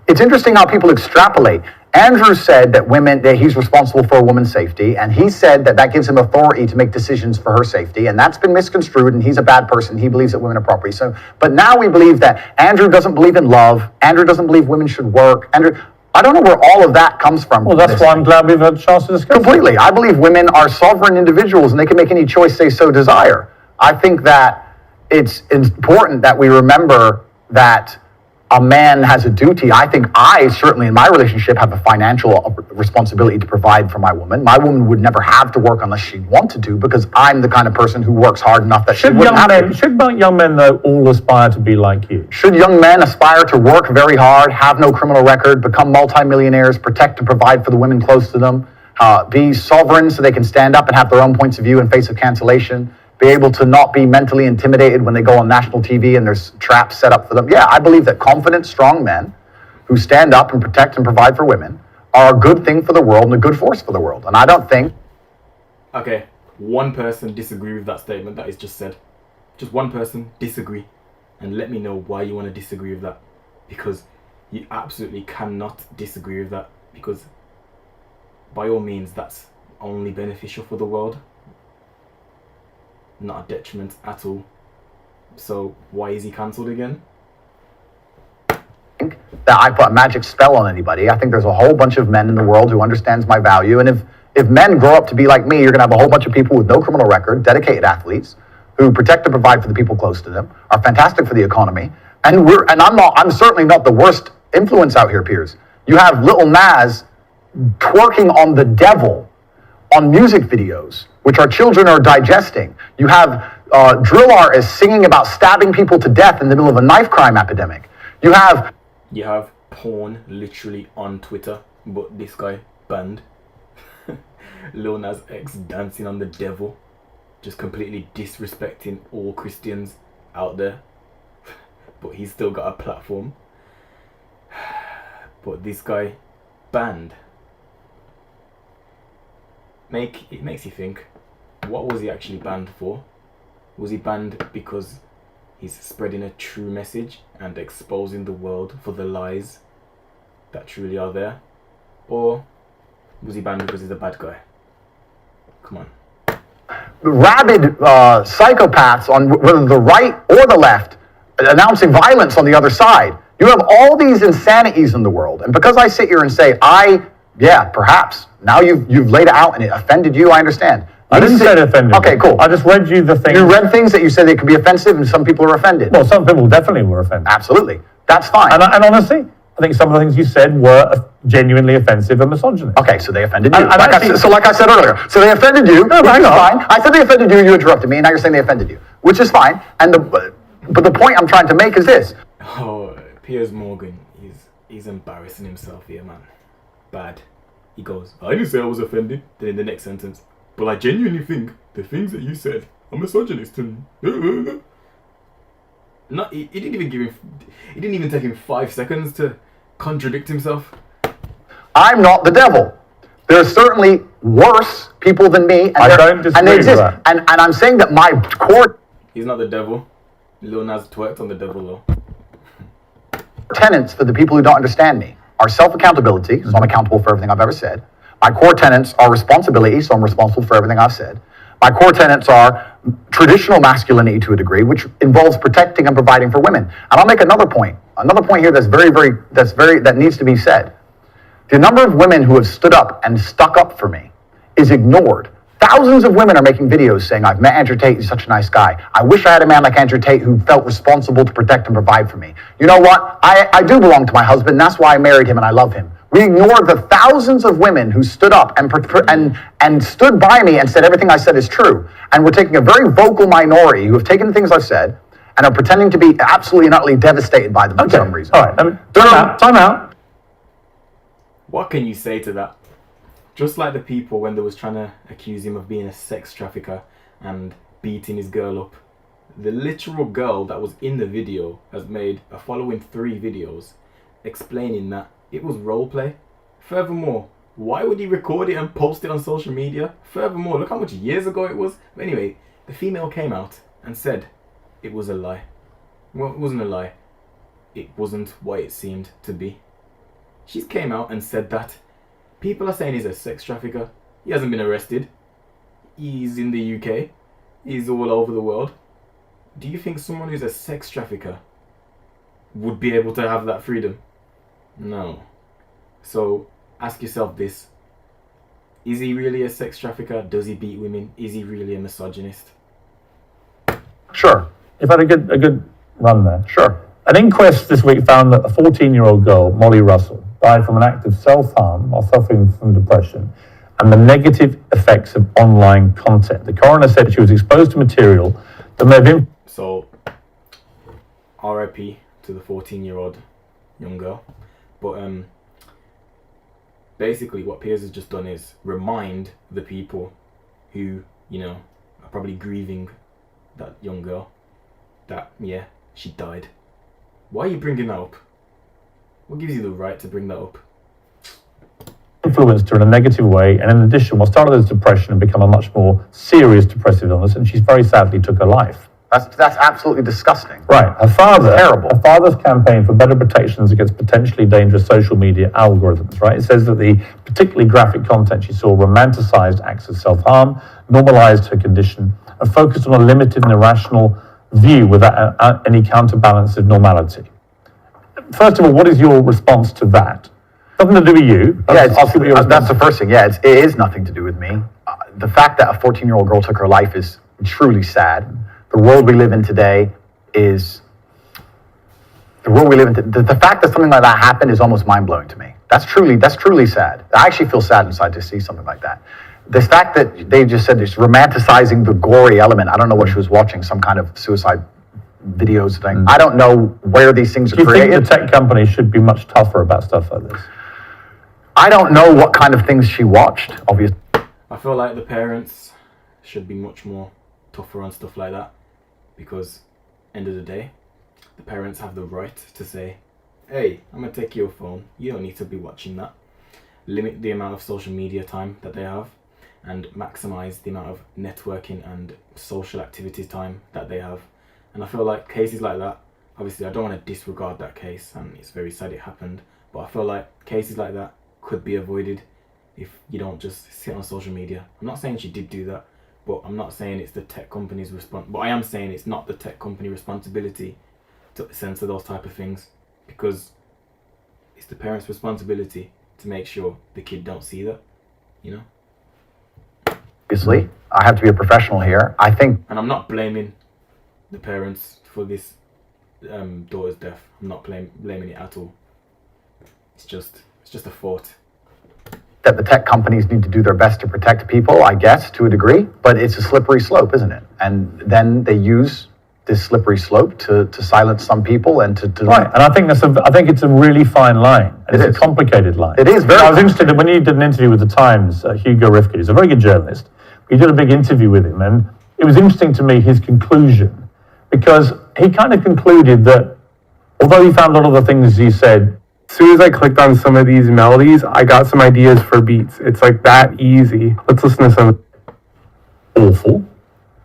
It's interesting how people extrapolate. Andrew said that he's responsible for a woman's safety, and he said that gives him authority to make decisions for her safety, and that's been misconstrued, and he's a bad person. He believes that women are property. So, but now we believe that Andrew doesn't believe in love. Andrew doesn't believe women should work. I don't know where all of that comes from. Well, that's why I'm glad we've had a chance to discuss completely. I believe women are sovereign individuals, and they can make any choice they so desire. I think that it's important that we remember that a man has a duty. I think I certainly in my relationship have a financial responsibility to provide for my woman. My woman would never have to work unless she wanted to, because I'm the kind of person who works hard enough that Should young men though all aspire to be like you? Should young men aspire to work very hard, have no criminal record, become multimillionaires, protect and provide for the women close to them, be sovereign so they can stand up and have their own points of view in face of cancellation, be able to not be mentally intimidated when they go on national TV and there's traps set up for them? Yeah, I believe that confident, strong men who stand up and protect and provide for women are a good thing for the world and a good force for the world. And I don't think... Okay, one person disagree with that statement that is just said. Just one person disagree. And let me know why you want to disagree with that. Because you absolutely cannot disagree with that. Because by all means, that's only beneficial for the world. Not a detriment at all. So why is he cancelled again? That I put a magic spell on anybody. I think there's a whole bunch of men in the world who understands my value. And if men grow up to be like me, you're going to have a whole bunch of people with no criminal record, dedicated athletes, who protect and provide for the people close to them, are fantastic for the economy. And I'm certainly not the worst influence out here, Piers. You have Little Nas twerking on the devil on music videos, which our children are digesting. You have drill artists singing about stabbing people to death in the middle of a knife crime epidemic. You have porn literally on Twitter, but this guy banned. Lil Nas X dancing on the devil, just completely disrespecting all Christians out there. But he's still got a platform. But this guy banned. It makes you think, what was he actually banned for? Was he banned because he's spreading a true message and exposing the world for the lies that truly are there? Or was he banned because he's a bad guy? Come on. rabid psychopaths on whether the right or the left announcing violence on the other side. You have all these insanities in the world. And because I sit here and say, perhaps, now you've laid it out and it offended you, I understand. I didn't say it offended. Okay, cool. I just read you the thing. You read things that you said they could be offensive and some people are offended. Well, some people definitely were offended. Absolutely. That's fine. And honestly, I think some of the things you said were genuinely offensive and misogynist. Okay, so they offended you. And like I said earlier, so they offended you, which is fine. I said they offended you, you interrupted me, and now you're saying they offended you, which is fine. But the point I'm trying to make is this. Oh, Piers Morgan, he's embarrassing himself here, man. Bad. He goes, I didn't say I was offended. Then in the next sentence, but I genuinely think the things that you said are misogynist and no, it didn't even take him 5 seconds to contradict himself. I'm not the devil. There are certainly worse people than me, and I don't disagree they with exist. that. And I'm saying that my core He's not the devil. Lil Nas twerked on the devil though. tenets for the people who don't understand me are self-accountability, so I'm accountable for everything I've ever said. My core tenets are responsibility, so I'm responsible for everything I've said. My core tenets are traditional masculinity to a degree, which involves protecting and providing for women. And I'll make another point here that needs to be said. The number of women who have stood up and stuck up for me is ignored. Thousands of women are making videos saying, I've met Andrew Tate, he's such a nice guy. I wish I had a man like Andrew Tate who felt responsible to protect and provide for me. You know what? I do belong to my husband, that's why I married him and I love him. We ignore the thousands of women who stood up and stood by me and said everything I said is true. And we're taking a very vocal minority who have taken the things I've said and are pretending to be absolutely and utterly devastated by them for some reason. All right, time out. What can you say to that? Just like the people when they was trying to accuse him of being a sex trafficker and beating his girl up. The literal girl that was in the video has made a following 3 videos explaining that it was roleplay. Furthermore, why would he record it and post it on social media? Furthermore, look how much years ago it was. But anyway, the female came out and said it was a lie. Well, it wasn't a lie. It wasn't what it seemed to be. She came out and said that. People are saying he's a sex trafficker. He hasn't been arrested. He's in the UK. He's all over the world. Do you think someone who's a sex trafficker would be able to have that freedom? No. So ask yourself this. Is he really a sex trafficker? Does he beat women? Is he really a misogynist? Sure. You've had a good run there. Sure. An inquest this week found that a 14-year-old girl, Molly Russell, died from an act of self-harm while suffering from depression and the negative effects of online content. The coroner said she was exposed to material that may have So, RIP to the 14-year-old young girl. But basically what Piers has just done is remind the people who, are probably grieving that young girl that, she died. Why are you bringing that up? What gives you the right to bring that up? influenced her in a negative way, and in addition, what started as depression and become a much more serious depressive illness, and she very sadly took her life. That's absolutely disgusting. Right. Her father's campaign for better protections against potentially dangerous social media algorithms, right? It says that the particularly graphic content she saw romanticized acts of self-harm, normalized her condition, and focused on a limited and irrational view without any counterbalance of normality. First of all, what is your response to that? Nothing to do with you. That's the first thing. Yeah, it is nothing to do with me. The fact that a 14-year-old girl took her life is truly sad. The world we live in today is the world we live in. The fact that something like that happened is almost mind-blowing to me. That's truly sad. I actually feel sad inside to see something like that. The fact that they just said it's romanticizing the gory element. I don't know what she was watching, some kind of suicide videos thing. I don't know where these things are created. Do you think the tech companies should be much tougher about stuff like this? I don't know what kind of things she watched, obviously. I feel like the parents should be much more tougher on stuff like that, because end of the day, the parents have the right to say, hey, I'm going to take your phone, you don't need to be watching that. Limit the amount of social media time that they have and maximize the amount of networking and social activities time that they have. And I feel like cases like that, obviously I don't want to disregard that case, and it's very sad it happened, but I feel like cases like that could be avoided if you don't just sit on social media. I'm not saying she did do that, But I'm not saying it's the tech company's but I am saying it's not the tech company responsibility to censor those type of things, because it's the parents' responsibility to make sure the kid don't see that, you know. Obviously, I have to be a professional here. I think, and I'm not blaming the parents for this daughter's death. I'm not blaming it at all. It's just a thought. That the tech companies need to do their best to protect people, I guess, to a degree, but it's a slippery slope, isn't it? And then they use this slippery slope to silence some people and to right. And I think it's a really fine line. And it's a complicated line. It is very. I was interested in when he did an interview with the Times. Hugo Rifkin, he's a very good journalist. We did a big interview with him, and it was interesting to me his conclusion, because he kind of concluded that although he found a lot of the things he said. As soon as I clicked on some of these melodies, I got some ideas for beats. It's like that easy. Let's listen to some. Awful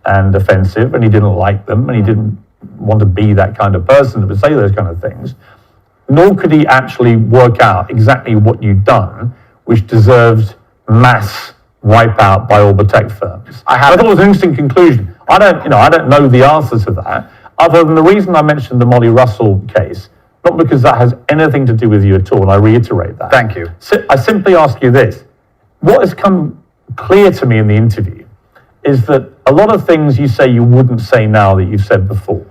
and offensive, and he didn't like them, and he didn't want to be that kind of person that would say those kind of things. Nor could he actually work out exactly what you'd done, which deserved mass wipeout by all the tech firms. I thought it was an interesting conclusion. I don't know the answer to that, other than the reason I mentioned the Molly Russell case. Not because that has anything to do with you at all, and I reiterate that. Thank you. So I simply ask you this. What has come clear to me in the interview is that a lot of things you say you wouldn't say now that you've said before.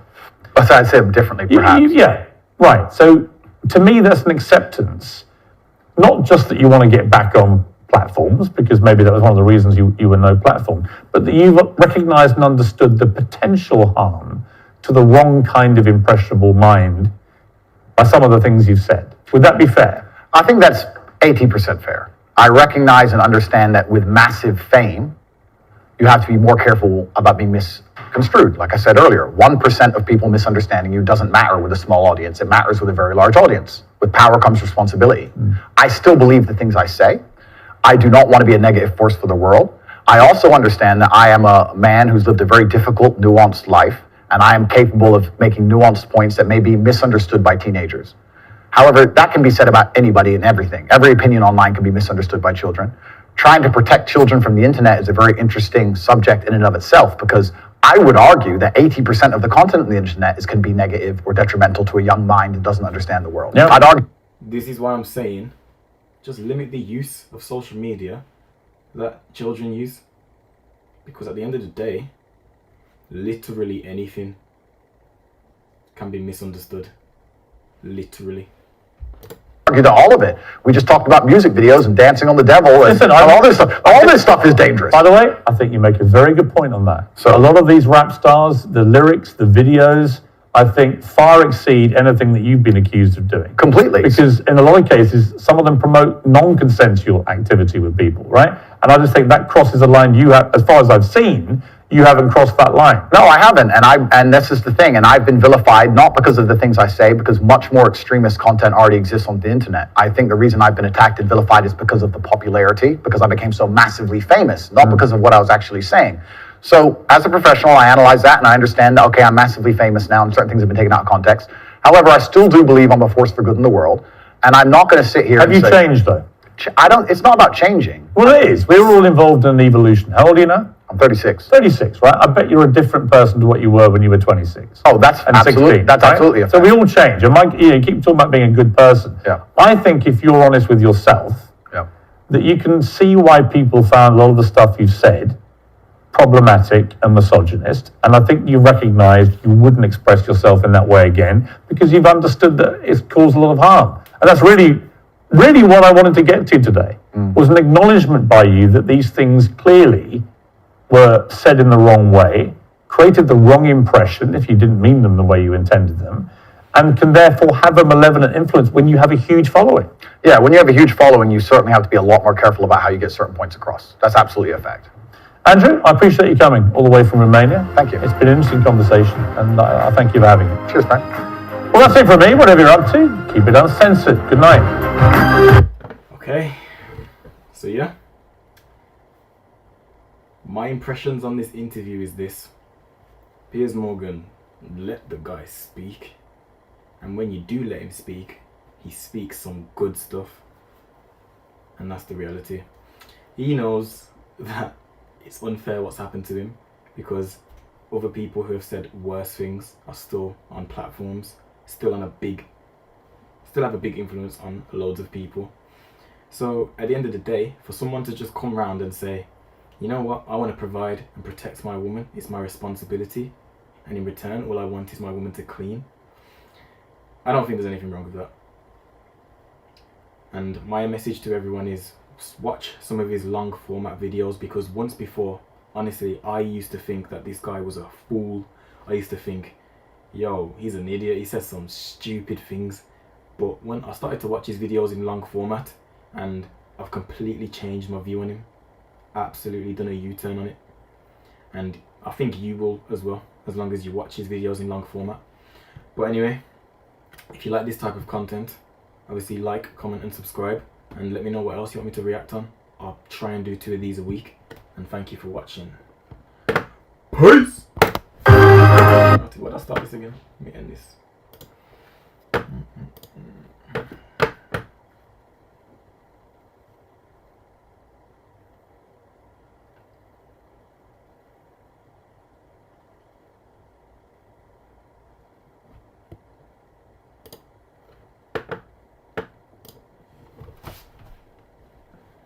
I'd say them differently, perhaps. Yeah, right. So to me, that's an acceptance, not just that you want to get back on platforms, because maybe that was one of the reasons you were no platform, but that you've recognized and understood the potential harm to the wrong kind of impressionable mind by some of the things you've said. Would that be fair? I think that's 80% fair. I recognize and understand that with massive fame, you have to be more careful about being misconstrued. Like I said earlier, 1% of people misunderstanding you doesn't matter with a small audience. It matters with a very large audience. With power comes responsibility. I still believe the things I say. I do not want to be a negative force for the world. I also understand that I am a man who's lived a very difficult, nuanced life, and I am capable of making nuanced points that may be misunderstood by teenagers. However, that can be said about anybody and everything. Every opinion online can be misunderstood by children. Trying to protect children from the internet is a very interesting subject in and of itself, because I would argue that 80% of the content on the internet can be negative or detrimental to a young mind that doesn't understand the world. Yep. I'd argue. This is why I'm saying, just limit the use of social media that children use, because at the end of the day, literally anything can be misunderstood. Literally. Argue to all of it. We just talked about music videos and dancing on the devil and all this stuff. All this stuff is dangerous. By the way, I think you make a very good point on that. So a lot of these rap stars, the lyrics, the videos, I think far exceed anything that you've been accused of doing. Completely. Because in a lot of cases, some of them promote non-consensual activity with people, right? And I just think that crosses a line you have, as far as I've seen, you haven't crossed that line. No, I haven't, and this is the thing, and I've been vilified not because of the things I say, because much more extremist content already exists on the internet. I think the reason I've been attacked and vilified is because of the popularity, because I became so massively famous, not because of what I was actually saying. So, as a professional, I analyze that, and I understand that, okay, I'm massively famous now, and certain things have been taken out of context. However, I still do believe I'm a force for good in the world, and I'm not going to sit here and say... Have you changed, though? It's not about changing. Well, it is. We're all involved in an evolution. How old are you now? I'm 36. 36, right? I bet you're a different person to what you were when you were 26. Oh, that's absolutely, 16, that's right? absolutely a fact. So we all change. And Mike, you keep talking about being a good person. Yeah. I think if you're honest with yourself, that you can see why people found a lot of the stuff you've said problematic and misogynist. And I think you recognized you wouldn't express yourself in that way again, because you've understood that it's caused a lot of harm. And that's really what I wanted to get to today, was an acknowledgement by you that these things clearly were said in the wrong way, created the wrong impression if you didn't mean them the way you intended them, and can therefore have a malevolent influence when you have a huge following. Yeah, when you have a huge following, you certainly have to be a lot more careful about how you get certain points across. That's absolutely a fact. Andrew, I appreciate you coming all the way from Romania. Thank you. It's been an interesting conversation, and I thank you for having me. Cheers, man. Well, that's it from me. Whatever you're up to, keep it uncensored. Good night. Okay, so yeah. My impressions on this interview is this. Piers Morgan, let the guy speak. And when you do let him speak, he speaks some good stuff. And that's the reality. He knows that it's unfair what's happened to him, because other people who have said worse things are still on platforms, still have a big influence on loads of people. So at the end of the day, for someone to just come round and say, you know what, I want to provide and protect my woman, it's my responsibility, and in return all I want is my woman to clean, I don't think there's anything wrong with that. And my message to everyone is, watch some of his long format videos, because once before, honestly, I used to think that this guy was a fool. I used to think, yo, he's an idiot, he says some stupid things. But when I started to watch his videos in long format, and I've completely changed my view on him, absolutely done a U-turn on it. And I think you will as well, as long as you watch his videos in long format. But anyway, if you like this type of content, obviously like, comment and subscribe, and let me know what else you want me to react on. I'll try and do 2 of these a week, and thank you for watching. Peace! Why did I start this again? Let me end this.